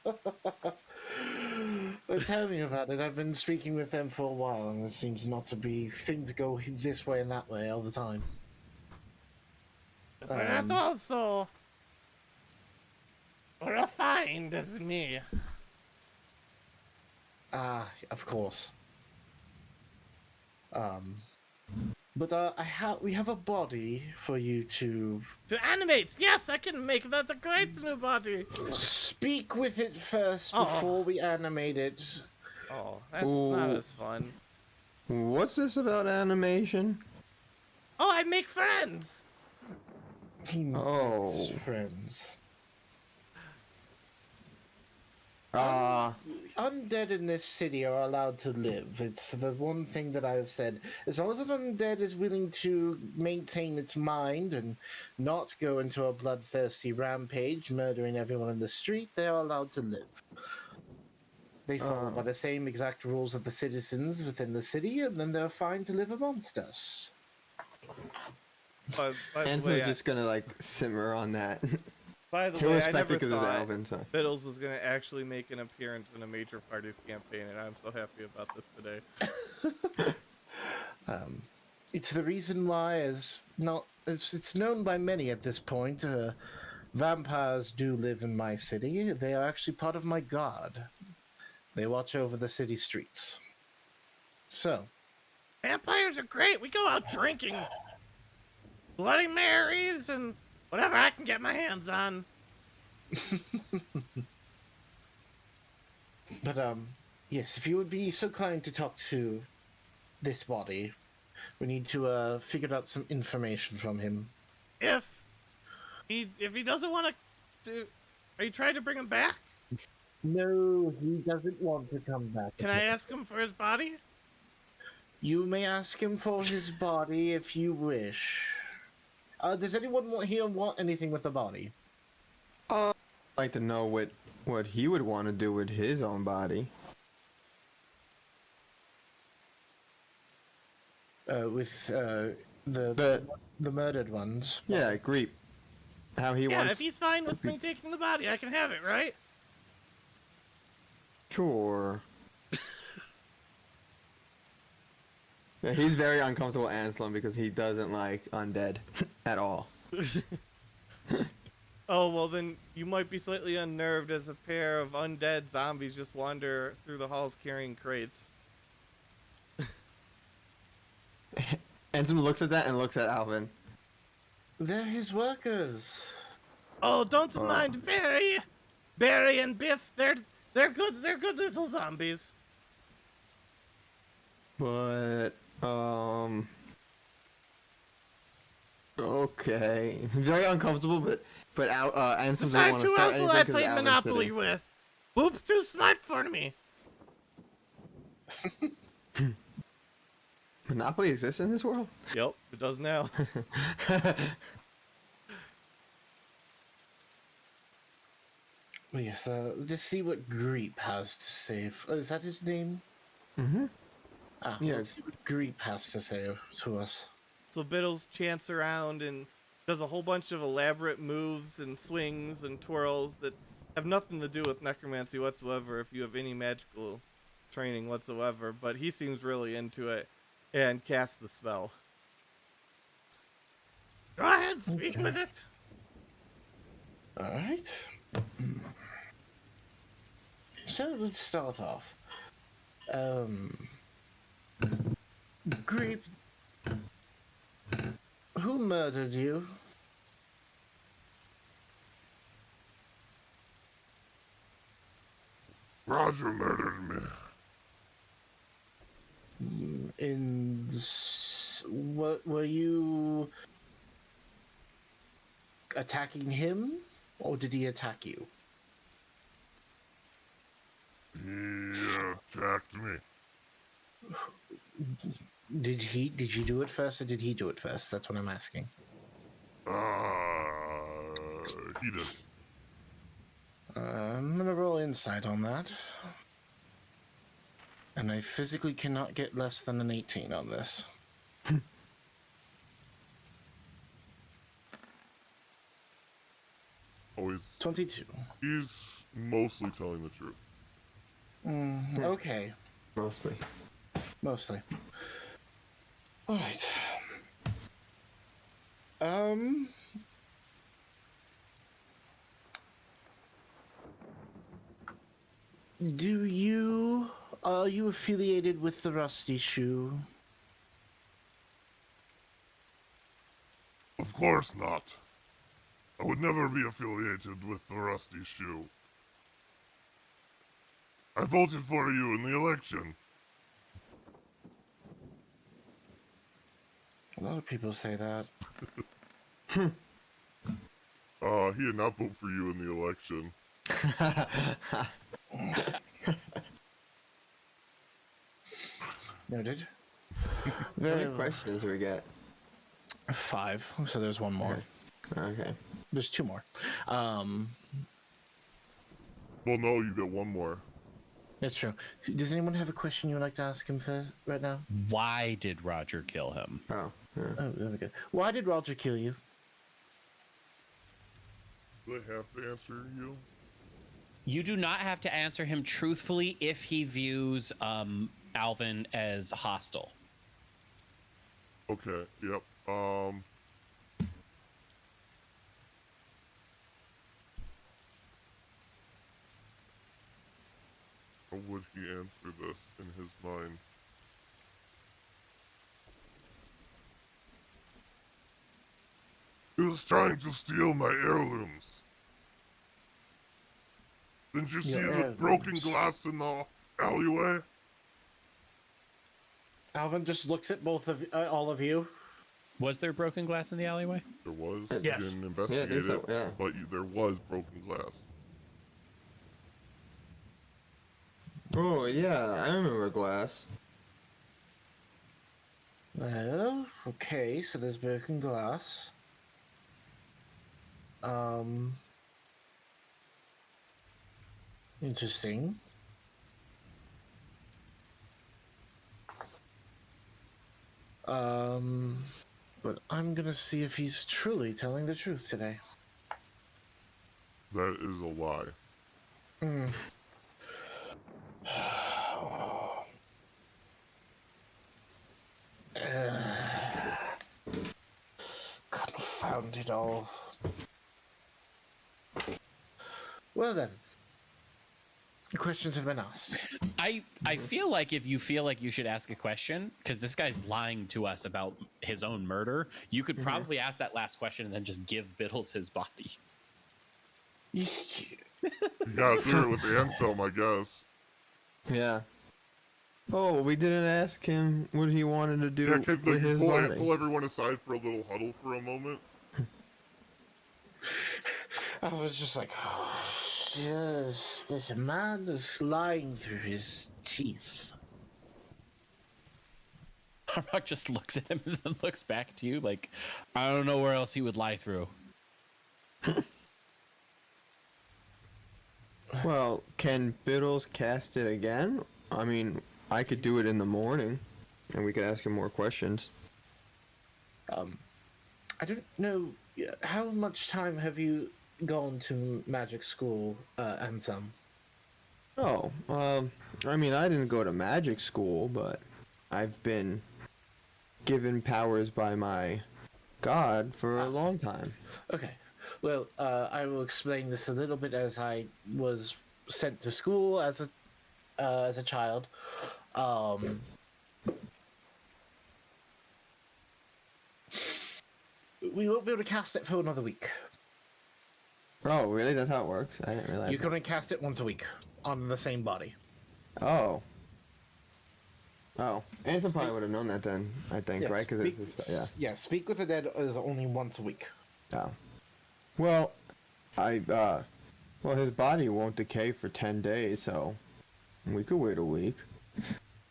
well, tell me about it. I've been speaking with them for a while, and it seems not to be... Things go this way and that way all the time. They're not also refined as me. Ah, of course. But we have a body for you to To animate! Yes, I can make that a great new body! speak with it first Oh. before we animate it. Oh, that's Ooh. not as fun. What's this about animation? Oh, I make friends! He Oh. makes friends. Undead in this city are allowed to live. It's the one thing that I've said. As long as an undead is willing to maintain its mind and not go into a bloodthirsty rampage, murdering everyone in the street, they are allowed to live. They follow by the same exact rules of the citizens within the city, and then they're fine to live amongst us. By the Ansel's way, just gonna like simmer on that. by the He'll way, I respect it never because it's thought Alvin. So. Fiddles was gonna actually make an appearance in a major party's campaign, and I'm so happy about this today. It's the reason why, it's known by many at this point. Vampires do live in my city. They are actually part of my guard. They watch over the city streets. So, Vampires are great. We go out drinking, Bloody Marys, and whatever I can get my hands on. but yes, if you would be so kind to talk to this body, we need to figure out some information from him. If he doesn't want to, are you trying to bring him back? No, he doesn't want to come back. Can I ask him for his body? You may ask him for his body if you wish. Does anyone here want anything with the body? I'd like to know what he would want to do with his own body. With the murdered ones. Yeah, Greep. How he Yeah, wants. if he's fine with me taking the body, I can have it, right? Sure. Yeah, he's very uncomfortable, Anselm, because he doesn't like undead at all. Oh, well then you might be slightly unnerved as a pair of undead zombies just wander through the halls carrying crates. Anselm looks at that and looks at Alvin. They're his workers. Oh, don't mind Barry. Barry and Biff, they're good little zombies. But, okay. Very uncomfortable, but Anselm doesn't want Besides, to who start else will anything I 'cause play Alvin's Monopoly sitting. with? Boop's too smart for me. Monopoly exists in this world? Yep, it does now. Yes, let's see what Greep has to say. Is that his name? Mm-hmm. Yeah. Let's see what Greep has to say to us. So Biddles chants around and does a whole bunch of elaborate moves and swings and twirls that have nothing to do with necromancy whatsoever if you have any magical training whatsoever, but he seems really into it and casts the spell. Go ahead, speak with it. Alright. So let's start off. Greep, who murdered you? Roger murdered me. What were you attacking him, or did he attack you? He attacked me. Did you do it first, or did he do it first? That's what I'm asking. He did. I'm gonna roll insight on that. And I physically cannot get less than an 18 on this. Always. 22. He's mostly telling the truth. Okay. Mostly. Mostly. Alright. Are you affiliated with the Rusty Shoe? Of course not. I would never be affiliated with the Rusty Shoe. I voted for you in the election. A lot of people say that. He did not vote for you in the election. Noted. How Very many questions do we get? 5. So there's one more. Okay. There's 2 more. Well, no, you get one more. That's true. Does anyone have a question you would like to ask him for right now? Why did Roger kill him? Oh, yeah. Oh, there we go. Why did Roger kill you? Do I have to answer you? You do not have to answer him truthfully if he views Alvin as hostile. Okay, yep. How would he answer this in his mind? He was trying to steal my heirlooms. Didn't you see Your the broken heirlooms. glass in the alleyway? Alvin just looks at all of you. Was there broken glass in the alleyway? There was. Yes. You didn't investigate there's it, yeah. but there was broken glass. Oh, yeah, I remember glass. Well, okay, so there's broken glass. Interesting. But I'm gonna see if he's truly telling the truth today. That is a lie. Confound it all. Well then, the questions have been asked. I feel like if you feel like you should ask a question, because this guy's lying to us about his own murder, you could probably ask that last question and then just give Biddles his body. You gotta clear it with the end film, I guess. Yeah. Oh, we didn't ask him what he wanted to do Yeah, can with his body. pull everyone aside for a little huddle for a moment. I was just like, oh, yes, this man is lying through his teeth. Harmok just looks at him and then looks back to you like, I don't know where else he would lie through. Well, can Biddles cast it again? I mean, I could do it in the morning, and we could ask him more questions. I don't know, how much time have you gone to magic school, Ansem? Oh, I mean, I didn't go to magic school, but I've been given powers by my god for a long time. Okay. Well, I will explain this a little bit as I was sent to school as a child. We won't be able to cast it for another week. Oh, really? That's how it works? I didn't realize. You can only cast it once a week on the same body. Oh. Oh. Ansem probably would have known that then, I think, Yes, right? Because yeah. Yeah, Speak with the Dead is only once a week. Oh. Well, well, his body won't decay for 10 days, so we could wait a week.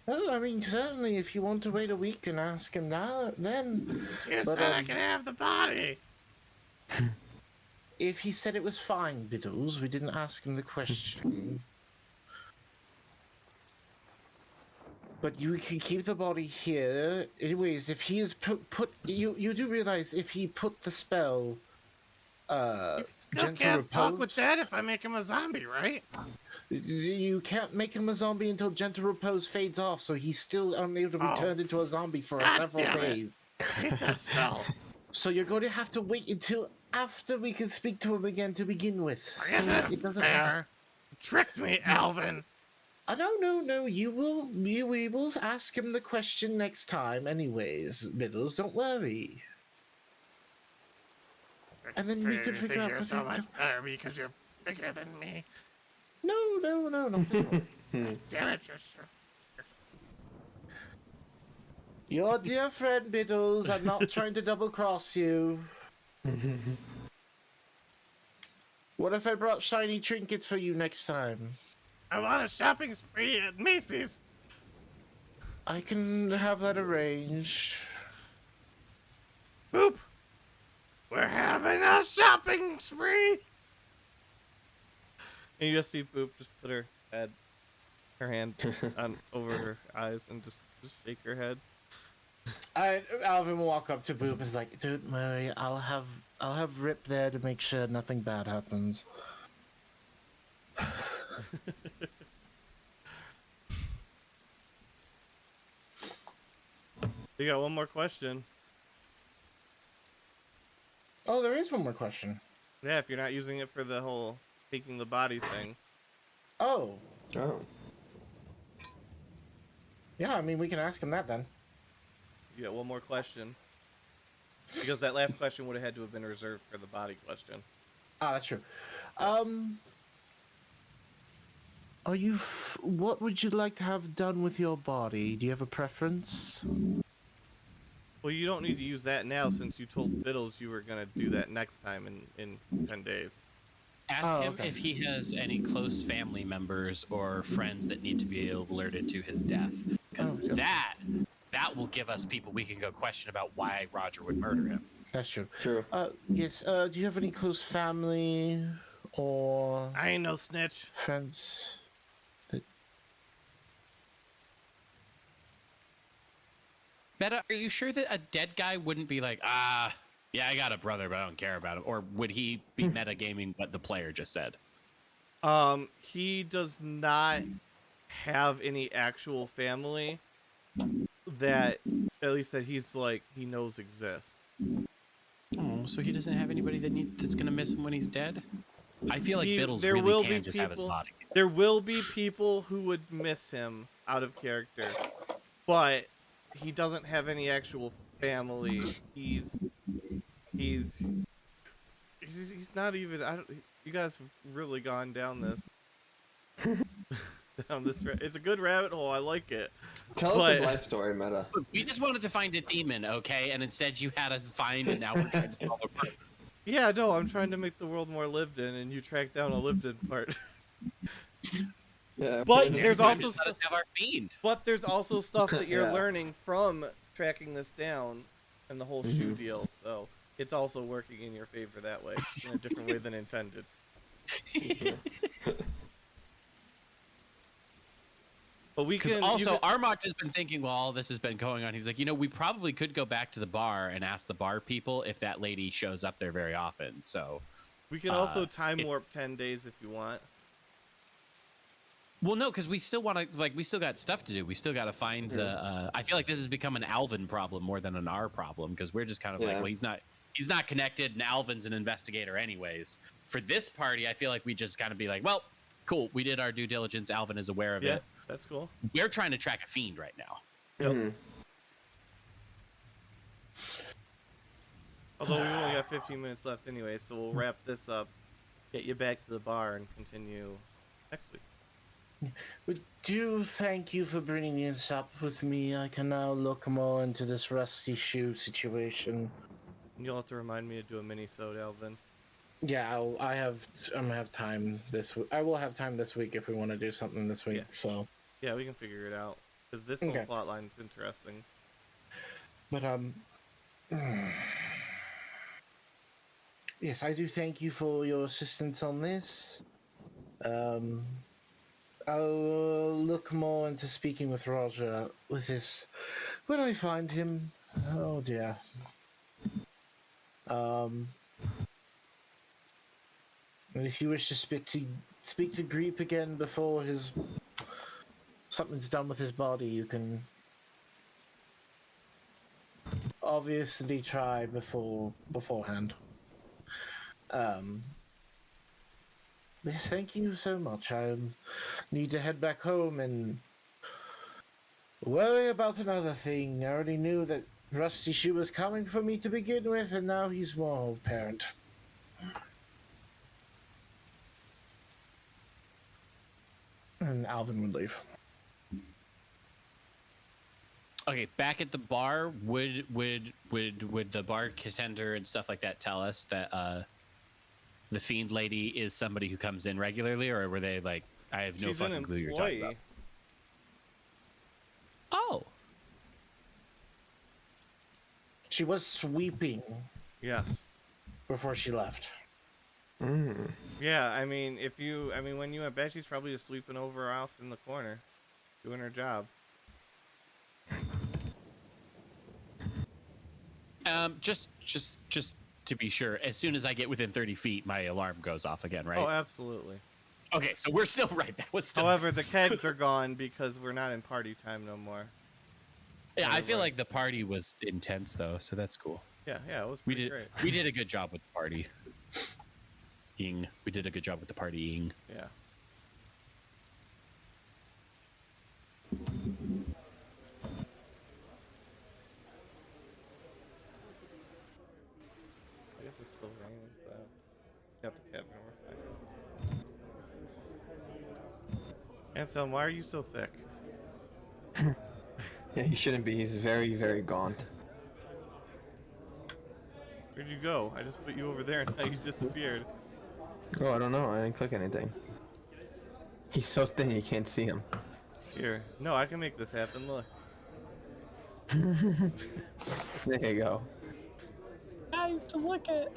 Well, I mean, certainly, if you want to wait a week and ask him now, then... You But, said I can have the body. If he said it was fine, Biddles, we didn't ask him the question. But you can keep the body here. Anyways, if he is put you do realize if he put the spell, Still gentle can't talk repose, with that if I make him a zombie, right? you can't make him a zombie until gentle repose fades off, so he's still unable to be Oh, turned into a zombie for God several damn it. days. I hate that spell. So you're going to have to wait until after we can speak to him again to begin with. So Isn't it doesn't fair. Tricked me, Alvin. No. You will ask him the question next time, anyways. Biddles, don't worry. And then we can figure out You're what so we- much better because you're bigger than me. No. Not at all. Damn it, you're so... Your dear friend Biddles, I'm not trying to double cross you. What if I brought shiny trinkets for you next time? I want a shopping spree at Macy's. I can have that arranged. Boop. We're having a shopping spree. And you just see Boop just put her hand on over her eyes and just shake her head. Alvin will walk up to Boop and is like, "Don't worry, I'll have Rip there to make sure nothing bad happens." You got one more question. Oh, there is one more question. Yeah, if you're not using it for the whole taking the body thing. Oh, Oh. yeah. I mean, we can ask him that then. You got one more question. Because that last question would have had to have been reserved for the body question. Ah, that's true. What would you like to have done with your body? Do you have a preference? Well, you don't need to use that now since you told Biddles you were going to do that next time in 10 days. Ask him if he has any close family members or friends that need to be alerted to his death, because that will give us people we can go question about why Roger would murder him. That's true. True. Yes. Do you have any close family or I ain't no snitch. friends? Meta, are you sure that a dead guy wouldn't be like, yeah, I got a brother, but I don't care about him? Or would he be metagaming what the player just said? He does not have any actual family that, at least that he's like, he knows exists. Oh, so he doesn't have anybody that's gonna miss him when he's dead? I feel like Biddles there really will can be just have his people- body. There will be people who would miss him out of character, but he doesn't have any actual family. He's not even. You guys have really gone down this. It's a good rabbit hole. I like it. Tell us his life story, Meta. We just wanted to find a demon, okay? And instead you had us find it. Now we're trying to solve a problem. Yeah, no, I'm trying to make the world more lived in, and you track down a lived in part. Yeah. But we're there's gonna- also Just let us have our fiend. But there's also stuff that you're Yeah. learning from tracking this down and the whole shoe deal, so it's also working in your favor that way, in a different way than intended. But we Because can also, Armok has been thinking while all this has been going on, he's like, we probably could go back to the bar and ask the bar people if that lady shows up there very often. So we can also time warp 10 days if you want. Well, no, because we still want to, we still got stuff to do. We still got to find the. I feel like this has become an Alvin problem more than an R problem because we're just kind of like, well, he's not connected, and Alvin's an investigator anyways. For this party, I feel like we just kind of be like, well, cool, we did our due diligence. Alvin is aware of it. That's cool. We're trying to track a fiend right now. Yep. Although we've only got 15 minutes left anyway, so we'll wrap this up, get you back to the bar, and continue next week. We do thank you for bringing this up with me. I can now look more into this rusty shoe situation. You'll have to remind me to do a mini-sode, Alvin. Yeah, I'm gonna have time this week. I will have time this week if we want to do something this week. Yeah. So. Yeah, we can figure it out. Because this whole plot line is interesting. But yes, I do thank you for your assistance on this. I'll look more into speaking with Roger with this when I find him. Oh dear. And if you wish to speak to Greep again before something's done with his body, you can obviously try beforehand. Yes, thank you so much. I need to head back home and worry about another thing. I already knew that Rusty Shoe was coming for me to begin with, and now he's more apparent. And Alvin would leave. Okay, back at the bar, would the bartender and stuff like that tell us that the fiend lady is somebody who comes in regularly, or were they like I have no She's an fucking clue you're talking about. employee. Oh. She was sweeping Yes. before she left. Mm. Yeah, I mean, when you went back, she's probably just sweeping over off in the corner, doing her job. Just to be sure, as soon as I get within 30 feet, my alarm goes off again, right? Oh, absolutely. Okay, so we're still right. That was still. However, the kegs are gone because we're not in party time no more. Yeah, I feel like the party was intense though, so that's cool. Yeah, it was We pretty did great. we did a good job with the party. We did a good job with the partying. Yeah. I guess it's still raining, but got the tavern, we're fine. Anselm, why are you so thick? Yeah, he shouldn't be. He's very, very gaunt. Where'd you go? I just put you over there and now you disappeared. Oh, I don't know. I didn't click anything. He's so thin you can't see him. Here. No, I can make this happen, look. There you go. Nice to look at.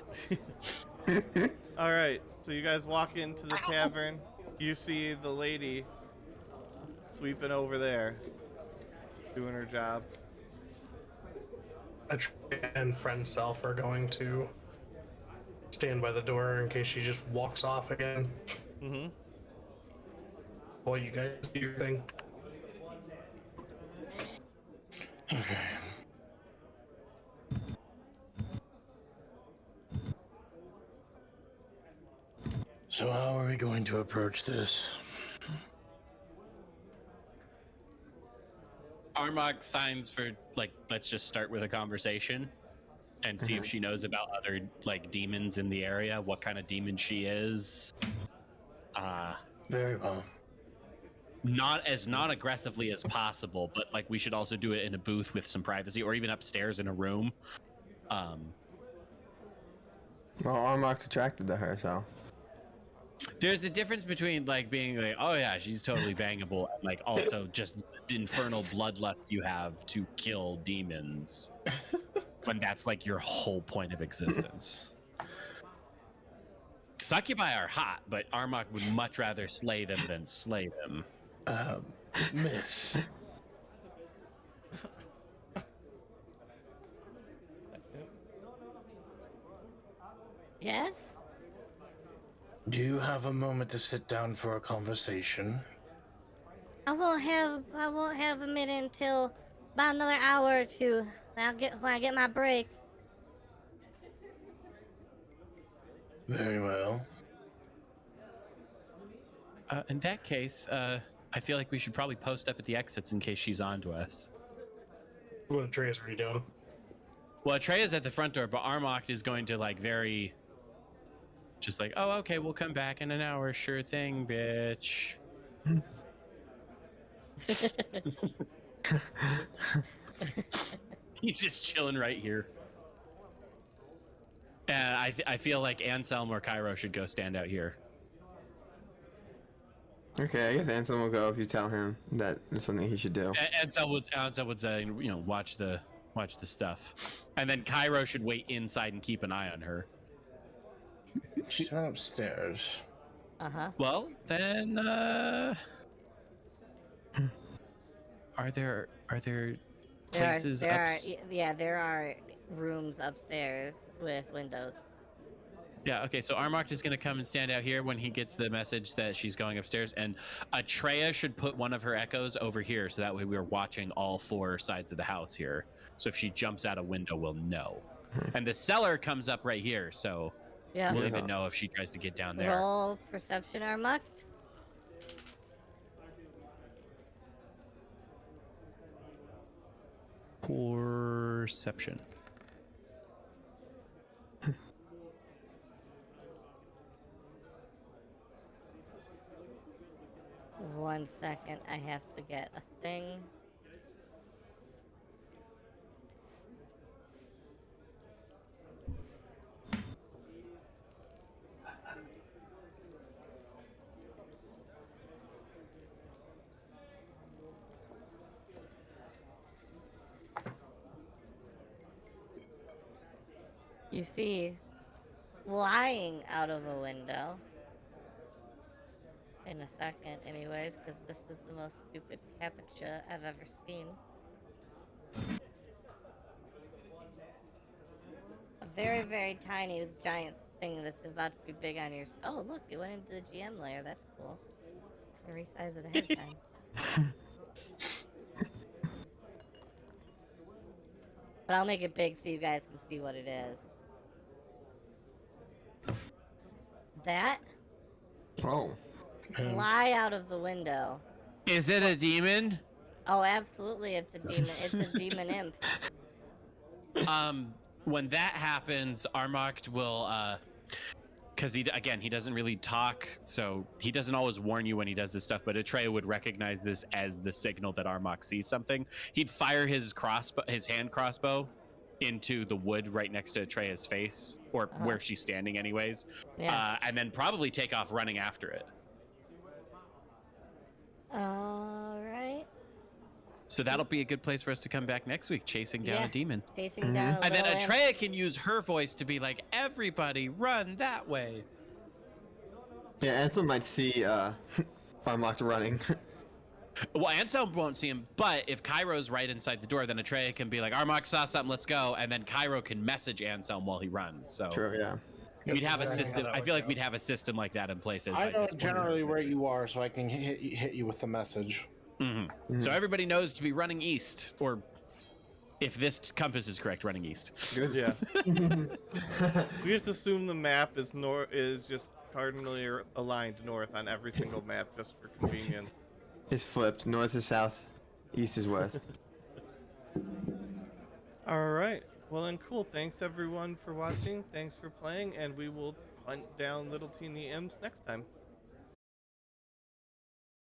Alright, so you guys walk into the tavern. You see the lady sweeping over there, doing her job. Atreya and friend self are going to stand by the door in case she just walks off again. Mm-hmm. While you guys do your thing. Okay. So how are we going to approach this? Armagh signs for let's just start with a conversation and see if she knows about other demons in the area, what kind of demon she is. Very well. Not as non-aggressively as possible, but we should also do it in a booth with some privacy, or even upstairs in a room. Well, Armag's attracted to her, so. There's a difference between being oh yeah, she's totally bangable, and also just the infernal bloodlust you have to kill demons when that's your whole point of existence. Succubi are hot, but Armagh would much rather slay them than slay them. Miss. Yes? Do you have a moment to sit down for a conversation? I won't have a minute until about another hour or two. When I get my break. Very well. In that case, I feel like we should probably post up at the exits in case she's on to us. What Atreya's already doing. Well, Atreya's at the front door, but Armagh is going to very... Just oh, okay, we'll come back in an hour. Sure thing, bitch. He's just chilling right here. And I feel like Anselm or Cairo should go stand out here. Okay, I guess Anselm will go if you tell him that it's something he should do. Anselm would say, watch the stuff. And then Cairo should wait inside and keep an eye on her. She's not upstairs. Uh-huh. Well, then, are there places There are rooms upstairs with windows. Yeah, okay, so Armagh is going to come and stand out here when he gets the message that she's going upstairs, and Atreya should put one of her echoes over here, so that way we're watching all four sides of the house here. So if she jumps out a window, we'll know. And the cellar comes up right here, so Yeah. we'll even know if she tries to get down there. Roll perception, Armagh. Perception. 1 second, I have to get a thing. you see flying out of a window. In a second, anyways, because this is the most stupid captcha I've ever seen. A very, very tiny giant thing that's about to be big on your. Oh, look, we went into the GM layer. That's cool. I resize it ahead of time. But I'll make it big so you guys can see what it is. That Oh. fly out of the window. Is it a demon? Oh, absolutely, it's a demon. It's a demon imp. When that happens, Armoct will, because he doesn't really talk, so he doesn't always warn you when he does this stuff. But Atreya would recognize this as the signal that Armoct sees something. He'd fire his hand crossbow, into the wood right next to Atreya's face, or where she's standing, anyways. Yeah. And then probably take off running after it. All right. So that'll be a good place for us to come back next week, chasing down Yeah. a demon. Chasing down a And then little imp. Atreya can use her voice to be like, everybody run that way. Yeah, Ansel might see Armoct running. Well, Anselm won't see him, but if Cairo's right inside the door, then Atreya can be like, Armoct saw something, let's go. And then Cairo can message Anselm while he runs. So True, yeah. we'd have a That's exactly system. how that I would feel like go. we'd have a system like that in place. I know generally where you are, so I can hit you with the message. So everybody knows to be running east, or if this compass is correct, running east. Good. Yeah. We just assume the map is just cardinally aligned north on every single map just for convenience. It's flipped. North is south, east is west. All right. Well then, cool. Thanks everyone for watching. Thanks for playing, and we will hunt down little teeny imps next time.